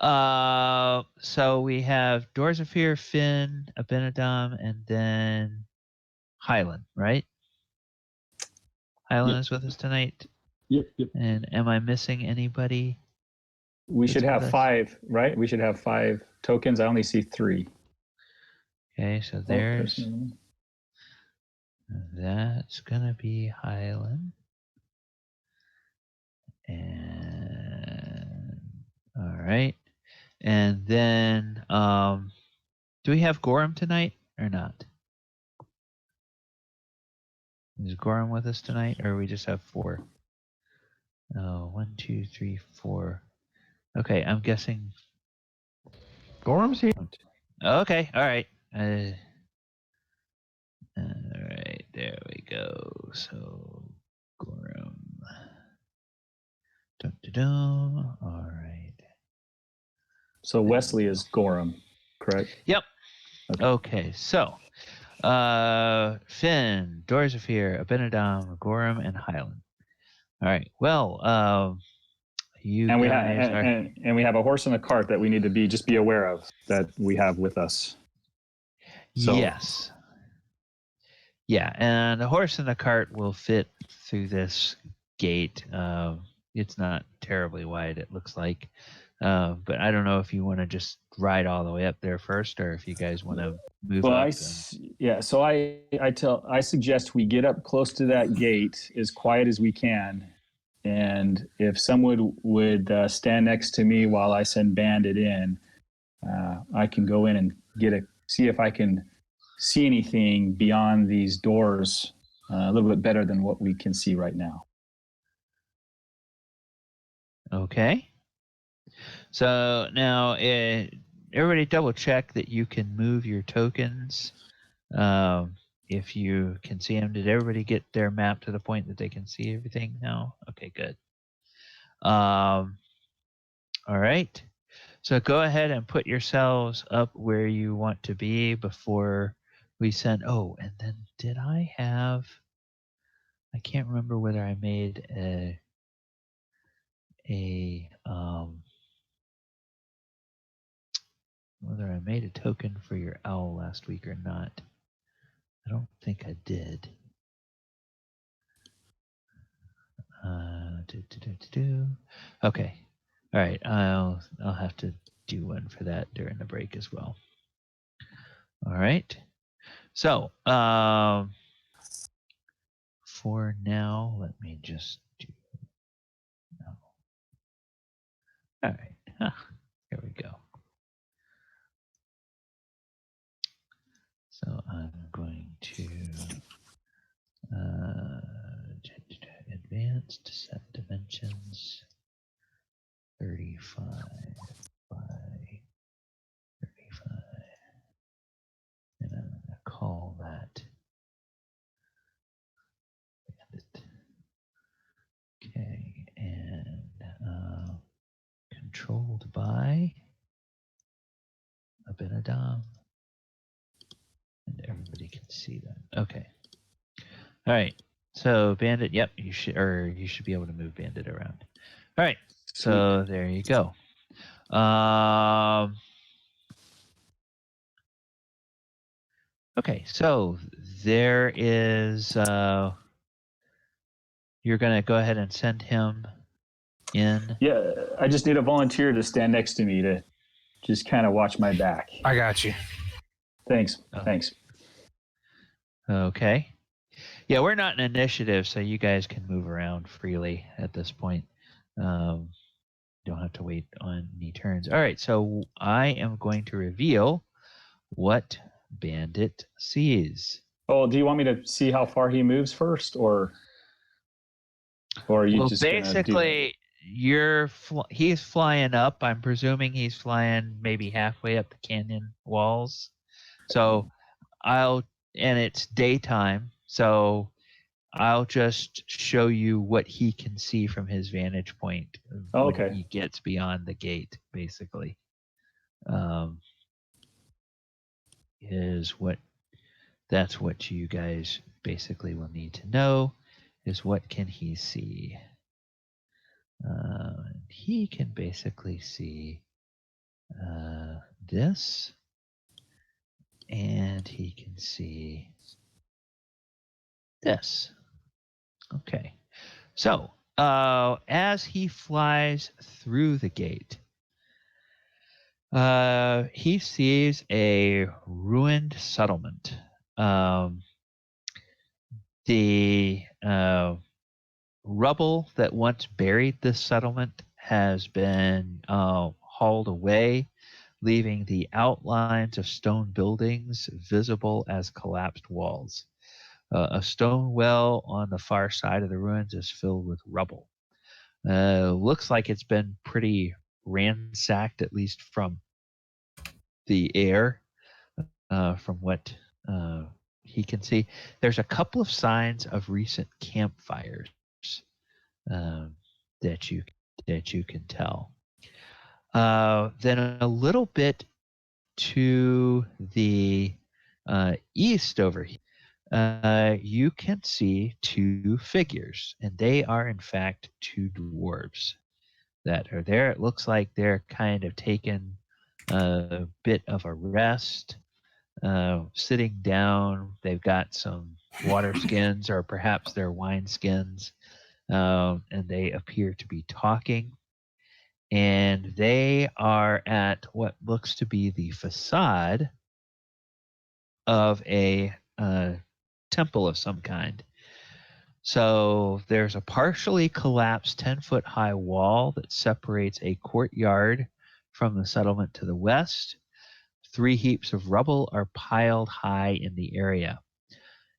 So we have Dorzaphir, Finn, Abinadom, and then Hylan, right? Hylan is with us tonight. Yep. And am I missing anybody? We should have 5, right? We should have 5 tokens. I only see 3. Okay, so there's. That's gonna be Hylan. And all right. And then do we have Gorrim tonight or not? Is Gorrim with us tonight, or we just have 4? Oh, 1, 2, 3, 4. Okay, I'm guessing Gorham's here. Okay, all right. All right, there we go. So Gorrim. All right. So Wesley is Gorrim, correct? Yep. Okay, so Finn, Dorzaphir, Abinadom, Gorrim, and Hylan. All right. Well, we have a horse and a cart that we need to be aware of that we have with us. So, yes. Yeah, and the horse and the cart will fit through this gate. It's not terribly wide, it looks like. But I don't know if you want to just ride all the way up there first, or if you guys want to move up. So I suggest we get up close to that gate as quiet as we can. And if someone would stand next to me while I send Bandit in, I can go in and see if I can see anything beyond these doors a little bit better than what we can see right now. Okay. So now, everybody double check that you can move your tokens. If you can see them, did everybody get their map to the point that they can see everything now? Okay, good. All right. So go ahead and put yourselves up where you want to be before we send. Oh, and then did I have? I can't remember whether I made whether I made a token for your owl last week or not. I don't think I did. Okay. All right. I'll have to do one for that during the break as well. All right. So for now, let me just do. No. All right. Here we go. So I'm going to advanced set dimensions 35 by 35, and I'm going to call that bandit. Okay, and controlled by Abinadom, and everybody can see that. Okay. All right. So bandit, yep, you should be able to move bandit around. All right. So there you go. Okay, so there is. You're gonna go ahead and send him in. Yeah, I just need a volunteer to stand next to me to just kind of watch my back. I got you. Thanks. Oh. Thanks. Okay. Yeah, we're not in initiative, so you guys can move around freely at this point. Don't have to wait on any turns. All right, so I am going to reveal what Bandit sees. Oh, do you want me to see how far he moves first, or are you just basically he's flying up. I'm presuming he's flying maybe halfway up the canyon walls. So and it's daytime, so I'll just show you what he can see from his vantage point. Okay. When he gets beyond the gate, basically. That's what you guys basically will need to know, is what can he see. He can basically see this, and he can see this. Okay. So, as he flies through the gate, he sees a ruined settlement. The rubble that once buried this settlement has been hauled away, leaving the outlines of stone buildings visible as collapsed walls. A stone well on the far side of the ruins is filled with rubble. Looks like it's been pretty ransacked, at least from the air, from what he can see. There's a couple of signs of recent campfires that you can tell. Then a little bit to the east over here, you can see two figures, and they are in fact two dwarves that are there. It looks like they're kind of taking a bit of a rest, sitting down. They've got some water skins, or perhaps they're wine skins, and they appear to be talking. And they are at what looks to be the facade of a temple of some kind. So there's a partially collapsed 10-foot high wall that separates a courtyard from the settlement to the west. 3 heaps of rubble are piled high in the area.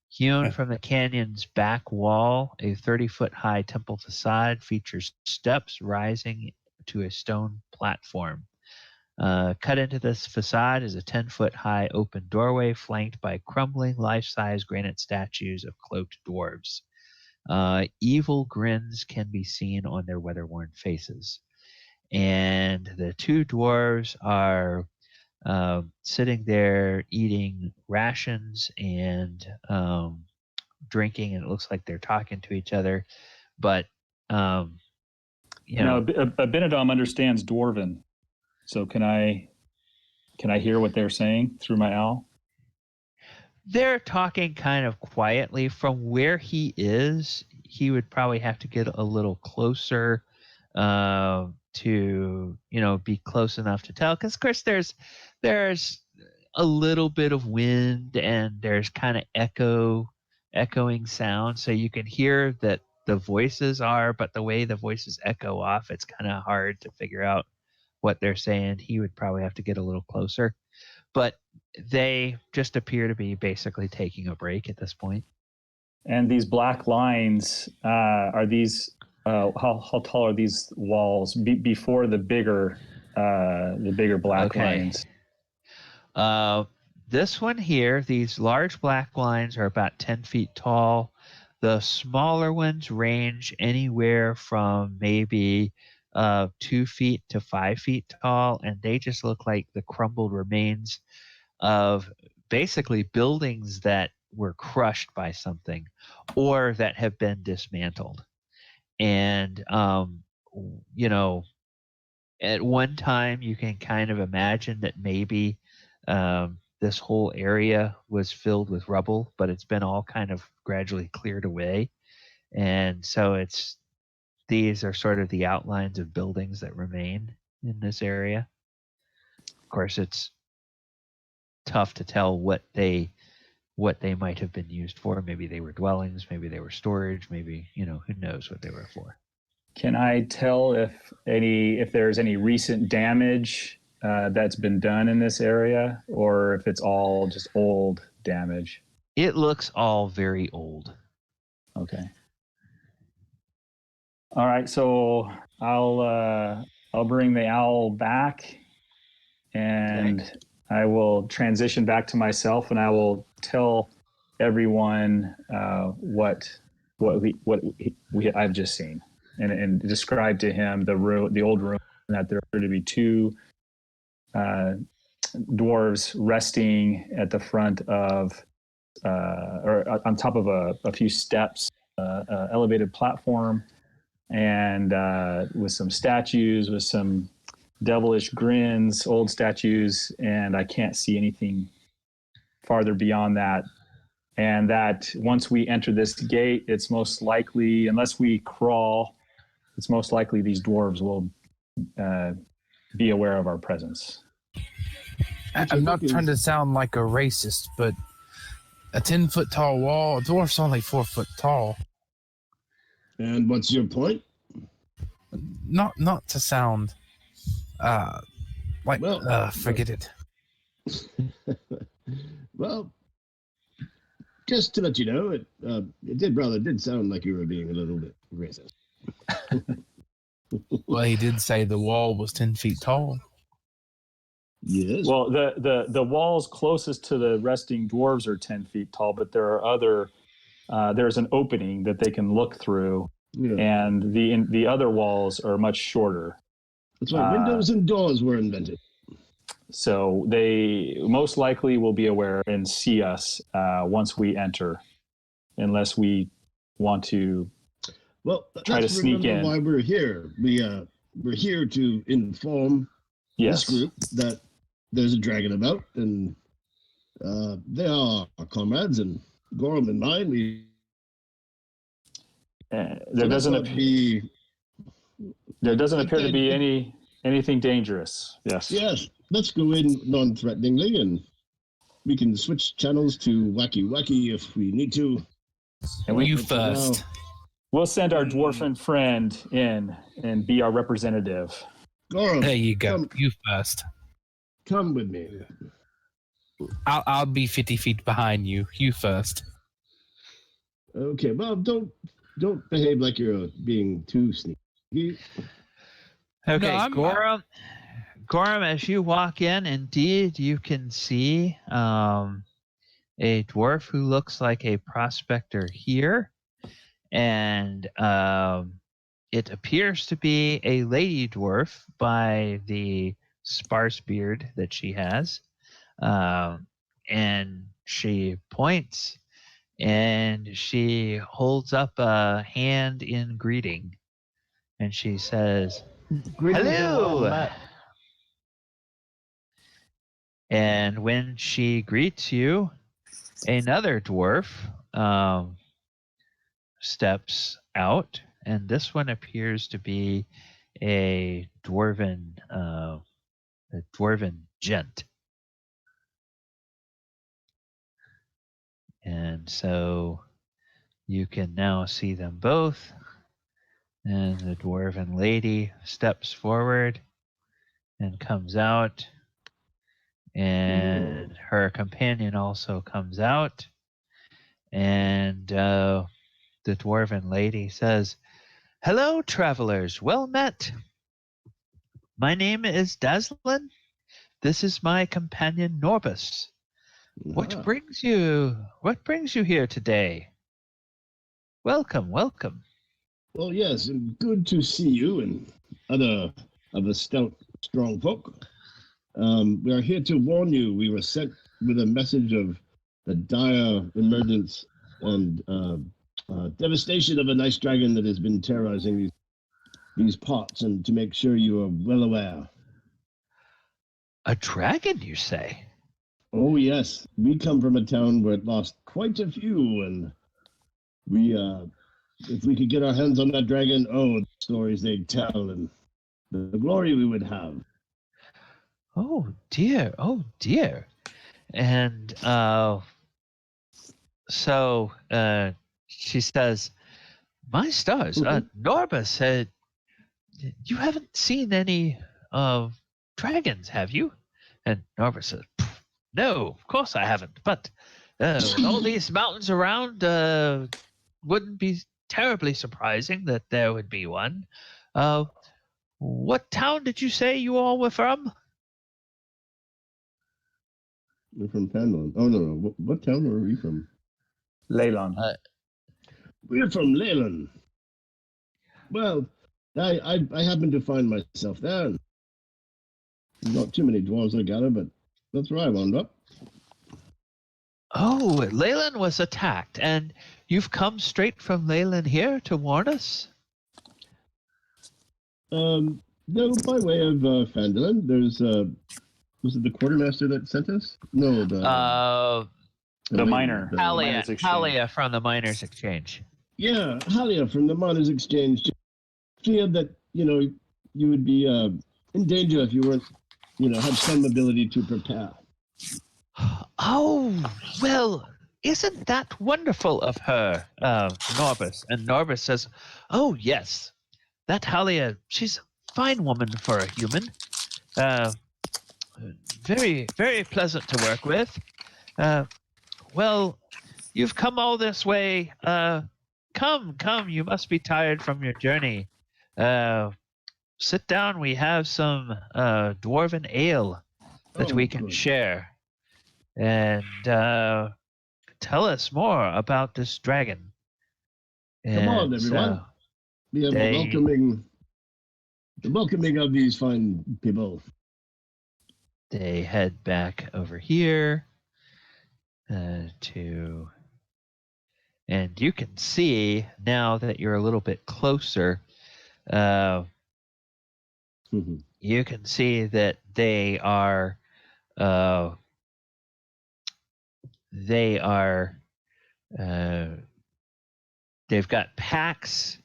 Hewn from the canyon's back wall, a 30-foot high temple facade features steps rising to a stone platform. Cut into this facade is a 10-foot-high open doorway flanked by crumbling life-size granite statues of cloaked dwarves. Evil grins can be seen on their weather-worn faces. And the two dwarves are sitting there eating rations and drinking, and it looks like they're talking to each other. But, Abinadom understands Dwarven. So can I hear what they're saying through my owl? They're talking kind of quietly. From where he is, he would probably have to get a little closer to, be close enough to tell. Because, of course, there's a little bit of wind and there's kind of echoing sound. So you can hear that the voices are, but the way the voices echo off, it's kind of hard to figure out what they're saying. He would probably have to get a little closer. But they just appear to be basically taking a break at this point. And these black lines, are these, how tall are these walls before the bigger black lines? This one here, these large black lines are about 10 feet tall. The smaller ones range anywhere from maybe 2 feet to 5 feet tall, and they just look like the crumbled remains of basically buildings that were crushed by something or that have been dismantled. And, at one time you can kind of imagine that maybe this whole area was filled with rubble, but it's been all kind of gradually cleared away. And so these are sort of the outlines of buildings that remain in this area. Of course, it's tough to tell what they might have been used for. Maybe they were dwellings, maybe they were storage, maybe, who knows what they were for. Can I tell if there's any recent damage that's been done in this area, or if it's all just old damage? It looks all very old. Okay. All right, so I'll bring the owl back, and Okay. I will transition back to myself, and I will tell everyone what I've just seen, and describe to him the old room, that there appear to be two dwarves resting at the front of or on top of a few steps, elevated platform, and with some statues, with some devilish grins, old statues, and I can't see anything farther beyond that. And that once we enter this gate, it's most likely, unless we crawl, it's most likely these dwarves will be aware of our presence. I'm not trying to sound like a racist, but a 10-foot tall wall, a dwarf's only 4 foot tall. And what's your point? Not to sound forget it. Well, just to let you know, it did sound like you were being a little bit racist. Well, he did say the wall was 10 feet tall. Yes. Well, the walls closest to the resting dwarves are 10 feet tall, but there are other. There's an opening that they can look through, and the other walls are much shorter. That's why windows and doors were invented. So they most likely will be aware and see us once we enter, unless we want to. Well, try to sneak in. Why we're here? We're here to inform this group that there's a dragon about, and they are our comrades, and Gorrim and mine. There doesn't appear to be anything dangerous. Yes. Yes. Let's go in non-threateningly, and we can switch channels to wacky if we need to. And you first. We'll send our dwarfen friend in and be our representative. Gorrim, there you go. You first. Come with me. I'll be 50 feet behind you. You first. Okay. Well, don't behave like you're being too sneaky. Okay, No, I'm- Gorrim, as you walk in, indeed, you can see a dwarf who looks like a prospector here. And it appears to be a lady dwarf by the sparse beard that she has. And she points and she holds up a hand in greeting. And she says, Greetings and "Hello." well met. And when she greets you, another dwarf steps out, and this one appears to be a dwarven gent. And so you can now see them both. And the dwarven lady steps forward and comes out. And her companion also comes out. And the dwarven lady says, "Hello, travelers. Well met. My name is Daslin. This is my companion Norbus. What brings you here today? Welcome, welcome." Well, yes, and good to see you and other of the stout, strong folk. We are here to warn you. We were sent with a message of the dire emergence and devastation of an ice dragon that has been terrorizing these parts, and to make sure you are well aware. A dragon, you say? Oh, yes. We come from a town where it lost quite a few, and we, if we could get our hands on that dragon, the stories they'd tell and the glory we would have. Oh dear, oh dear. And so she says, "My stars, Norbus said, you haven't seen any dragons, have you?" And Norbus says, "No, of course I haven't, but with all these mountains around, wouldn't be terribly surprising that there would be one. What town did you say you all were from?" We're from Phandalin. Oh, no. What town are we from? Leyland. We're from Leyland. Well, I happened to find myself there. Not too many dwarves, I gather, but that's where I wound up. Oh, Leyland was attacked, and you've come straight from Leyland here to warn us? No, by way of Phandalin. There's was it the quartermaster that sent us? No, the miner. Halia from the Miners' Exchange. Yeah, Halia from the Miners' Exchange. Feared that, you would be in danger if you weren't, had some ability to prepare. Oh, well, isn't that wonderful of her, Norbus? And Norbus says, "Oh, yes, that Halia, she's a fine woman for a human. Very, very pleasant to work with. Well, you've come all this way. Come, you must be tired from your journey. Sit down, we have some dwarven ale that we can share. And tell us more about this dragon." Come on, everyone. We have the welcoming of these fine people. They head back over here and you can see now that you're a little bit closer, you can see that they are they've got packs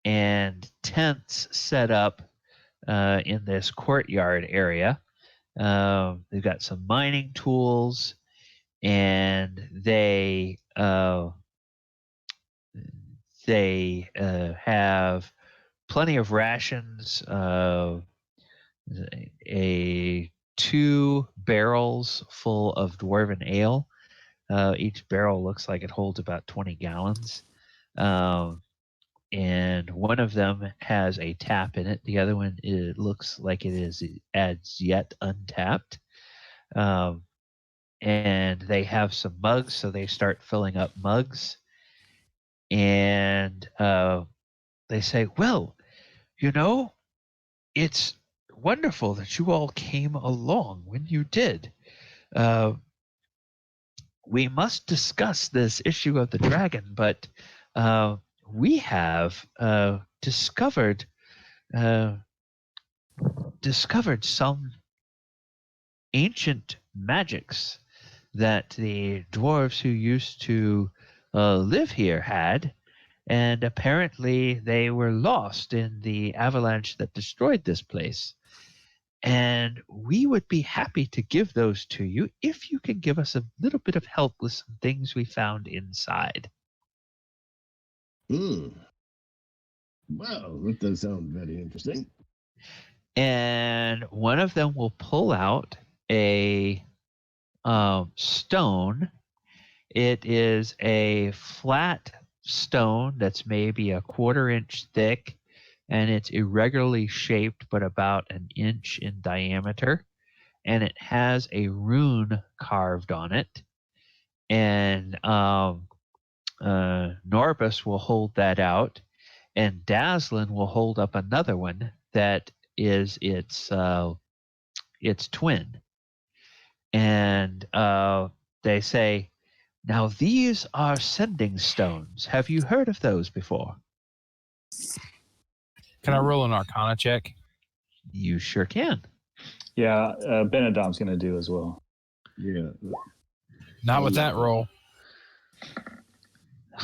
and tents set up in this courtyard area. They've got some mining tools, and they have plenty of rations, 2 barrels full of dwarven ale. Each barrel looks like it holds about 20 gallons. and one of them has a tap in it. The other one, it looks like it is as yet untapped. And they have some mugs, so they start filling up mugs. And they say, well, you know, it's wonderful that you all came along when you did. We must discuss this issue of the dragon, but we have discovered some ancient magics that the dwarves who used to live here had, and apparently they were lost in the avalanche that destroyed this place. And we would be happy to give those to you if you can give us a little bit of help with some things we found inside. Well, that does sound very interesting. And one of them will pull out a stone. It is a flat stone that's maybe a 1/4 inch thick, and it's irregularly shaped, but about an inch in diameter. And it has a rune carved on it. And Norbus will hold that out, and Dazzlin will hold up another one that is its twin. And they say, now these are sending stones. Have you heard of those before? Can I roll an Arcana check? You sure can. Yeah, Abinadom's going to do as well. Yeah. Not with that roll.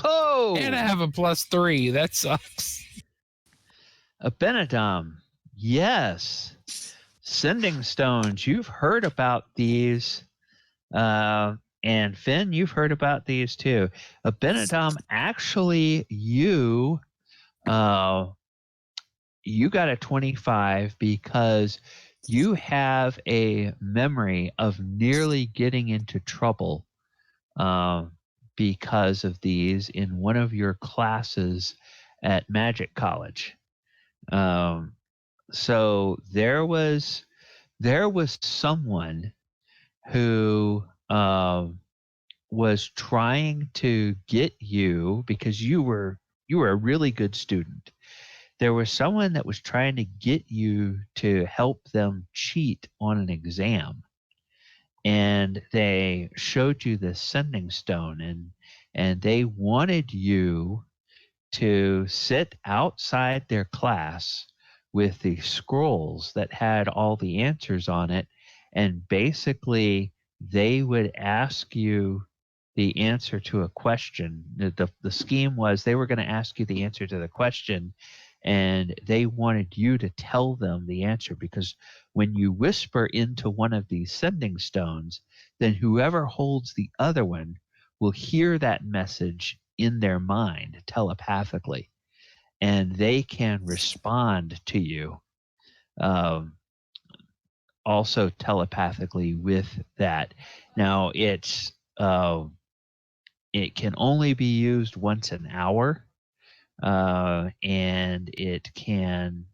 Oh! And I have a +3. That sucks. Abinadom, yes. Sending stones. You've heard about these. And Finn, you've heard about these too. Abinadom, actually, you got a 25 because you have a memory of nearly getting into trouble because of these in one of your classes at Magic College. So there was someone who was trying to get you, because you were a really good student. There was someone that was trying to get you to help them cheat on an exam. And they showed you this sending stone, and they wanted you to sit outside their class with the scrolls that had all the answers on it, and basically they would ask you the answer to a question. The scheme was they were going to ask you the answer to the question, and they wanted you to tell them the answer, because when you whisper into one of these sending stones, then whoever holds the other one will hear that message in their mind telepathically, and they can respond to you also telepathically with that. Now it can only be used once an hour, and it can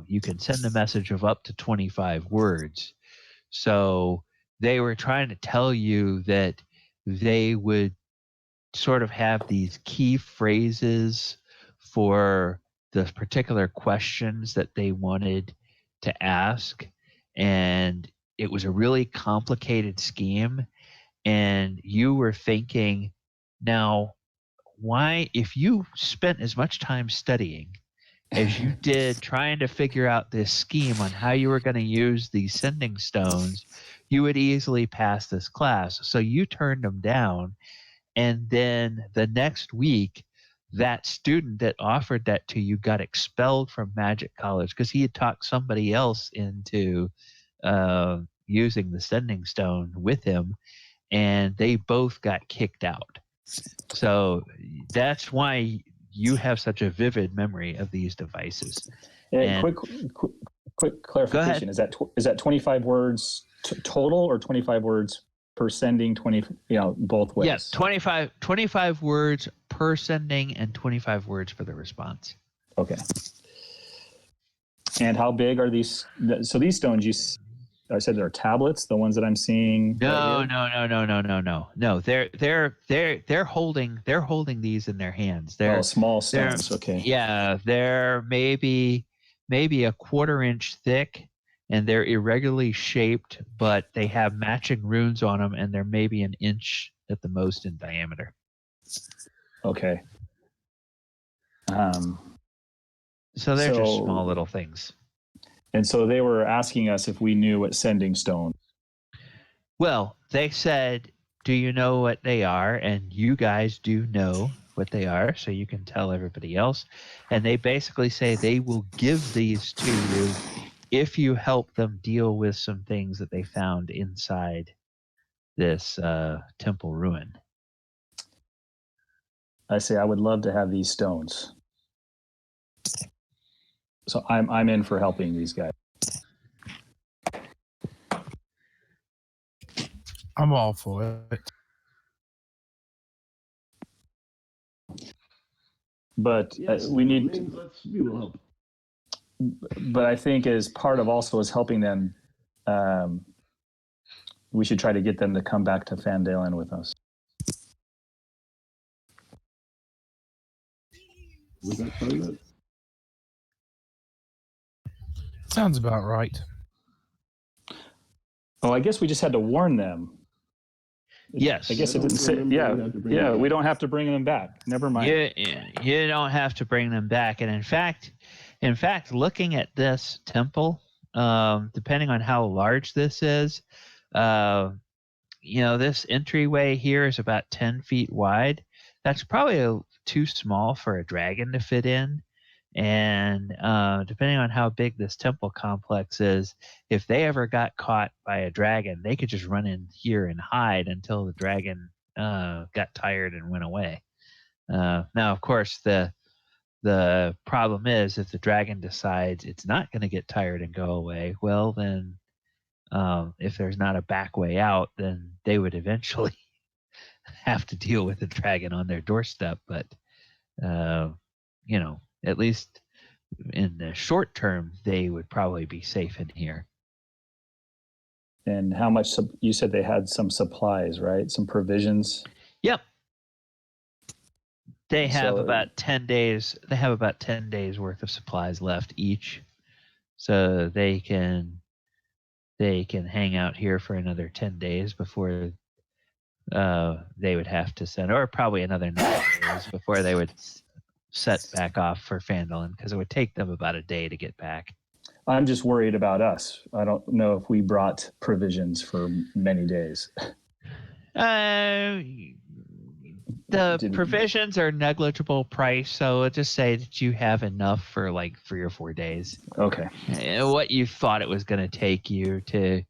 you can send a message of up to 25 words. So they were trying to tell you that they would sort of have these key phrases for the particular questions that they wanted to ask, and it was a really complicated scheme. And you were thinking, now, why, if you spent as much time studying as you did trying to figure out this scheme on how you were going to use these sending stones, you would easily pass this class. So you turned them down. And then the next week, that student that offered that to you got expelled from Magic College because he had talked somebody else into using the sending stone with him, and they both got kicked out. So that's why you have such a vivid memory of these devices. Quick clarification: is that 25 words total, or 25 words per sending? 20, both ways. Yes, 25 words per sending and 25 words for the response. Okay. And how big are these? So these stones, I said they're tablets. The ones that I'm seeing. No. They're holding these in their hands. They're small stones. Okay. Yeah, they're maybe a 1/4 inch thick, and they're irregularly shaped, but they have matching runes on them, and they're maybe an inch at the most in diameter. Okay. So they're just small little things. And so they were asking us if we knew what sending stone. Well, they said, do you know what they are? And you guys do know what they are, so you can tell everybody else. And they basically say they will give these to you if you help them deal with some things that they found inside this temple ruin. I say I would love to have these stones. So I'm in for helping these guys. I'm all for it. But Yes, we need. we will help. But I think as part of also as helping them, we should try to get them to come back to Phandalin with us. Was that part of it? Sounds about right. Oh, I guess we just had to warn them. Yes. I guess it didn't say. Yeah. We don't have to bring them back. Never mind. You don't have to bring them back. And in fact, looking at this temple, depending on how large this is, this entryway here is about 10 feet wide. That's probably too small for a dragon to fit in. And depending on how big this temple complex is, if they ever got caught by a dragon, they could just run in here and hide until the dragon got tired and went away. Now, of course, the problem is if the dragon decides it's not going to get tired and go away, well, then if there's not a back way out, then they would eventually have to deal with the dragon on their doorstep. But, at least in the short term, they would probably be safe in here. And how much, you said they had some supplies, right? Some provisions? Yep. They have about 10 days. They have about 10 days worth of supplies left each. So they can hang out here for another 10 days before they would have to send, or probably another 9 days before they would set back off for Phandalin, because it would take them about a day to get back. I'm just worried about us. I don't know if we brought provisions for many days. The provisions are negligible price, so we'll just say that you have enough for like 3 or 4 days. Okay. What you thought it was going to take you to...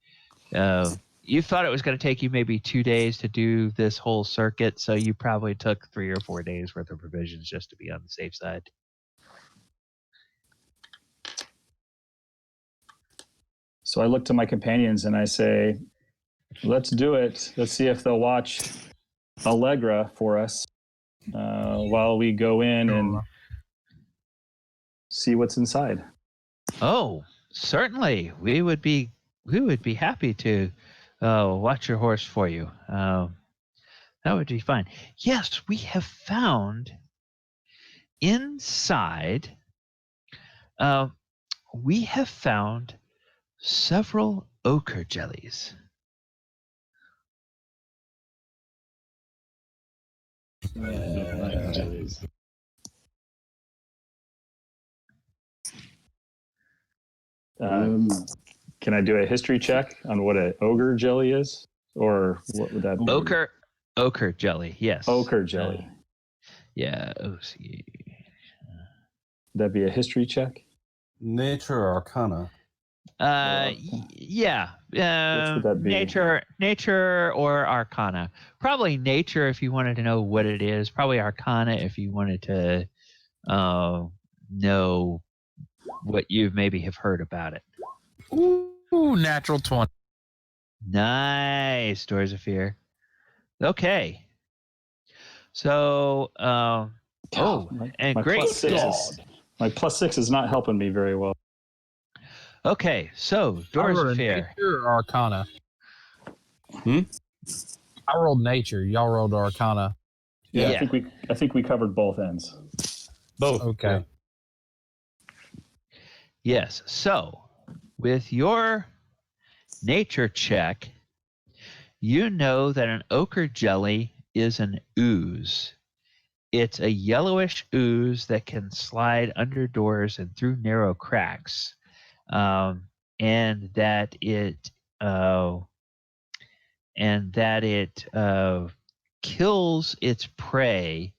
you thought it was going to take you maybe 2 days to do this whole circuit, so you probably took 3 or 4 days worth of provisions just to be on the safe side. So I look to my companions and I say, let's do it. Let's see if they'll watch Allegra for us while we go in and see what's inside. Oh, certainly. We would be happy to watch your horse for you. That would be fine. Yes, we have found inside. We have found several ochre jellies. Can I do a history check on what an ogre jelly is, or what would that be? Ochre jelly, yes. Ochre jelly. Yeah. Would that be a history check? Nature or Arcana? Yeah. Which would that be? Nature or Arcana. Probably nature if you wanted to know what it is. Probably Arcana if you wanted to know what you maybe have heard about it. Ooh, natural 20. Nice, Dorzaphir. Okay. So, my great. My +6 is not helping me very well. Okay, so Dorzaphir. Nature or Arcana? Hmm? I rolled Nature. Y'all rolled Arcana. Yeah, Yeah. I think we covered both ends. Both. Okay. Yes. So, with your nature check, you know that an ochre jelly is an ooze. It's a yellowish ooze that can slide under doors and through narrow cracks, and that it kills its prey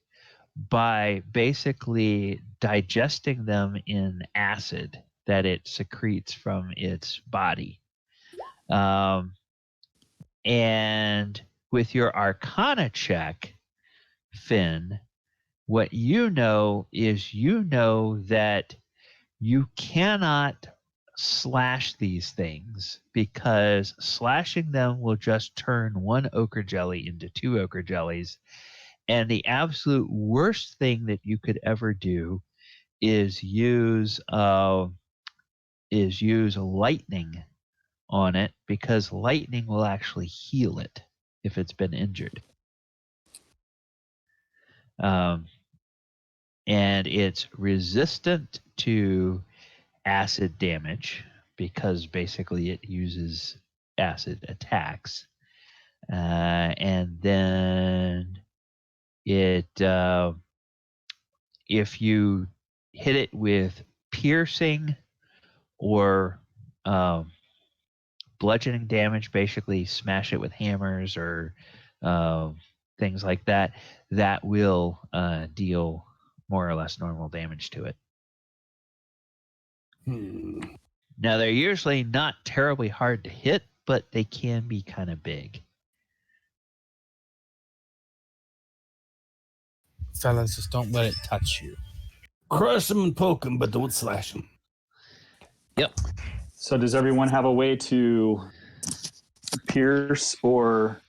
by basically digesting them in acid that it secretes from its body. And with your Arcana check, Finn, what you know is that you cannot slash these things because slashing them will just turn one ochre jelly into two ochre jellies. And the absolute worst thing that you could ever do is use lightning on it, because lightning will actually heal it if it's been injured. And it's resistant to acid damage because basically it uses acid attacks. And then it if you hit it with piercing or bludgeoning damage, basically smash it with hammers or things like that, that will deal more or less normal damage to it. Now, they're usually not terribly hard to hit, but they can be kind of big. Fellas, just don't let it touch you. Crush them and poke them, but don't slash them. Yep. So does everyone have a way to pierce or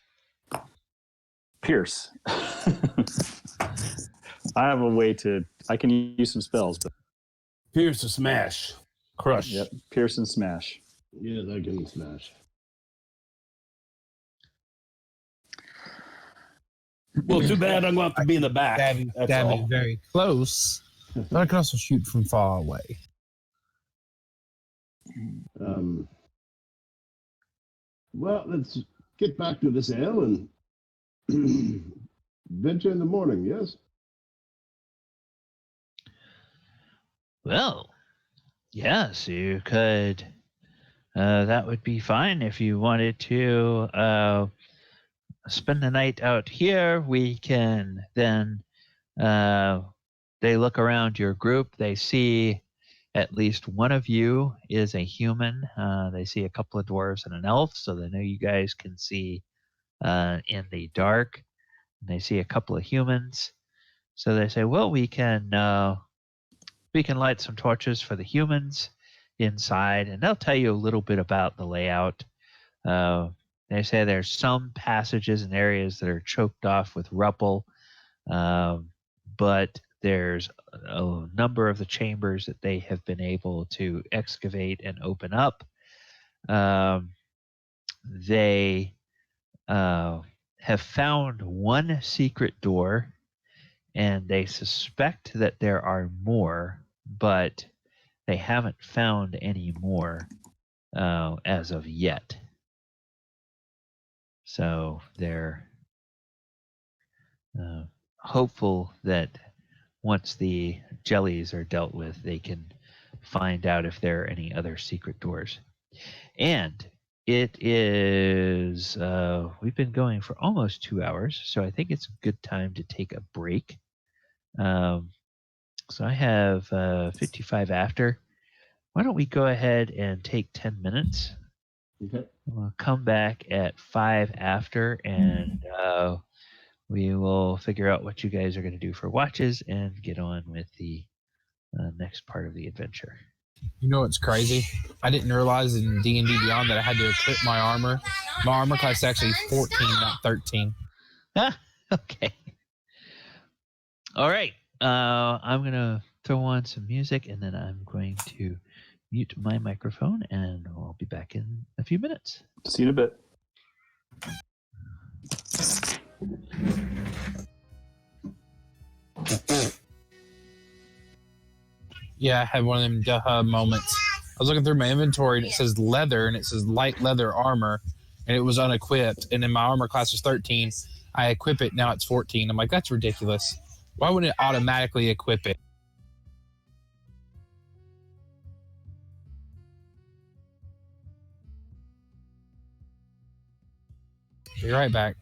pierce? I have a way to... I can use some spells, but... Pierce or smash. Crush. Yep, pierce and smash. Yes, I can smash. Well, too bad I'm going to have to be in the back. That is very close, but I can also shoot from far away. Well, let's get back to this ale and venture in the morning, yes? Well, yes, you could. That would be fine if you wanted to spend the night out here. We can then... they look around your group. They see at least one of you is a human. They see a couple of dwarves and an elf, so they know you guys can see in the dark. And they see a couple of humans. So they say, well, we can light some torches for the humans inside, and they'll tell you a little bit about the layout. They say there's some passages and areas that are choked off with rubble, but there's a number of the chambers that they have been able to excavate and open up. They have found one secret door, and they suspect that there are more, but they haven't found any more as of yet. So they're hopeful that once the jellies are dealt with, they can find out if there are any other secret doors. And it is, we've been going for almost 2 hours, so I think it's a good time to take a break. So I have 55 after. Why don't we go ahead and take 10 minutes? Okay. We'll come back at 5 after, and we will figure out what you guys are going to do for watches and get on with the next part of the adventure. You know what's crazy? I didn't realize in D&D Beyond that I had to equip my armor. My armor class is actually 14, not 13. Ah, okay. All right. I'm going to throw on some music, and then I'm going to mute my microphone, and I'll be back in a few minutes. See you in a bit. Yeah, I had one of them duh moments. I was looking through my inventory, and it says leather, and it says light leather armor, and it was unequipped. And then my armor class was 13. I equip it, now it's 14. I'm like, that's ridiculous. Why wouldn't it automatically equip it? Be right back.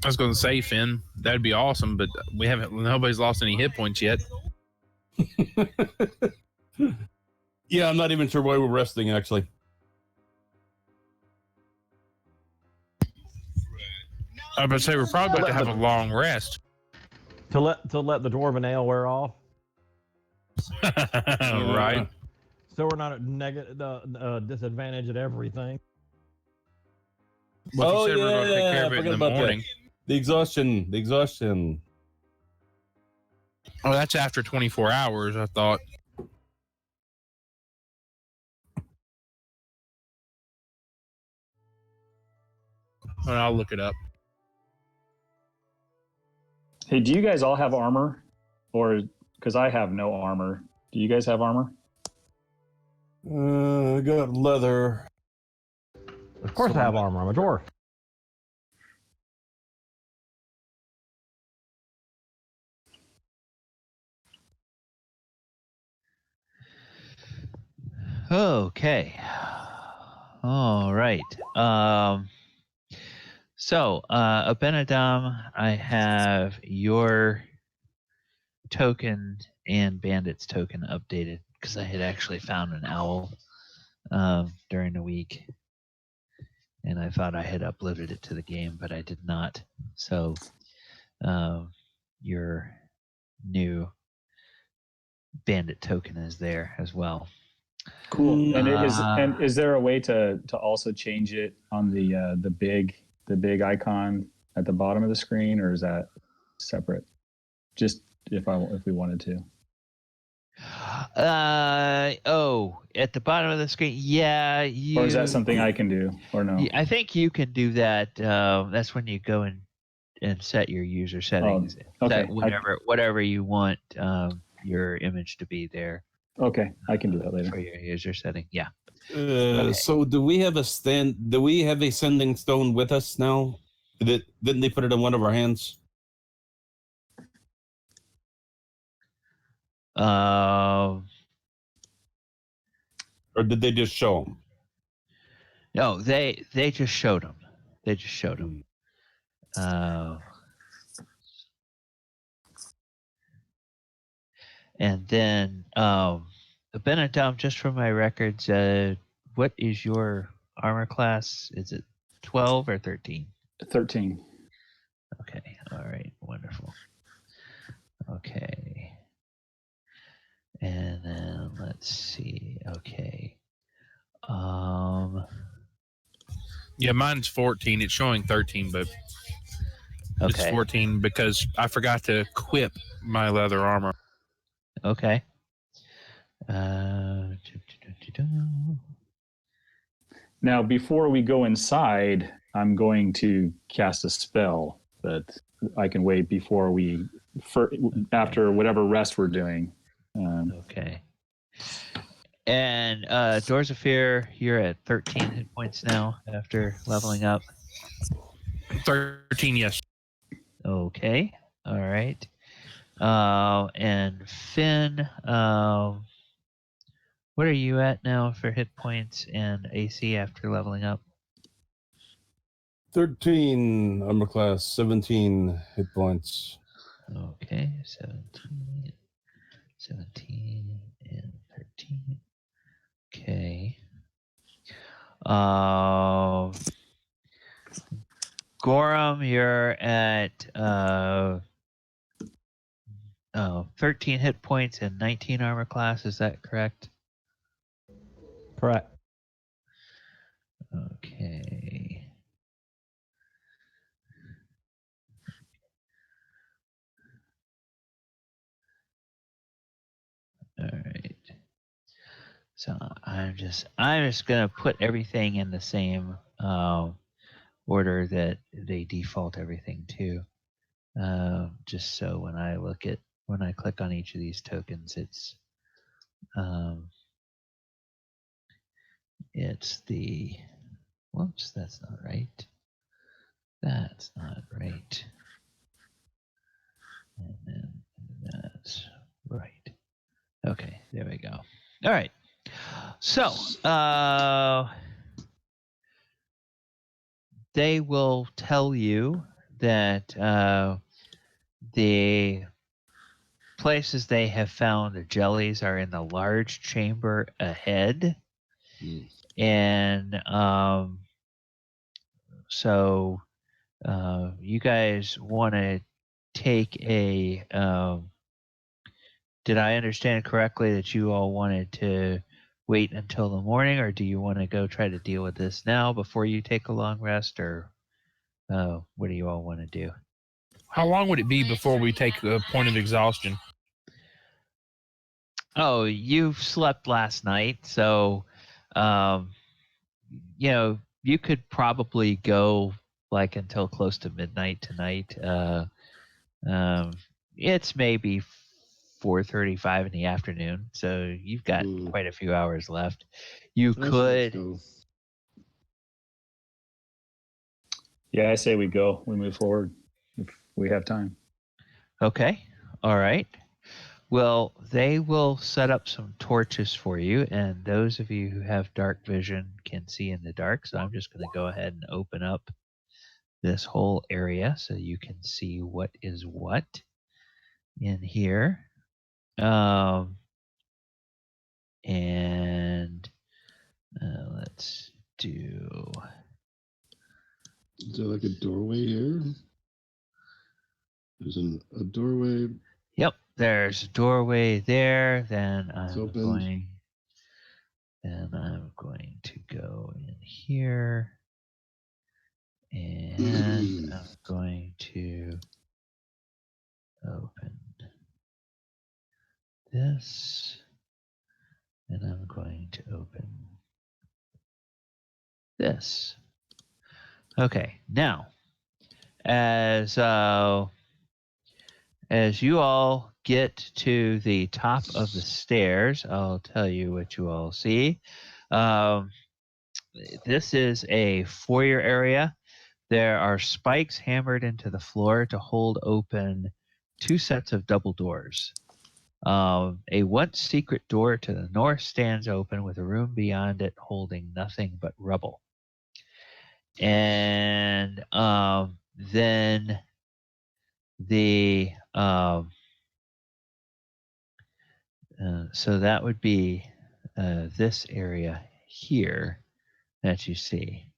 I was going to say, Finn, that'd be awesome, but nobody's lost any hit points yet. Yeah, I'm not even sure why we're resting, actually. I was about to say, we're probably about to have a long rest. To let the dwarven ale wear off. Right. So we're not at disadvantage at everything. Well, you said we were going to take care of it in the morning. The exhaustion. Oh, that's after 24 hours, I thought. Well, I'll look it up. Hey, do you guys all have armor? Or, because I have no armor. Do you guys have armor? I got leather. Of course I have armor. I'm a dwarf. Okay. All right. So, Abinadom, I have your token and Bandit's token updated because I had actually found an owl during the week. And I thought I had uploaded it to the game, but I did not. So, your new Bandit token is there as well. Cool. And is there a way to also change it on the big icon at the bottom of the screen, or is that separate? Just if we wanted to. At the bottom of the screen, yeah. Or is that something I can do, or no? I think you can do that. That's when you go and set your user settings. Okay. Set whatever you want your image to be there. Okay, I can do that later. For your user setting, yeah. Okay. So do we have a sending stone with us now? Didn't they put it in one of our hands? Or did they just show them? No, they just showed them. They just showed them. And then Abinadom, just for my records, what is your armor class? Is it 12 or 13? 13. Okay. All right. Wonderful. Okay. let's see. Okay. Yeah, mine's 14. It's showing 13, but it's Okay. 14 because I forgot to equip my leather armor. Okay. Now, before we go inside, I'm going to cast a spell that I can wait before after whatever rest we're doing. Okay. And Dorzaphir, you're at 13 hit points now after leveling up. 13, yes. Okay. All right. And Finn, what are you at now for hit points and AC after leveling up? 13 armor class, 17 hit points. Okay, 17 and 13. Okay. Gorrim, you're at 13 hit points and 19 armor class. Is that correct? Correct. Okay. All right. So I'm just gonna put everything in the same order that they default everything to. Just so when I click on each of these tokens, it's the, whoops, that's not right. That's not right. And then that's right. Okay, there we go. All right. So, they will tell you that the places they have found the jellies are in the large chamber ahead. And so you guys want to take a... did I understand correctly that you all wanted to wait until the morning, or do you want to go try to deal with this now before you take a long rest, or what do you all want to do? How long would it be before we take a point of exhaustion? Oh, you slept last night, so you could probably go like until close to midnight tonight. It's maybe 4:35 in the afternoon, so you've got quite a few hours left. You could. Yeah, I say we go. We move forward if we have time. Okay. All right. Well, they will set up some torches for you, and those of you who have dark vision can see in the dark. So I'm just going to go ahead and open up this whole area so you can see what is what in here. And let's do... Is there like a doorway here? There's a doorway. Yep, there's a doorway there. Then I'm going to go in here, and I'm going to open this, and I'm going to open this. Okay, now, as you all get to the top of the stairs, I'll tell you what you all see. This is a foyer area. There are spikes hammered into the floor to hold open 2 sets of double doors. A once secret door to the north stands open with a room beyond it holding nothing but rubble. And then the so that would be this area here that you see.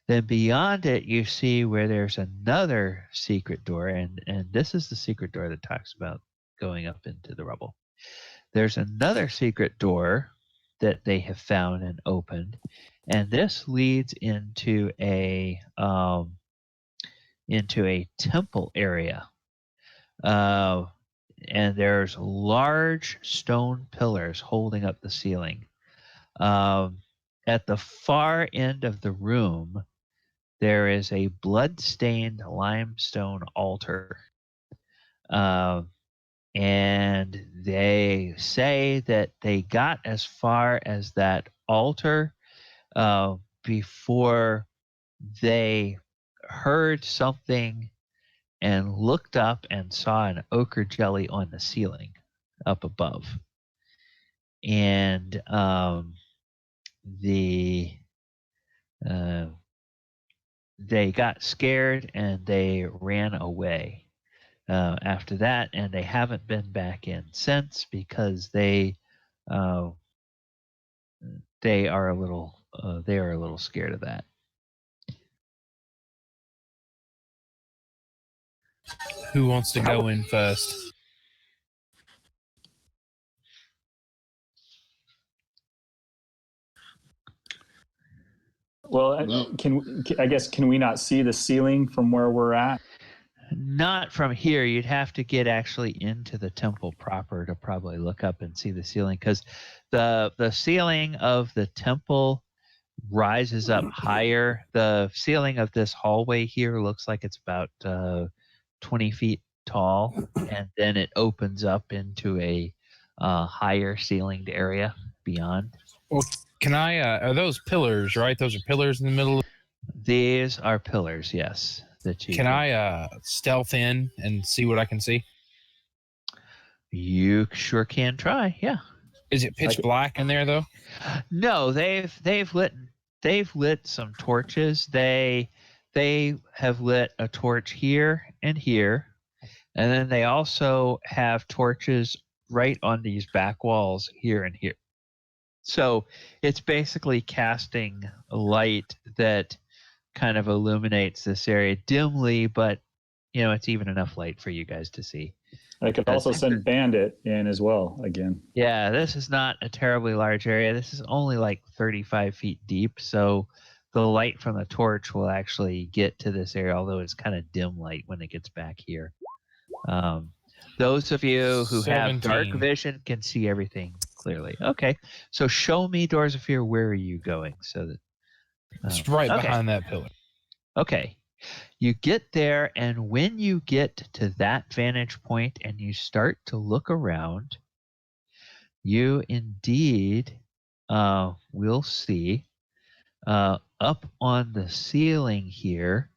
Then beyond it, you see where there's another secret door, and this is the secret door that talks about going up into the rubble. There's another secret door that they have found and opened, and this leads into a temple area. And there's large stone pillars holding up the ceiling. At the far end of the room, there is a blood-stained limestone altar. And they say that they got as far as that altar before they heard something and looked up and saw an ochre jelly on the ceiling up above. And they got scared and they ran away after that, and they haven't been back in since because they are a little scared of that. Who wants to go in first? Well, can we not see the ceiling from where we're at? Not from here. You'd have to get actually into the temple proper to probably look up and see the ceiling, because the ceiling of the temple rises up higher. The ceiling of this hallway here looks like it's about 20 feet tall, and then it opens up into a higher ceilinged area beyond. Well, can I? Are those pillars, right? Those are pillars in the middle. These are pillars, yes. Can I stealth in and see what I can see? You sure can try, yeah. Is it pitch black in there though? No, they've lit some torches. They have lit a torch here and here, and then they also have torches right on these back walls here and here. So it's basically casting a light that kind of illuminates this area dimly, but it's even enough light for you guys to see. I could also send Bandit in as well again. Yeah, this is not a terribly large area. This is only like 35 feet deep, so the light from the torch will actually get to this area, although it's kind of dim light when it gets back here. Those of you who 17. have dark vision can see everything clearly. Okay, so show me, Dorzaphir, where are you going? So that it's right behind that pillar. Okay. You get there, and when you get to that vantage point and you start to look around, you indeed will see up on the ceiling here,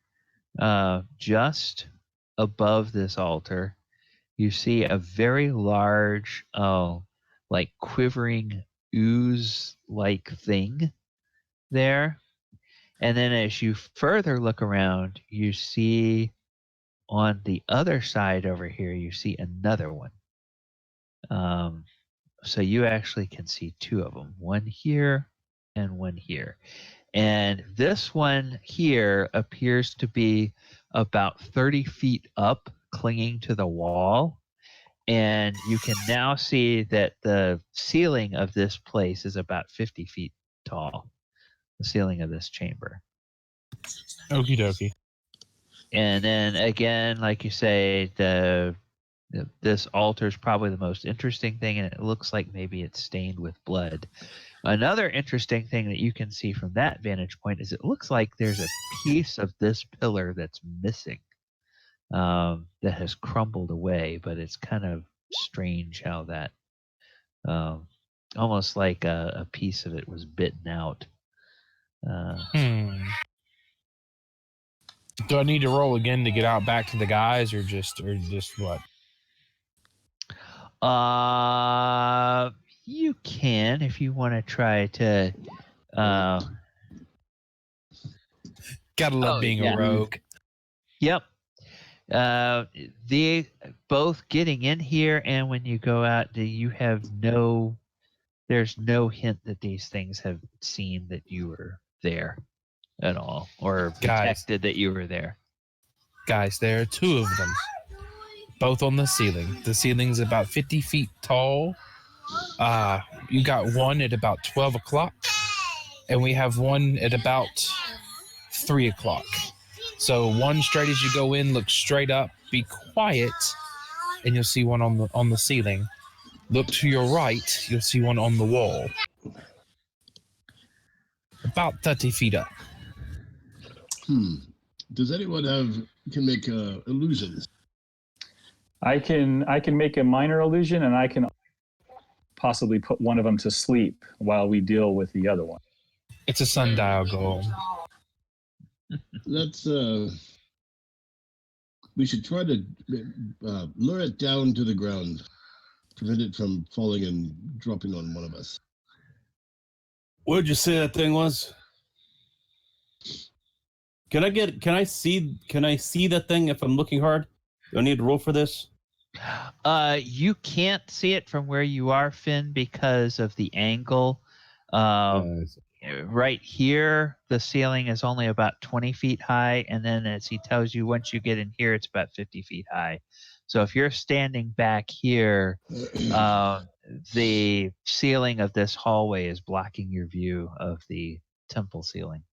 just above this altar, you see a very large, like quivering ooze-like thing there. And then as you further look around, you see on the other side over here, you see another one. So you actually can see two of them, one here and one here. And this one here appears to be about 30 feet up, clinging to the wall. And you can now see that the ceiling of this place is about 50 feet tall. The ceiling of this chamber. Okie dokie. And then again, like you say, this altar is probably the most interesting thing, and it looks like maybe it's stained with blood. Another interesting thing that you can see from that vantage point is it looks like there's a piece of this pillar that's missing, that has crumbled away, but it's kind of strange how that, almost like a piece of it was bitten out. Do I need to roll again to get out back to the guys, or just what? You can if you want to try to. Gotta love being a rogue. Yep. The both getting in here and when you go out, there's no hint that these things have seen that you were there at all, or detected that you were there. Guys, there are two of them, both on the ceiling. The ceiling's about 50 feet tall, You got one at about 12 o'clock, and we have one at about 3 o'clock. So one straight as you go in, look straight up, be quiet, and you'll see one on the ceiling. Look to your right, you'll see one on the wall. About 30 feet up. Does anyone can make illusions? I can make a minor illusion, and I can possibly put one of them to sleep while we deal with the other one. It's a sundial goal. Let's we should try to lure it down to the ground, prevent it from falling and dropping on one of us. What'd you say that thing was? Can I see that thing if I'm looking hard? Do I need to roll for this? You can't see it from where you are, Finn, because of the angle. Right here, the ceiling is only about 20 feet high, and then as he tells you, once you get in here, it's about 50 feet high. So if you're standing back here, the ceiling of this hallway is blocking your view of the temple ceiling.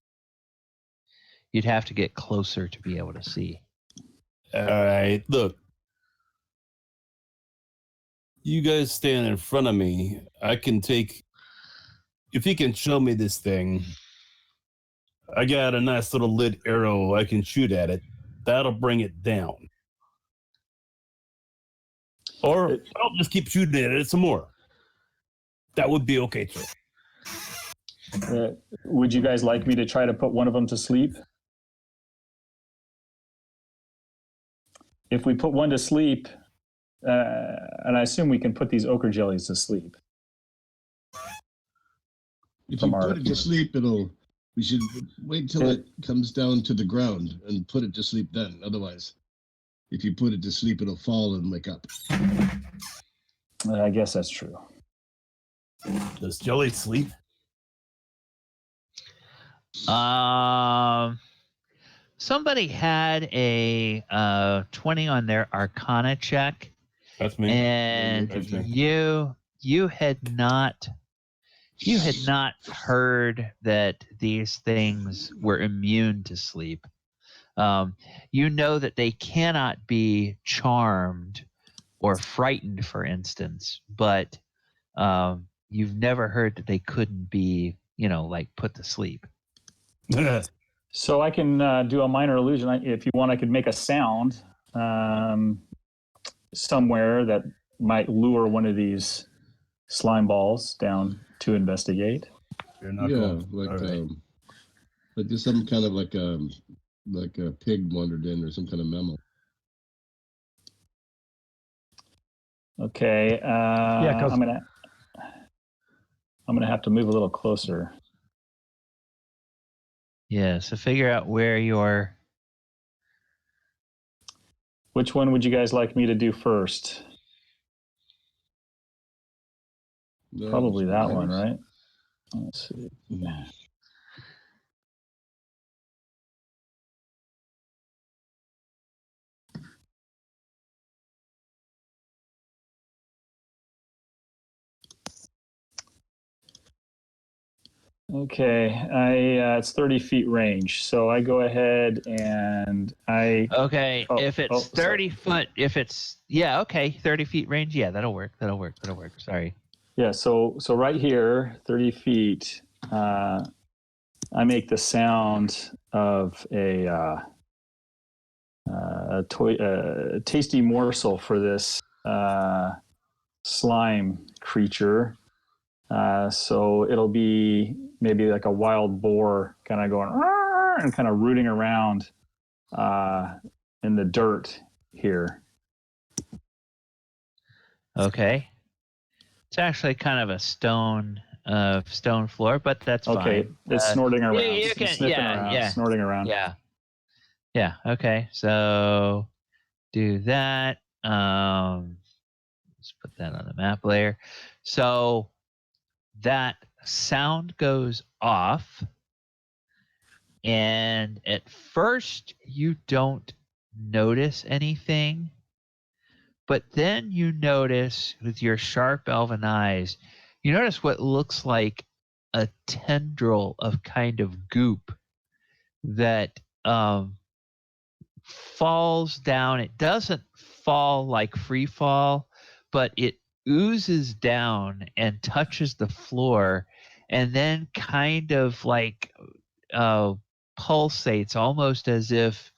You'd have to get closer to be able to see. All right, look. You guys stand in front of me. I can take... If you can show me this thing, I got a nice little lit arrow. I can shoot at it. That'll bring it down. Or I'll just keep shooting at it some more. That would be okay, too. Would you guys like me to try to put one of them to sleep? If we put one to sleep, and I assume we can put these ochre jellies to sleep. If you put it to sleep, we should wait till it comes down to the ground and put it to sleep then. Otherwise, if you put it to sleep, it'll fall and wake up. I guess that's true. Does jelly sleep? Somebody had a 20 on their Arcana check. That's me. And That's me. you had not heard that these things were immune to sleep. You know that they cannot be charmed or frightened, for instance, but you've never heard that they couldn't be, like put to sleep. So I can do a minor illusion. If you want, I could make a sound somewhere that might lure one of these slime balls down to investigate. Like just some kind of like a pig wandered in or some kind of mammal. Okay. Yeah, I'm gonna have to move a little closer. Yeah, so figure out where your... Which one would you guys like me to do first? Probably that one, right? Let's see. Okay, it's 30 feet range, so I go ahead and I... Okay, if it's 30 foot, okay, 30 feet range, yeah, that'll work, sorry. Yeah, so right here, 30 feet, I make the sound of a tasty morsel for this slime creature. So it'll be maybe like a wild boar kind of going and kind of rooting around in the dirt here. Okay. It's actually kind of a stone floor, but that's fine. Okay, it's snorting around. Snorting around. Yeah, okay. So do that. Let's put that on the map layer. So that sound goes off, and at first you don't notice anything, But then you notice with your sharp elven eyes, you notice what looks like a tendril of kind of goop that falls down. It doesn't fall like free fall, but it oozes down and touches the floor and then kind of like pulsates, almost as if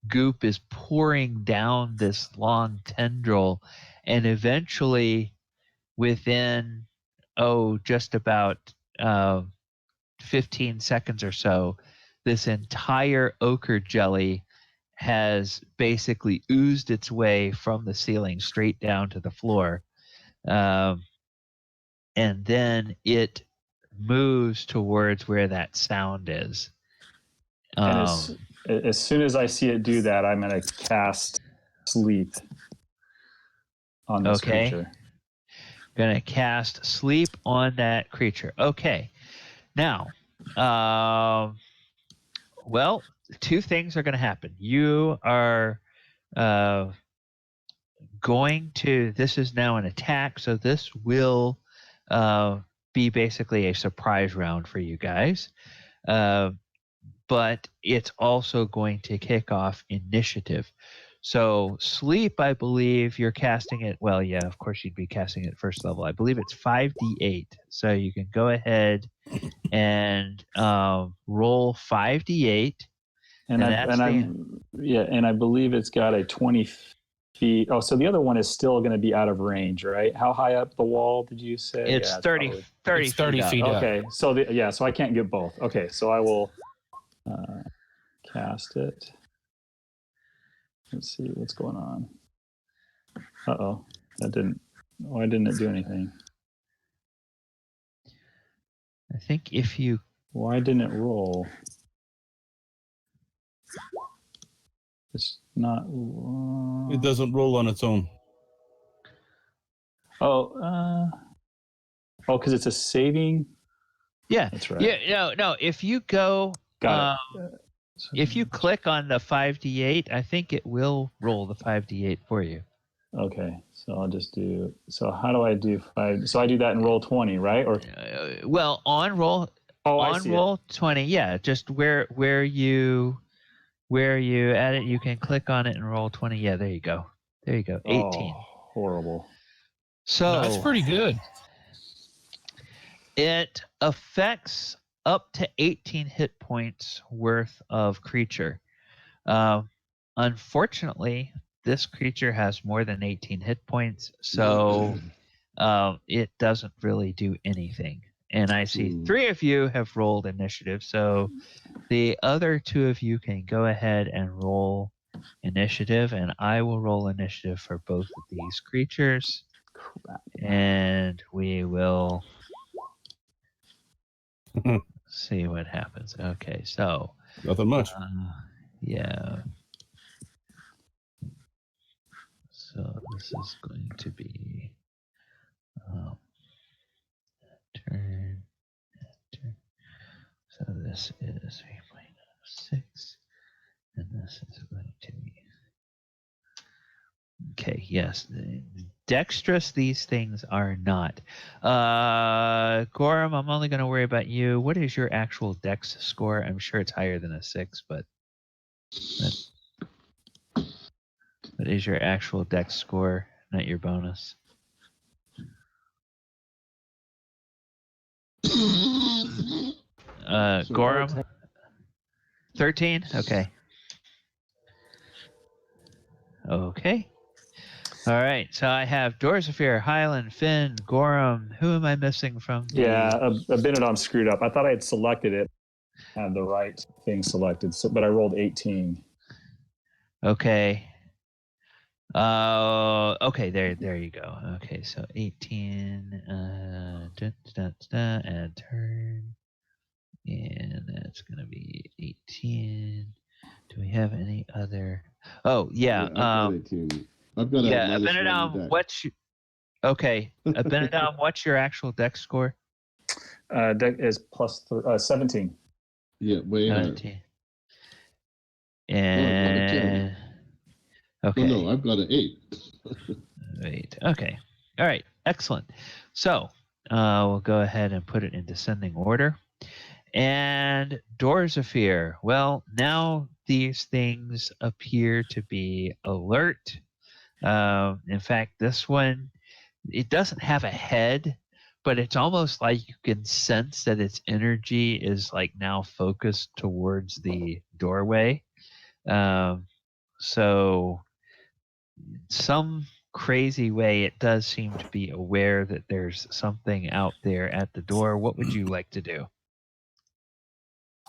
goop is pouring down this long tendril, and eventually within just about 15 seconds or so, this entire ochre jelly has basically oozed its way from the ceiling straight down to the floor. And then it moves towards where that sound is. And as soon as I see it do that, I'm going to cast Sleep on this creature. Going to cast Sleep on that creature. Okay. Now, well, two things are going to happen. You are this is now an attack, so this will be basically a surprise round for you guys. But it's also going to kick off initiative. So Sleep, I believe you're casting it. Well, yeah, of course you'd be casting it first level. I believe it's 5d8. So you can go ahead and roll 5d8. And I believe it's got a 20 feet. Oh, so the other one is still going to be out of range, right? How high up the wall did you say? It's 30 feet up. Okay, so so I can't get both. Okay, so I will cast it. Let's see what's going on. Uh-oh, why didn't it do anything? I think why didn't it roll? It's not. It doesn't roll on its own. Because it's a saving. Yeah, that's right. Yeah, no. If you go, if you click on the 5d8, I think it will roll the 5d8 for you. Okay, so I'll just do. So how do I do 5? So I do that in roll 20, right? Or on roll. On roll 20, yeah. Just where you add it, you can click on it and roll 20. Yeah, there you go. 18. Oh, horrible. So that's pretty good. It affects up to 18 hit points worth of creature. Unfortunately, this creature has more than 18 hit points, so it doesn't really do anything. And I see 3 of you have rolled initiative, so the other 2 of you can go ahead and roll initiative, and I will roll initiative for both of these creatures. And we will see what happens. Okay, so nothing much. Yeah. So this is going to be turn. So this is 3.06, and this is going to be. Okay, yes. Dexterous, these things are not. Gorrim, I'm only going to worry about you. What is your actual dex score? I'm sure it's higher than a 6, but what is your actual dex score, not your bonus? Gorrim? 13? Okay. Okay. All right, so I have Dorzaphir, Hylan, Finn, Gorrim. Who am I missing from? Abinadom screwed up. I thought I had selected it, had the right thing selected, but I rolled 18. Okay. Okay, there you go. Okay, so 18, add turn, and that's gonna be 18. Do we have any other? Oh yeah. I've got Abinadom, Abinadom, what's your actual dex score? Dex is plus 17. Yeah, way 17. higher. And okay. No, I've got an 8. Okay. All right. Excellent. So we'll go ahead and put it in descending order. And Dorzaphir. Well, now these things appear to be alert. In fact, this one, it doesn't have a head, but it's almost like you can sense that its energy is like now focused towards the doorway. So some crazy way it does seem to be aware that there's something out there at the door. What would you like to do?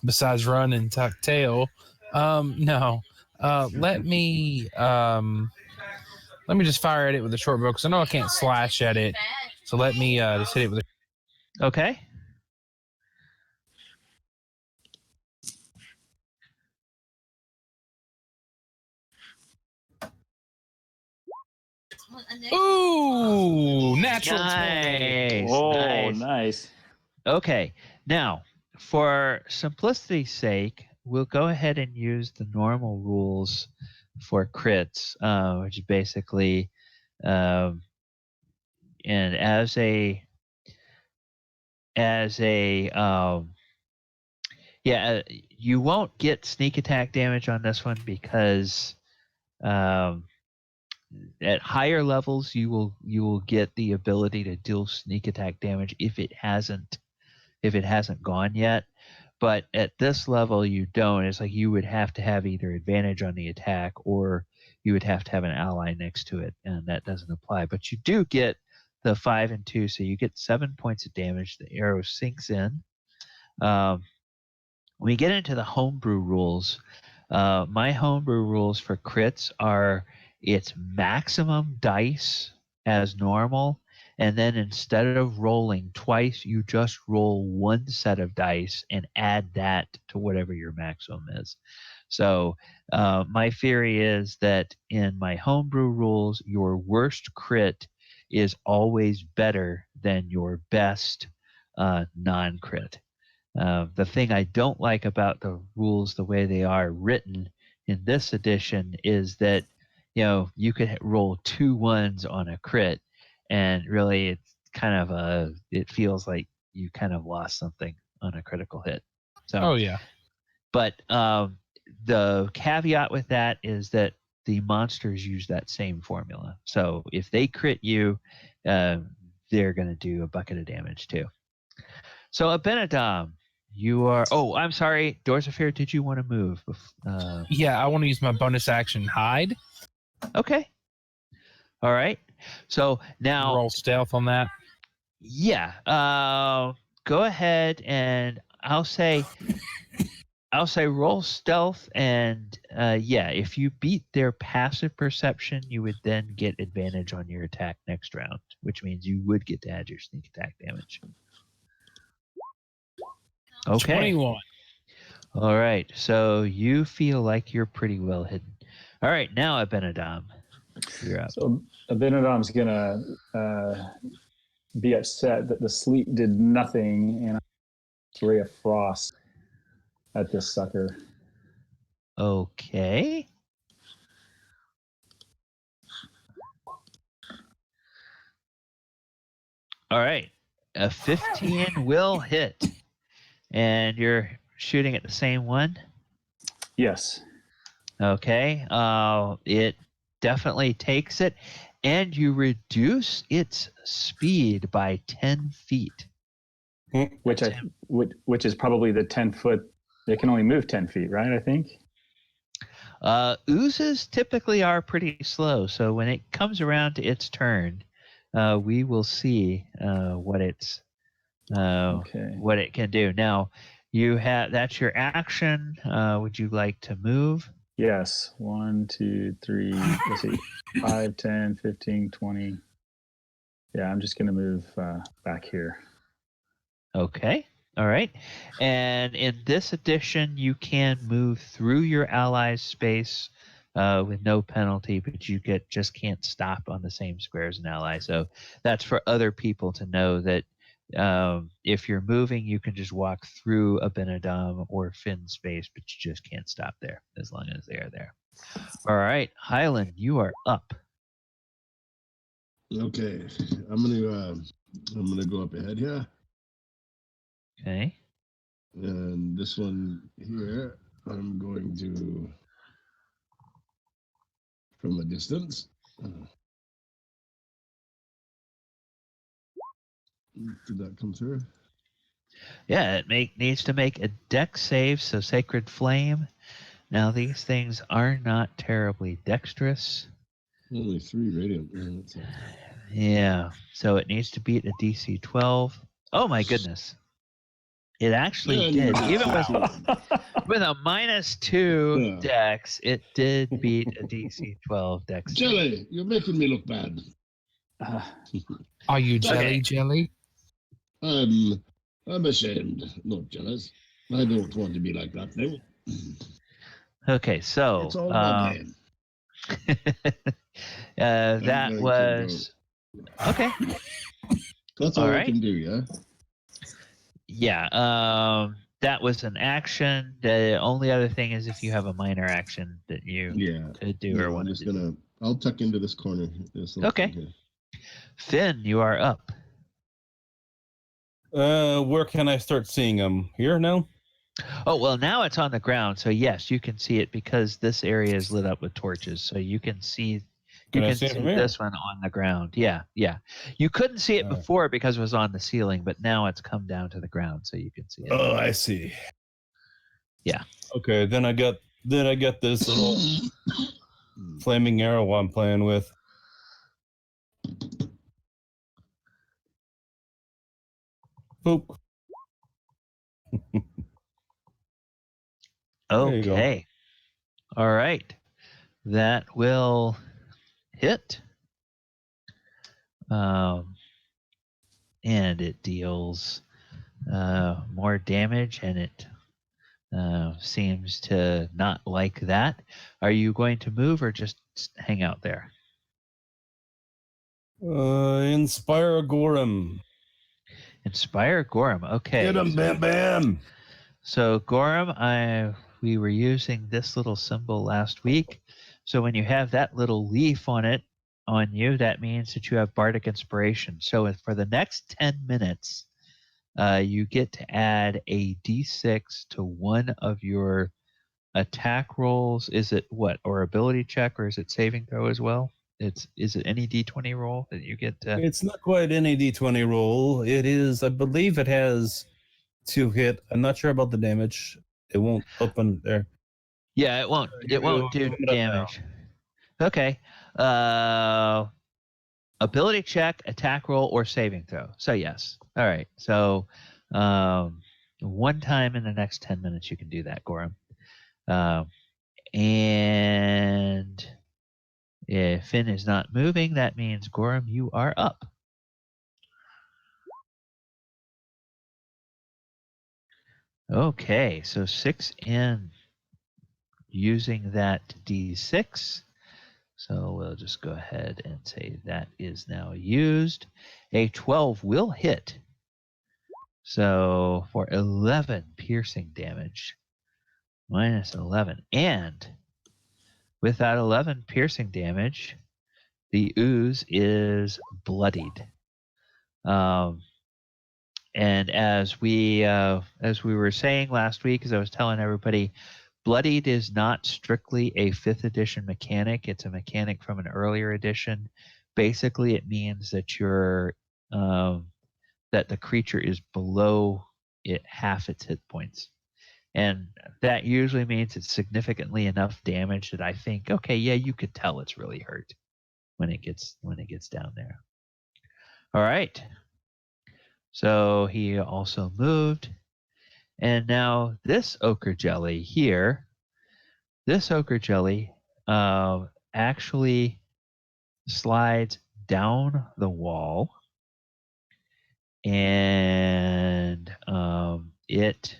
Besides run and tuck tail, no. Let me just fire at it with a short bow because I know I can't slash at it. So let me just hit it with a. Okay. Ooh, natural 20. Nice. Oh, Nice. nice. Okay. Now, for simplicity's sake, we'll go ahead and use the normal rules for crits, which is basically, and you won't get sneak attack damage on this one because at higher levels you will get the ability to deal sneak attack damage if it hasn't gone yet. But at this level you don't. It's like you would have to have either advantage on the attack or you would have to have an ally next to it, and that doesn't apply. But you do get the 5 and 2, so you get 7 points of damage. The arrow sinks in. When we get into the homebrew rules, my homebrew rules for crits are it's maximum dice as normal, and then instead of rolling twice, you just roll one set of dice and add that to whatever your maximum is. So my theory is that in my homebrew rules, your worst crit is always better than your best non-crit. The thing I don't like about the rules the way they are written in this edition is that you could roll 2 1s on a crit, and really it's kind of it feels like you kind of lost something on a critical hit. So, Oh yeah. But the caveat with that is that the monsters use that same formula. So if they crit you, they're going to do a bucket of damage too. So Abinadom, you are. Oh, I'm sorry, Dorzaphir. Did you want to move? Yeah, I want to use my bonus action hide. Okay. All right. So now Roll stealth on that. Yeah. Go ahead and I'll say roll stealth, and if you beat their passive perception, you would then get advantage on your attack next round, which means you would get to add your sneak attack damage. Okay. 21. All right. So you feel like you're pretty well hidden. All right. Now, Abinadom, you're up. So Abinadom's gonna be upset that the sleep did nothing, and I ray of frost at this sucker. Okay. All right. A 15 will hit. And you're shooting at the same one? Yes. Okay. It definitely takes it, and you reduce its speed by 10 feet. Which is probably the 10-foot. It can only move 10 feet, right? I think. Oozes typically are pretty slow, so when it comes around to its turn, we will see what it can do. Now, that's your action. Would you like to move? Yes. 1, 2, 3, let's see, 5, 10, 15, 20. Yeah, I'm just going to move back here. Okay. All right. And in this edition, you can move through your allies' space with no penalty, but you just can't stop on the same square as an ally. So that's for other people to know that if you're moving, you can just walk through Abinadom or Finn's space, but you just can't stop there as long as they are there. All right. Hylan, you are up. Okay, I'm gonna go up ahead here, Okay. and this one here, I'm going to from a distance. Did that come through? Yeah, it needs to make a dex save, so Sacred Flame. Now, these things are not terribly dexterous. Only 3 radiant. Yeah, so it needs to beat a DC 12. Oh my goodness. It actually did. Even with a -2 dex, it did beat a DC 12 dex. Jelly, you're making me look bad. Are you jelly? I'm ashamed, not jealous. I don't want to be like that thing. Okay, so It's all my game. that was okay. That's all I can do, yeah. Yeah, that was an action. The only other thing is if you have a minor action that you could do or want to do. I'll tuck into this corner. Okay. Finn, you are up. Where can I start seeing them? Here now? Oh, well, now it's on the ground. So, yes, you can see it because this area is lit up with torches. So you can see this one on the ground. Yeah. You couldn't see it before because it was on the ceiling, but now it's come down to the ground so you can see it. Oh, I see. Yeah. Okay, then I got this little flaming arrow I'm playing with. Boop. Okay. All right. That will hit. And it deals more damage, and it seems to not like that. Are you going to move or just hang out there? Inspire Gorrim. Inspire Gorrim. Okay. Get him, bam, bam. So Gorrim, we were using this little symbol last week. So when you have that little leaf on you, that means that you have bardic inspiration. So for the next 10 minutes, you get to add a d6 to one of your attack rolls. Is it or ability check, or is it saving throw as well? Is it any d20 roll that you get to? It's not quite any d20 roll. It is, I believe it has 2 hit. I'm not sure about the damage. It won't open there. Yeah, it won't do damage. Okay. Ability check, attack roll, or saving throw. So yes. All right. So one time in the next 10 minutes you can do that, Gorrim. And if Finn is not moving, that means Gorrim, you are up. Okay, so 6 in using that d6. So we'll just go ahead and say that is now used. A 12 will hit. So for 11 piercing damage, -11. And with that 11 piercing damage, the ooze is bloodied. And as we were saying last week, as I was telling everybody, bloodied is not strictly a 5th edition mechanic. It's a mechanic from an earlier edition. Basically, it means that that the creature is below half its hit points. And that usually means it's significantly enough damage that I think, okay, yeah, you could tell it's really hurt when it gets down there. All right. So he also moved. And now this ochre jelly here, actually slides down the wall, and it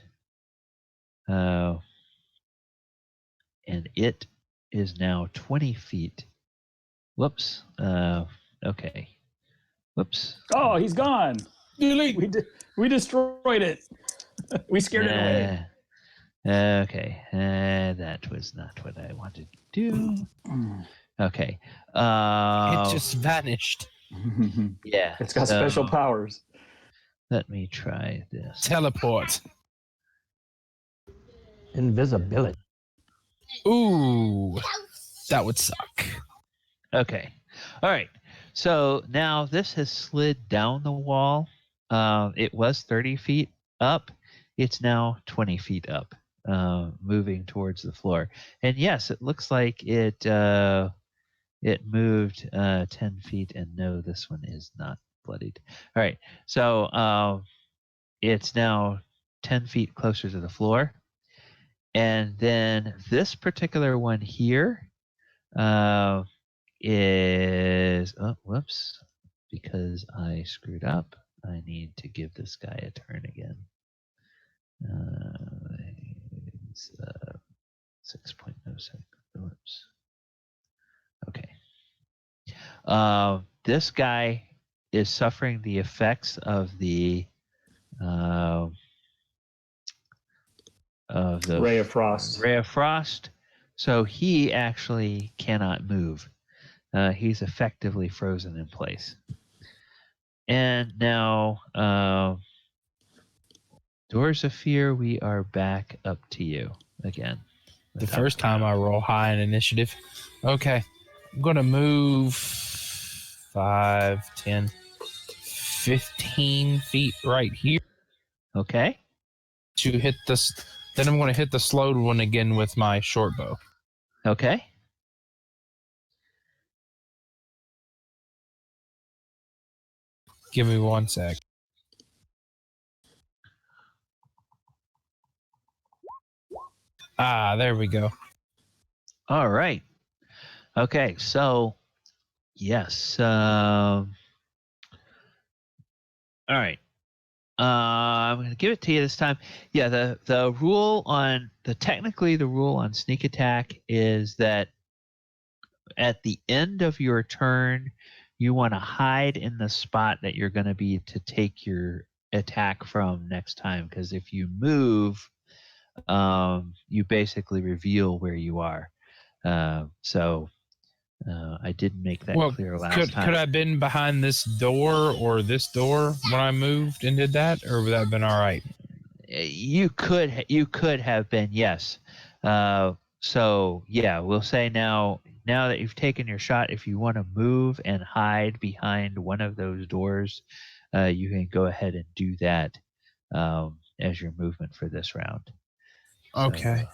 is now 20 feet. Whoops. Okay. Whoops. Oh, he's gone. We destroyed it. We scared it away. Okay. That was not what I wanted to do. Okay. It just vanished. Yeah. It's got special powers. Let me try this. Teleport. Invisibility. Ooh, that would suck. Okay. All right. So now this has slid down the wall. It was 30 feet up. It's now 20 feet up, moving towards the floor. And yes, it looks like it moved 10 feet. And no, this one is not bloodied. All right. So it's now 10 feet closer to the floor. And then this particular one here is, oh, whoops, because I screwed up. I need to give this guy a turn again. It's 6.06. Whoops. Okay. This guy is suffering the effects of the Ray of Frost. Ray of Frost. So he actually cannot move. He's effectively frozen in place. And now, Dorzaphir, we are back up to you again. The first time I roll high in initiative. Okay. I'm going to move 5, 10, 15 feet right here Okay. to hit this. Then I'm going to hit the slowed one again with my short bow. Okay. Give me 1 sec. Ah, there we go. All right. Okay. So, yes. All right. I'm going to give it to you this time. Yeah, the rule on technically the rule on sneak attack is that at the end of your turn, you want to hide in the spot that you're going to be to take your attack from next time. Because if you move, you basically reveal where you are. So I didn't make that clear last time. Could I have been behind this door or this door when I moved and did that, or would that have been all right? You could have been, yes. So yeah, we'll say now that you've taken your shot, if you want to move and hide behind one of those doors, you can go ahead and do that as your movement for this round. Okay. So,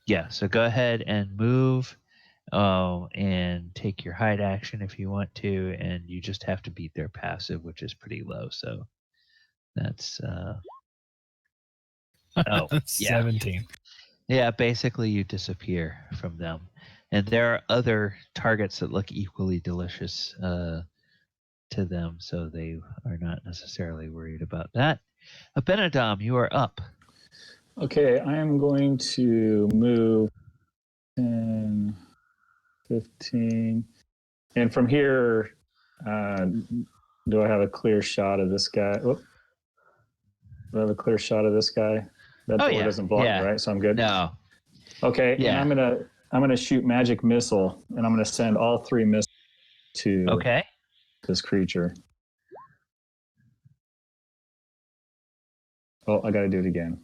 yeah, so go ahead and move and take your hide action if you want to, and you just have to beat their passive, which is pretty low. So that's 17. Yeah, basically you disappear from them. And there are other targets that look equally delicious to them, so they are not necessarily worried about that. Abinadom, you are up. Okay, I am going to move 10, 15. And from here, do I have a clear shot of this guy? Oh, do I have a clear shot of this guy? That door doesn't block me, right? So I'm good? No. Okay, Yeah. and I'm gonna shoot magic missile, and I'm gonna send all 3 missiles to this creature. Oh, I gotta do it again.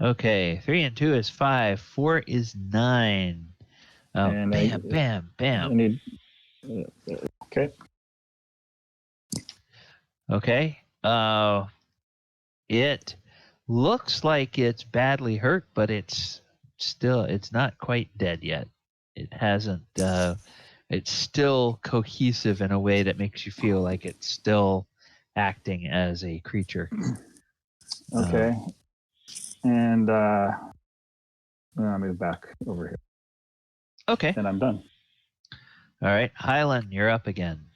Okay, 3 and 2 is 5. 4 is 9. Oh, And bam. I need. Okay. Okay. It looks like it's badly hurt, but it's not quite dead yet. It hasn't. It's still cohesive in a way that makes you feel like it's still acting as a creature. Okay. And I'll move back over here. Okay. And I'm done. All right, Hylan, you're up again.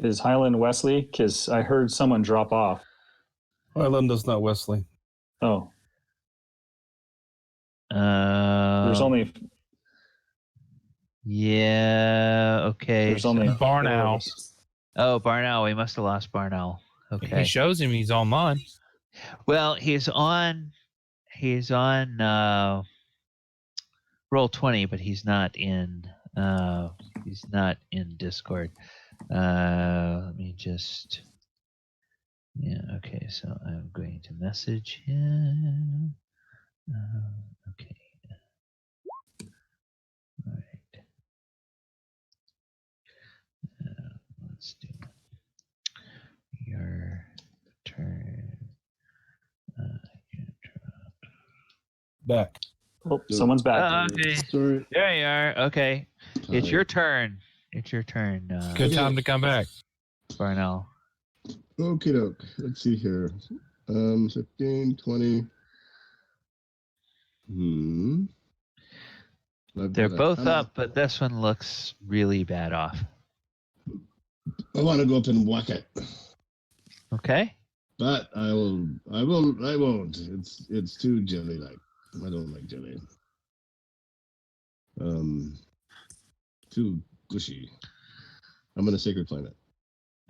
Is Hylan Wesley? Because I heard someone drop off. Hylan does not Wesley. Oh. There's only Yeah. Okay. There's only Barnowl. Oh, Barnowl. We must have lost Barnowl. Okay. He shows him he's online. Well, he's on. He's on Roll20, but he's not in. He's not in Discord. Let me just. Yeah. Okay. So I'm going to message him. Okay. All right. Let's do your turn. Back. Oh, someone's back. Okay. Sorry. There you are. Okay. It's Hi. your turn. It's your turn. Good time to come back. Barnowl. Okie doke. Let's see here. 15, 20. They're both up, but this one looks really bad off. I want to go up and whack it, Okay. but I won't. It's too jelly-like. I don't like jelly. Too gushy. I'm gonna sacred flame it.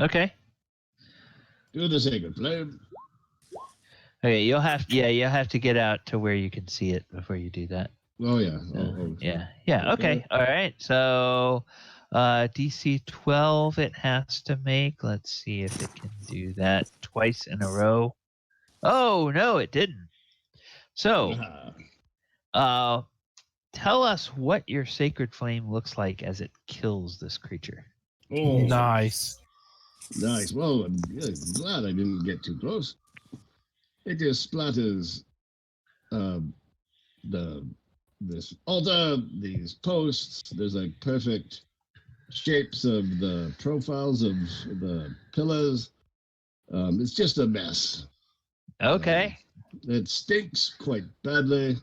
Okay. Do the sacred flame. Okay. You'll have to get out to where you can see it before you do that. Oh yeah. Yeah. Yeah. Okay. All right. So, DC 12 it has to make. Let's see if it can do that twice in a row. Oh no, it didn't. So, tell us what your sacred flame looks like as it kills this creature. Oh, Nice. nice. Well, I'm glad I didn't get too close. It just splatters this altar, these posts. There's like perfect shapes of the profiles of the pillars. It's just a mess. Okay. It stinks quite badly.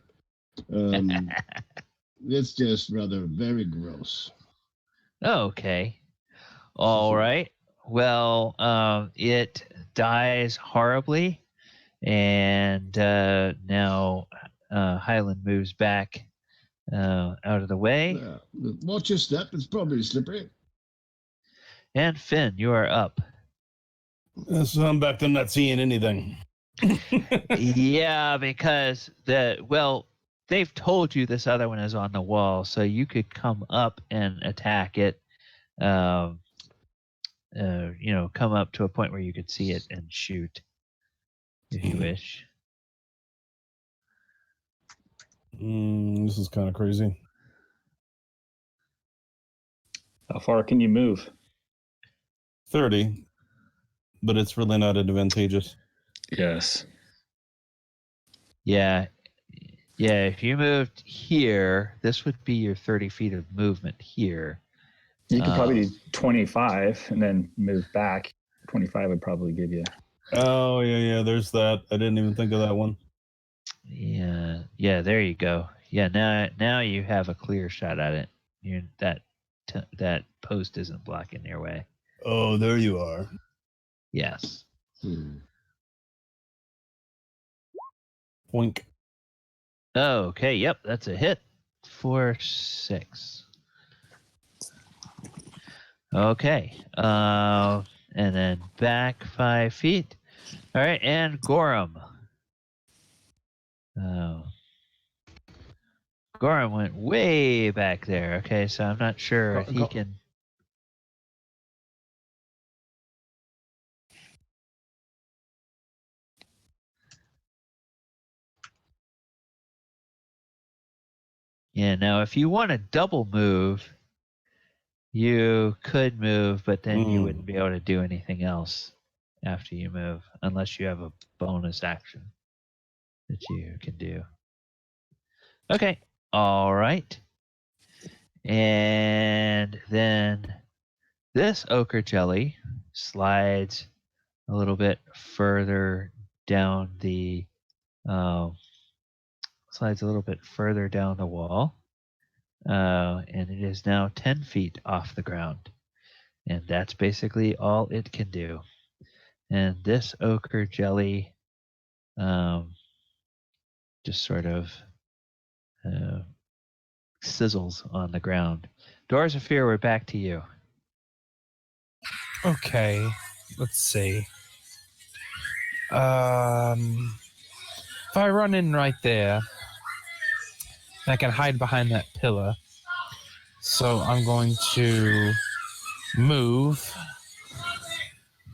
It's just rather very gross. Okay. All right. Well, it dies horribly, and now Hylan moves back out of the way. Watch your step. It's probably slippery. And Finn, you are up. So I'm back to not seeing anything. Yeah, because they've told you this other one is on the wall, so you could come up and attack it. Come up to a point where you could see it and shoot, if you wish. This is kind of crazy. How far can you move? 30, but it's really not advantageous. Yes. Yeah. Yeah, if you moved here, this would be your 30 feet of movement here. You could probably do 25 and then move back. 25 would probably give you. Oh, yeah, there's that. I didn't even think of that one. Yeah, there you go. Yeah, now you have a clear shot at it. That post isn't blocking your way. Oh, there you are. Yes. Poink. Okay, yep, that's a hit for 6. Okay, and then back 5 feet. All right, and Gorrim. Gorrim went way back there. Okay, so I'm not sure if he can. Yeah, now if you want to double move, you could move, but then you wouldn't be able to do anything else after you move, unless you have a bonus action that you can do. Okay, all right. And then this ochre jelly slides a little bit further down the wall, and it is now 10 feet off the ground, and that's basically all it can do. And this ochre jelly just sort of sizzles on the ground. Dorzaphir, we're back to you. Okay, let's see. If I run in right there, I can hide behind that pillar. So I'm going to move.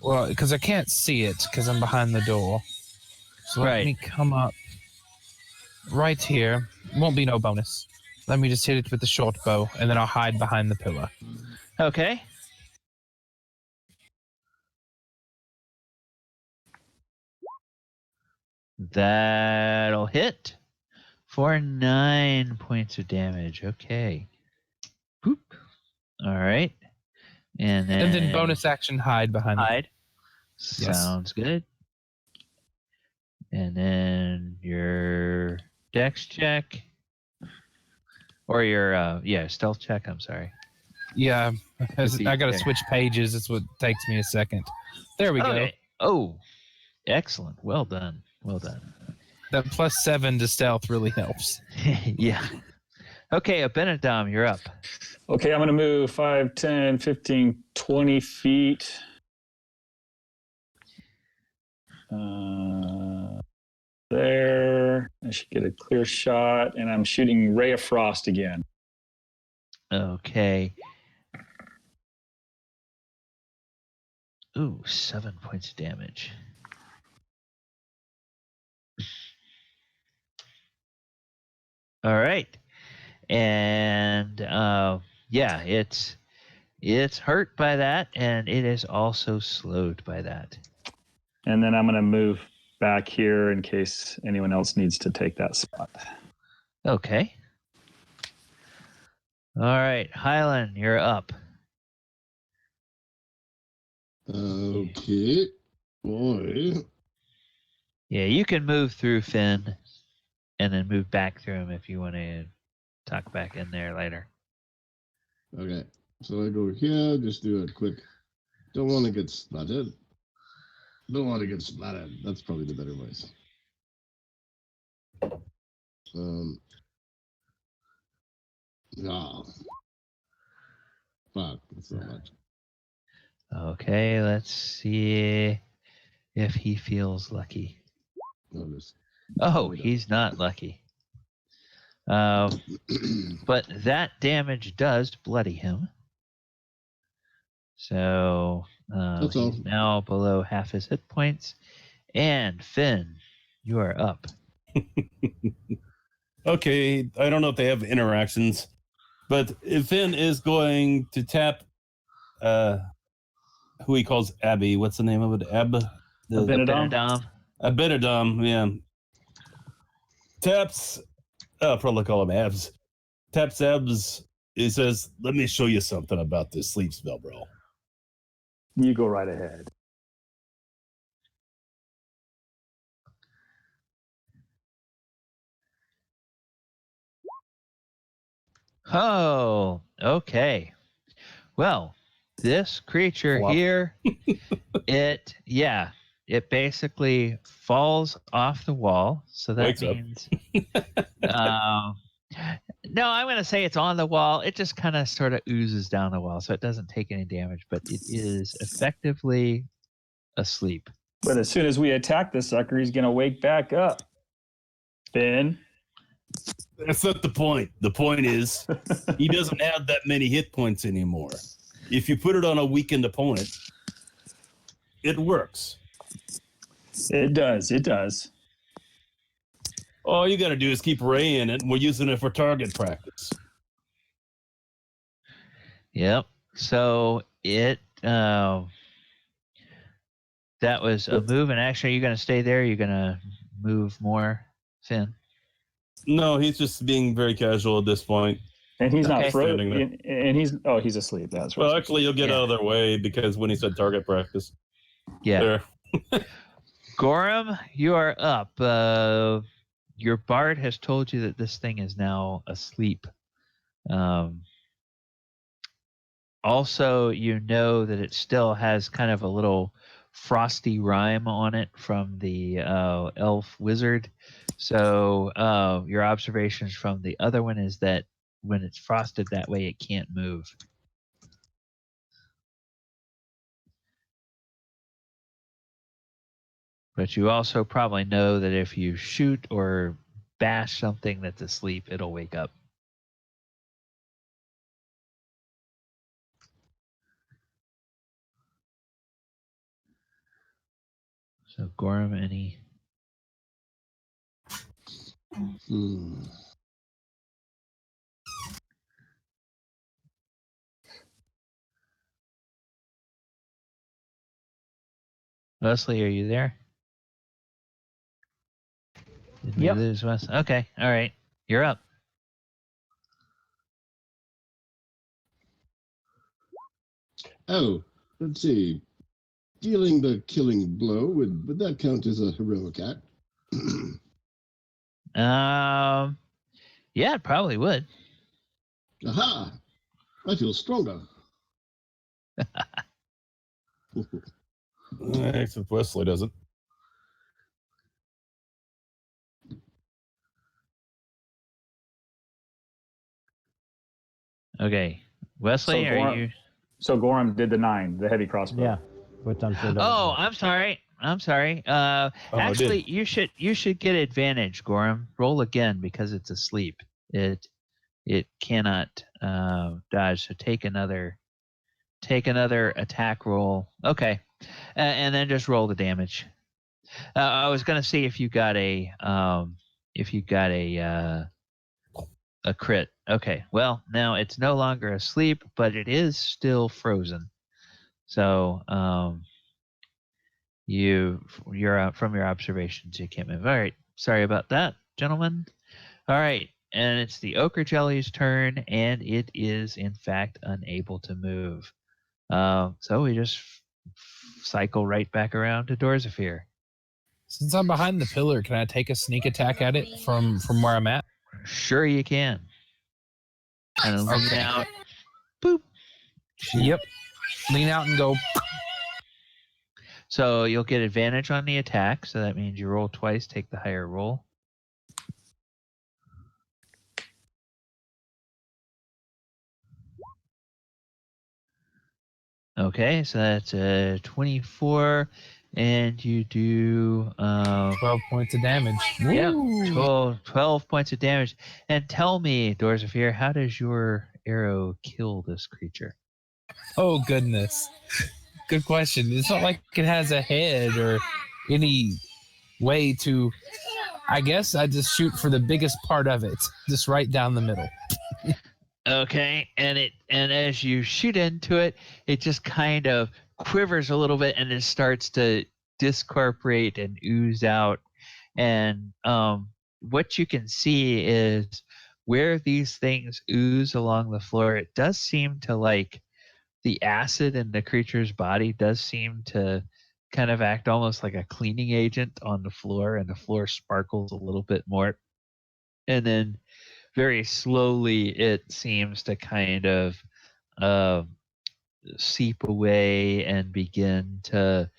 Well, because I can't see it because I'm behind the door. So let me come up right here. Won't be no bonus. Let me just hit it with the short bow, and then I'll hide behind the pillar. Okay. That'll hit for 9 points of damage. Okay. Boop. All right. And then bonus action hide behind hide. Yes. Sounds good. And then your dex check. Or your stealth check, I'm sorry. Yeah, I got to switch pages. It's what takes me a second. There we go. Oh, excellent. Well done. Well done. That +7 to stealth really helps. Yeah. Okay, Abinadom, you're up. Okay, I'm going to move 5, 10, 15, 20 feet. There. I should get a clear shot, and I'm shooting Ray of Frost again. Okay. Ooh, 7 points of damage. All right. And it's hurt by that, and it is also slowed by that. And then I'm going to move back here in case anyone else needs to take that spot. Okay. All right, Hylan, you're up. Okay. Boy. Yeah, you can move through Finn and then move back through him if you want to tuck back in there later. Okay. So I go here, just do a quick. Don't want to get splattered. That's probably the better voice. Fuck, that's not much. Okay, let's see if he feels lucky. Oh, he's not lucky. But that damage does bloody him. So he's now below half his hit points. And Finn, you are up. Okay, I don't know if they have interactions, but Finn is going to tap who he calls Abby. What's the name of it? Abinadom. Abinadom, yeah. Taps, I'll probably call him Abs. Taps Abs. He says, "Let me show you something about this sleep spell, bro." You go right ahead. Oh, okay. Well, this creature here, it basically falls off the wall. So that Wakes means, no, I'm going to say it's on the wall. It just kind of sort of oozes down the wall, so it doesn't take any damage, but it is effectively asleep. But as soon as we attack this sucker, he's going to wake back up. Ben? That's not the point. The point is he doesn't have that many hit points anymore. If you put it on a weakened opponent, it works. It does. All you got to do is keep Ray in it, and we're using it for target practice. Yep. So it that was a move, and actually, you're going to stay there. You're going to move more, Finn. No, he's just being very casual at this point. And he's not frozen. And he's asleep. That's right. Well, actually, you'll get out of their way because when he said target practice. Yeah. Gorrim, you are up. Your bard has told you that this thing is now asleep. Also, you know that it still has kind of a little frosty rime on it from the elf wizard. So your observations from the other one is that when it's frosted that way, it can't move. But you also probably know that if you shoot or bash something that's asleep, it'll wake up. So Gorrim, any? Wesley, are you there? Did we lose Wesley? Okay, all right. You're up. Oh, let's see. Dealing the killing blow, would that count as a heroic act? Yeah, it probably would. Aha! I feel stronger. Except Wesley doesn't. Okay. Wesley, So are you? So Gorrim did the 9, the heavy crossbow. Yeah, which I'm sure. Oh, I'm sorry. Actually, you should get advantage, Gorrim. Roll again because it's asleep. It cannot dodge. So take another attack roll. Okay, and then just roll the damage. I was gonna see if you got a crit. Okay, well now it's no longer asleep, but it is still frozen. So you're out from your observations. You can't move. All right, sorry about that, gentlemen. All right, and it's the ochre jelly's turn, and it is in fact unable to move. So we just cycle right back around to Dorzaphir. Since I'm behind the pillar, can I take a sneak attack at it from where I'm at? Sure you can. And lean out. Boop. Yep. Lean out and go. So you'll get advantage on the attack. So that means you roll twice, take the higher roll. Okay, so that's a 24, and you do 12 points of damage. Yeah, 12 points of damage. And tell me, Dorzaphir, how does your arrow kill this creature? Oh, goodness. Good question. It's not like it has a head or any way to... I guess I just shoot for the biggest part of it, just right down the middle. Okay, and as you shoot into it, it just kind of quivers a little bit, and it starts to discorporate and ooze out. And what you can see is where these things ooze along the floor, it does seem to, like, the acid in the creature's body does seem to kind of act almost like a cleaning agent on the floor, and the floor sparkles a little bit more. And then very slowly it seems to kind of seep away and begin to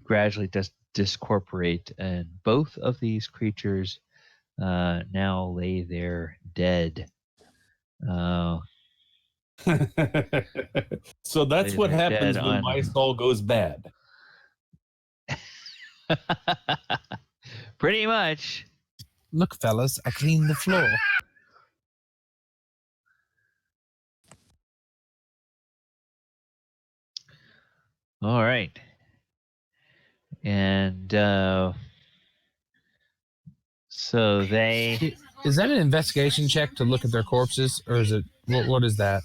gradually just discorporate. And both of these creatures now lay there dead. So that's what happens when my soul goes bad. Pretty much. Look, fellas, I cleaned the floor. All right. And so they... Is that an investigation check to look at their corpses, or is it... What is that?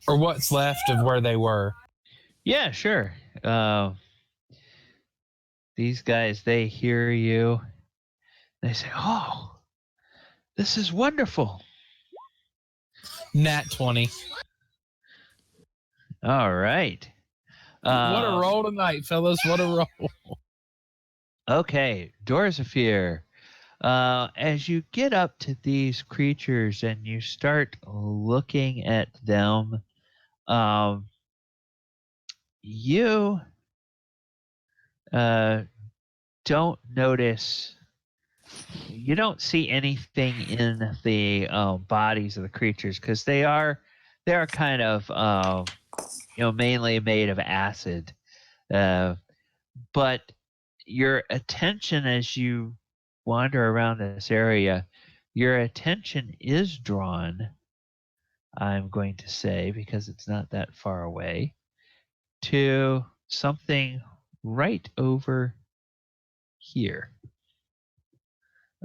Or what's left of where they were? Yeah, sure. These guys, they hear you. They say, "Oh, this is wonderful." Nat 20. All right. What a roll tonight, fellas. What a roll. Okay, Dorzaphir. As you get up to these creatures and you start looking at them, you don't notice you don't see anything in the bodies of the creatures because they are kind of mainly made of acid. But your attention as you wander around this area, your attention is drawn, I'm going to say, because it's not that far away, to something right over here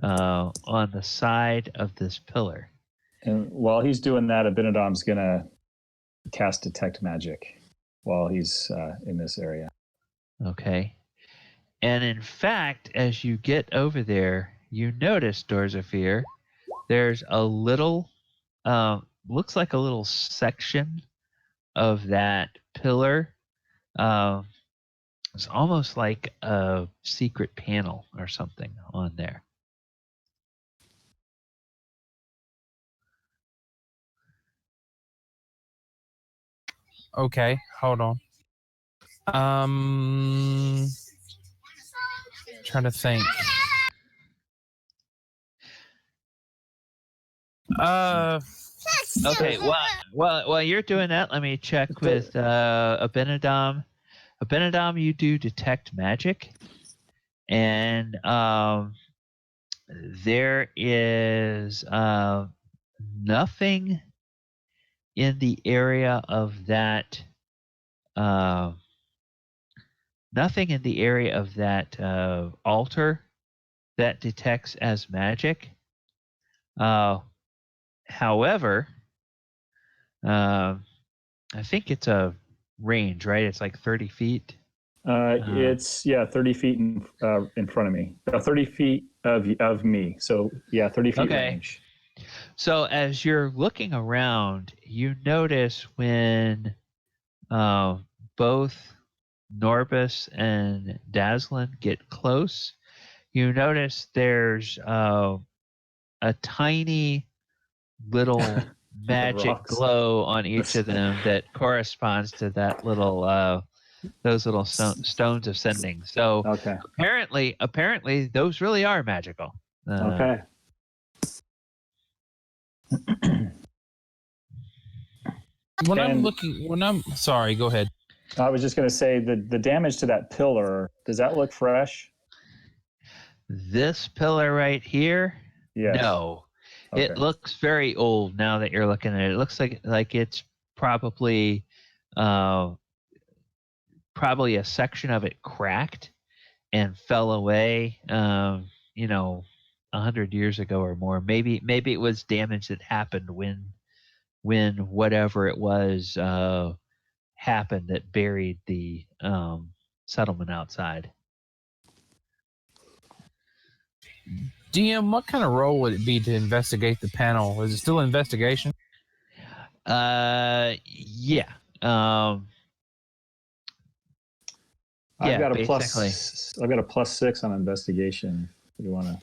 on the side of this pillar. And while he's doing that, Abinadom's going to cast Detect Magic while he's in this area. Okay. And in fact, as you get over there, you notice, Dorzaphir, there's a little, looks like a little section of that pillar. It's almost like a secret panel or something on there. Okay, hold on. Trying to think. Okay, while you're doing that, let me check with Abinadom. Abinadom, you do Detect Magic, and there is nothing in the area of that. Nothing in the area of that altar that detects as magic. However, I think it's a range, right? It's like 30 feet. It's 30 feet in front of me. 30 feet of me. So 30 feet range. So as you're looking around, you notice when both Norbus and Dazzlin get close, you notice there's a tiny little magic glow on each of them that corresponds to that little those little stones of sending. So apparently those really are magical. Okay. Sorry, go ahead. I was just going to say the damage to that pillar, does that look fresh? This pillar right here? Yes. No. Okay. It looks very old now that you're looking at it. It looks like it's probably a section of it cracked and fell away 100 years ago or more. Maybe it was damage that happened when whatever it was happened that buried the settlement outside. DM, what kind of role would it be to investigate the panel? Is it still investigation? Yeah. I've got a +6 on investigation. If you want to.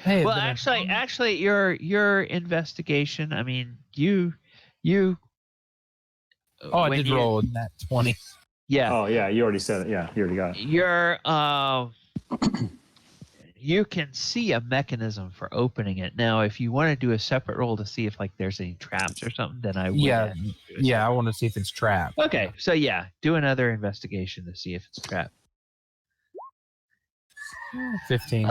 Hey, well, actually, your investigation. I mean, you. Oh, I did roll that 20. Yeah. Oh, yeah. You already said it. Yeah, you already got it. You're you can see a mechanism for opening it. Now, if you want to do a separate roll to see if there's any traps or something, then I would. Yeah, I want to see if it's trapped. Okay, so do another investigation to see if it's trapped. 15.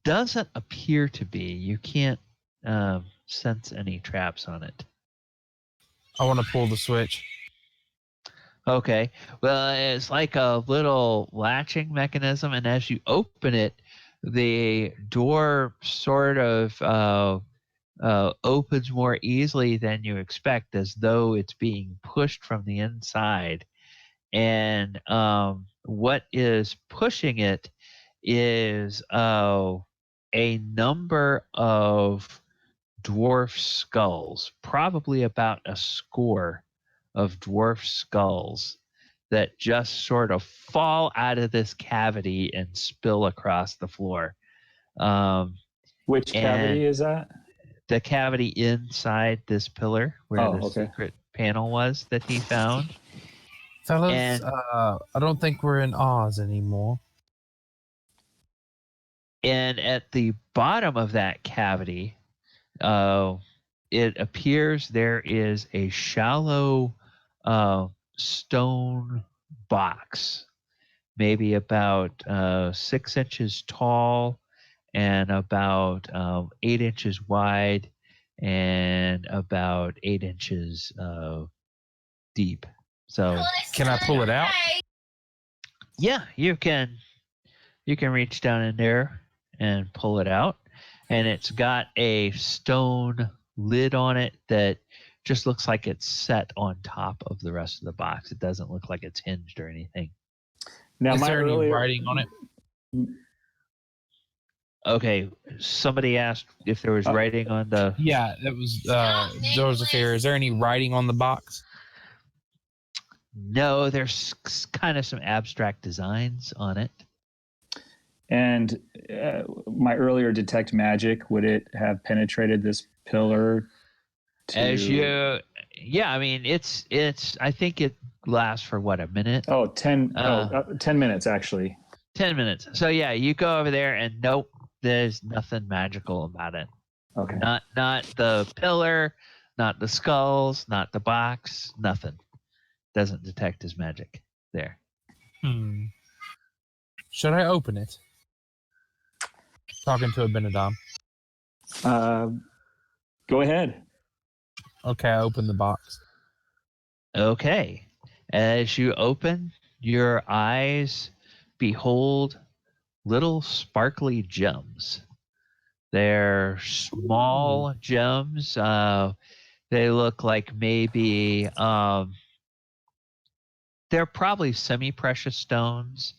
Doesn't appear to be. You can't sense any traps on it. I want to pull the switch. Okay. Well, it's like a little latching mechanism, and as you open it, the door sort of opens more easily than you expect, as though it's being pushed from the inside. And what is pushing it is a number of dwarf skulls, probably about a score of dwarf skulls that just sort of fall out of this cavity and spill across the floor. Which cavity is that? The cavity inside this pillar where the secret panel was that he found. Fellas, I don't think we're in Oz anymore. And at the bottom of that cavity, it appears there is a shallow stone box, maybe about 6 inches tall and about 8 inches wide and about 8 inches deep. So Can I pull it out? yeah, you can reach down in there and pull it out, and it's got a stone lid on it that just looks like it's set on top of the rest of the box. It doesn't look like it's hinged or anything. Now, Is there any writing on it? Okay, somebody asked if there was writing on the... Yeah, that was Dorzaphir. Is there any writing on the box? No, there's kind of some abstract designs on it. And my earlier detect magic, would it have penetrated this pillar? Yeah, I mean, it's. I think it lasts for what, a minute? 10 minutes actually. 10 minutes. So yeah, you go over there and nope, there's nothing magical about it. Okay. Not the pillar, not the skulls, not the box, nothing. Doesn't detect his magic there. Should I open it? Talking to Abinadom. Go ahead. Okay, I open the box. Okay. As you open, your eyes behold little sparkly gems. They're small gems. They look like maybe they're probably semi-precious stones,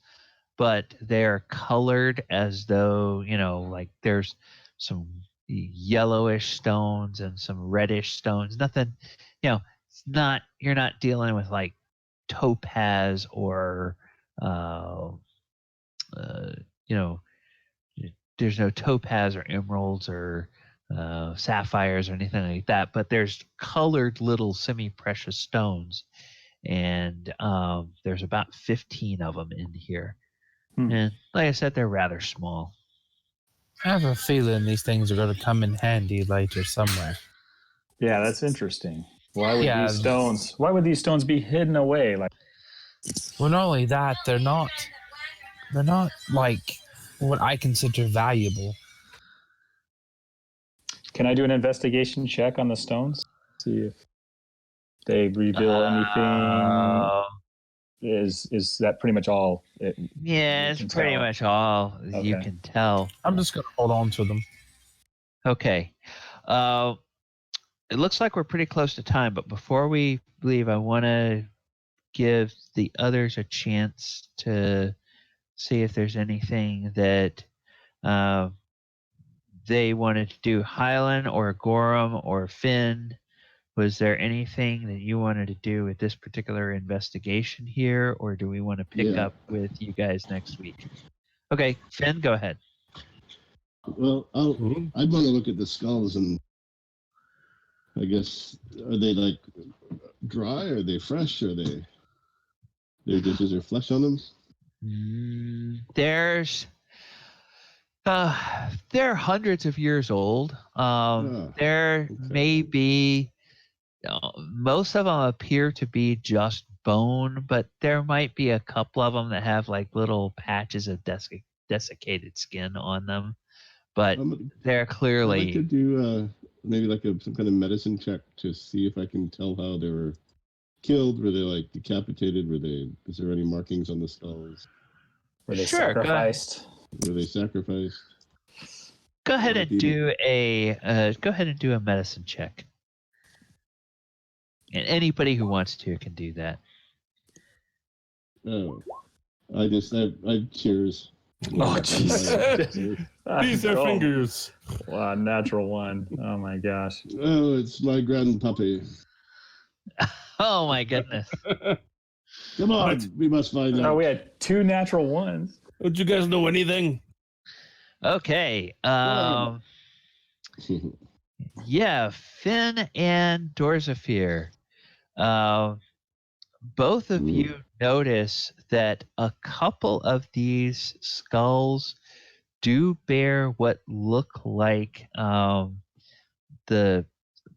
but they're colored as though, like there's some yellowish stones and some reddish stones. Nothing, it's not, you're not dealing with like topaz or, there's no topaz or emeralds or sapphires or anything like that, but there's colored little semi-precious stones. And there's about 15 of them in here. And like I said, they're rather small. I have a feeling these things are going to come in handy later somewhere. Yeah, that's interesting. Why would these stones be hidden away? Well, not only that, they're not like what I consider valuable. Can I do an investigation check on the stones? See if they reveal anything. Is that pretty much all? It's pretty much all you can tell. I'm just going to hold on to them. Okay. It looks like we're pretty close to time, but before we leave, I want to give the others a chance to see if there's anything that they wanted to do. Hylan or Gorrim or Finn, was there anything that you wanted to do with this particular investigation here, or do we want to pick up with you guys next week? Okay, Finn, go ahead. Well, I'd want to look at the skulls, and I guess, are they like dry? Are they fresh? Are is there flesh on them? They're hundreds of years old. There may be, most of them appear to be just bone, but there might be a couple of them that have like little patches of desiccated skin on them. But they're clearly. I could do maybe like some kind of medicine check to see if I can tell how they were killed. Were they like decapitated? Is there any markings on the skulls? Were they sacrificed? Were they sacrificed? Go ahead and do a medicine check. And anybody who wants to can do that. Oh, I cheers. Oh, jeez. These are fingers. Wow, natural one. Oh, my gosh. Oh, it's my grandpuppy. Oh, my goodness. Come on, we must find out. Oh, we had 2 natural ones. Don't you guys know anything? Okay. Yeah, Finn and Dorzaphir. Both of you notice that a couple of these skulls do bear what look like the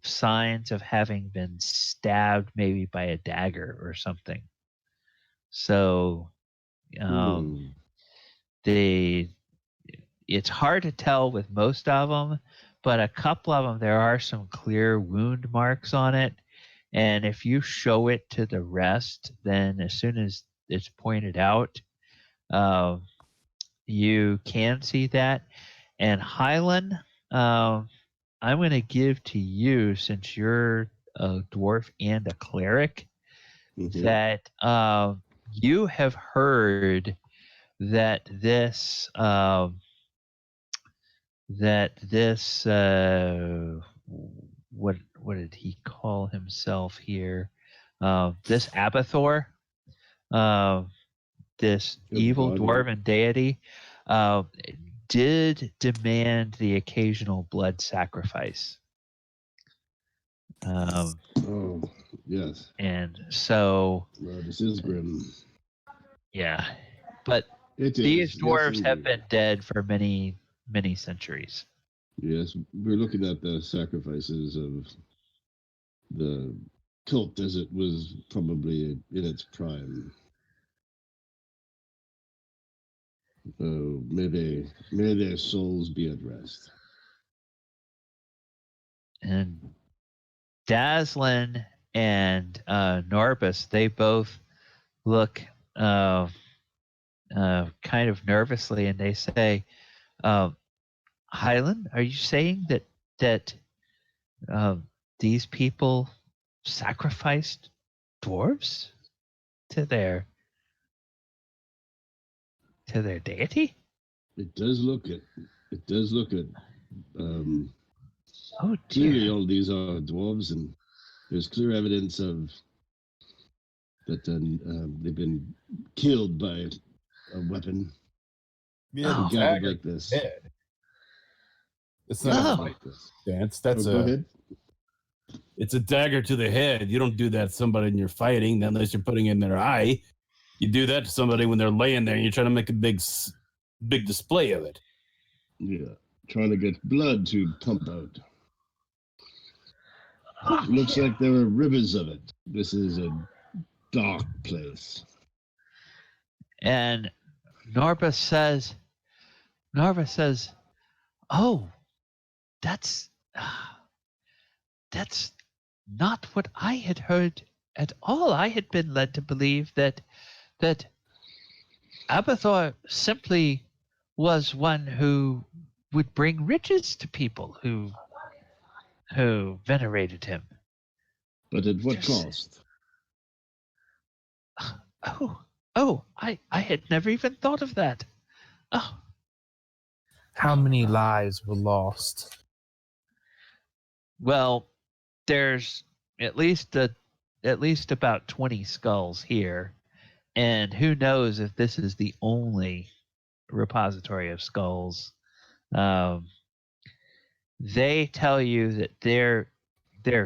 signs of having been stabbed maybe by a dagger or something. So it's hard to tell with most of them, but a couple of them, there are some clear wound marks on it. And if you show it to the rest, then as soon as it's pointed out, you can see that. And Hylan, I'm going to give to you, since you're a dwarf and a cleric, that you have heard that this what did he call himself here? This Abathor, this evil dwarven deity, did demand the occasional blood sacrifice. Oh, yes. And so... Well, this is grim. Yeah. But these dwarves have been dead for many, many centuries. Yes, we're looking at the sacrifices of the cult as it was probably in its prime. May their souls be at rest. And Daslin and Norbus, they both look kind of nervously, and they say, Hylan, are you saying that these people sacrificed dwarves to their deity? It does look it. Oh dear. Clearly, all these are dwarves, and there's clear evidence of that they've been killed by a weapon. Yeah, dagger like this. Head. It's not like this. Dance. That's go ahead. It's a dagger to the head. You don't do that to somebody when you're fighting, unless you're putting in their eye. You do that to somebody when they're laying there and you're trying to make a big display of it. Yeah, trying to get blood to pump out. Looks like there are rivers of it. This is a dark place. And Norbus says, oh, that's not what I had heard at all. I had been led to believe that Abathor simply was one who would bring riches to people who venerated him. But at what cost? I had never even thought of that. Oh. How many lives were lost? Well, there's at least about 20 skulls here, and who knows if this is the only repository of skulls. They tell you that they're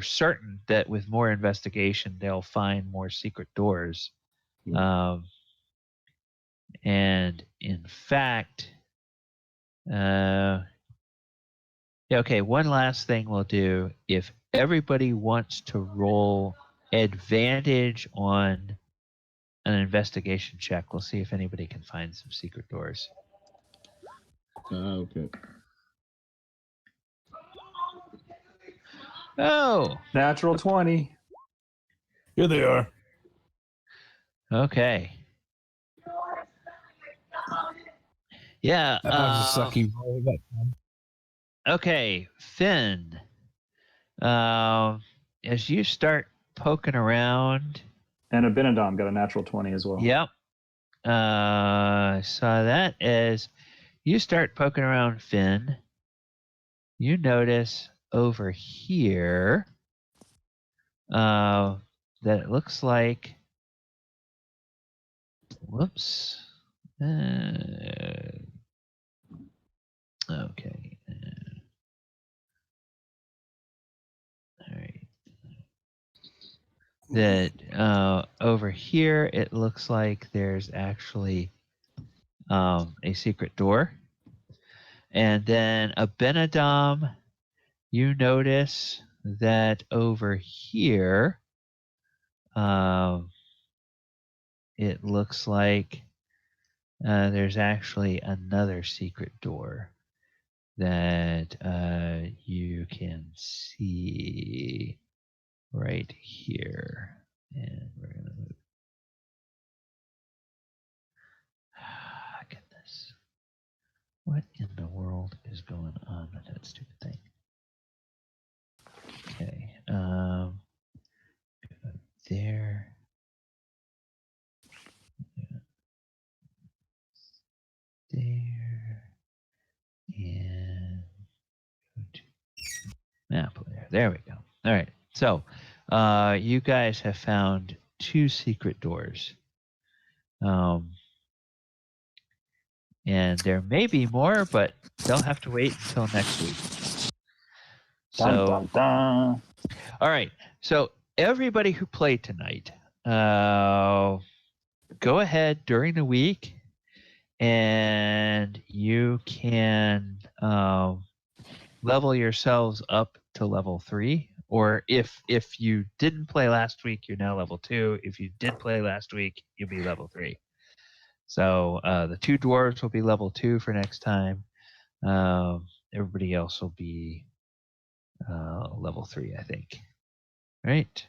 certain that with more investigation they'll find more secret doors. And in fact, okay, one last thing we'll do. If everybody wants to roll advantage on an investigation check, we'll see if anybody can find some secret doors. Okay. Oh, natural 20. Here they are. Okay. Yeah. That was a sucky roll that time. Okay, Finn. As you start poking around. And Abinadom got a natural 20 as well. Yep. Saw that as you start poking around, Finn. You notice over here that it looks like. Whoops. Okay. All right. That over here, it looks like there's actually a secret door. And then Abinadom, you notice that over here, it looks like there's actually another secret door that you can see right here. And we're going to move. Goodness. What in the world is going on with that stupid thing? Okay. There. There. And go to map layer. There we go. All right. So you guys have found 2 secret doors. And there may be more, but they'll have to wait until next week. Dun, dun, dun. All right. So everybody who played tonight, go ahead during the week, and you can level yourselves up to level 3. Or if you didn't play last week, you're now level 2. If you did play last week, you'll be level 3. So the 2 dwarves will be level 2 for next time. Everybody else will be level 3, I think. Right?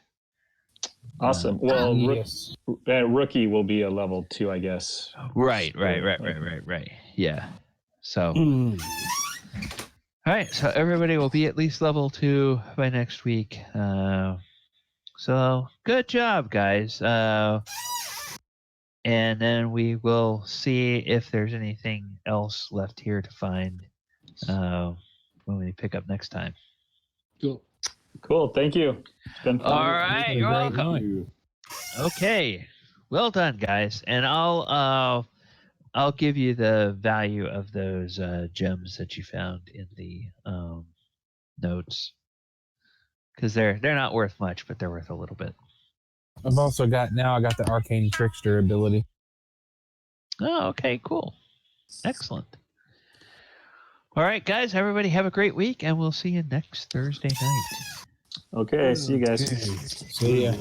Awesome. Well, yes. rookie will be a level 2, I guess. Right. Yeah. So, all right. So everybody will be at least level 2 by next week. So good job, guys. And then we will see if there's anything else left here to find when we pick up next time. Cool. Thank you. It's been fun. All right. You're welcome. Okay. Well done, guys. And I'll give you the value of those gems that you found in the notes, because they're not worth much, but they're worth a little bit. I've also got the arcane trickster ability. Oh, okay, cool. Excellent. All right, guys, everybody have a great week, and we'll see you next Thursday night. Okay, see you guys. See ya.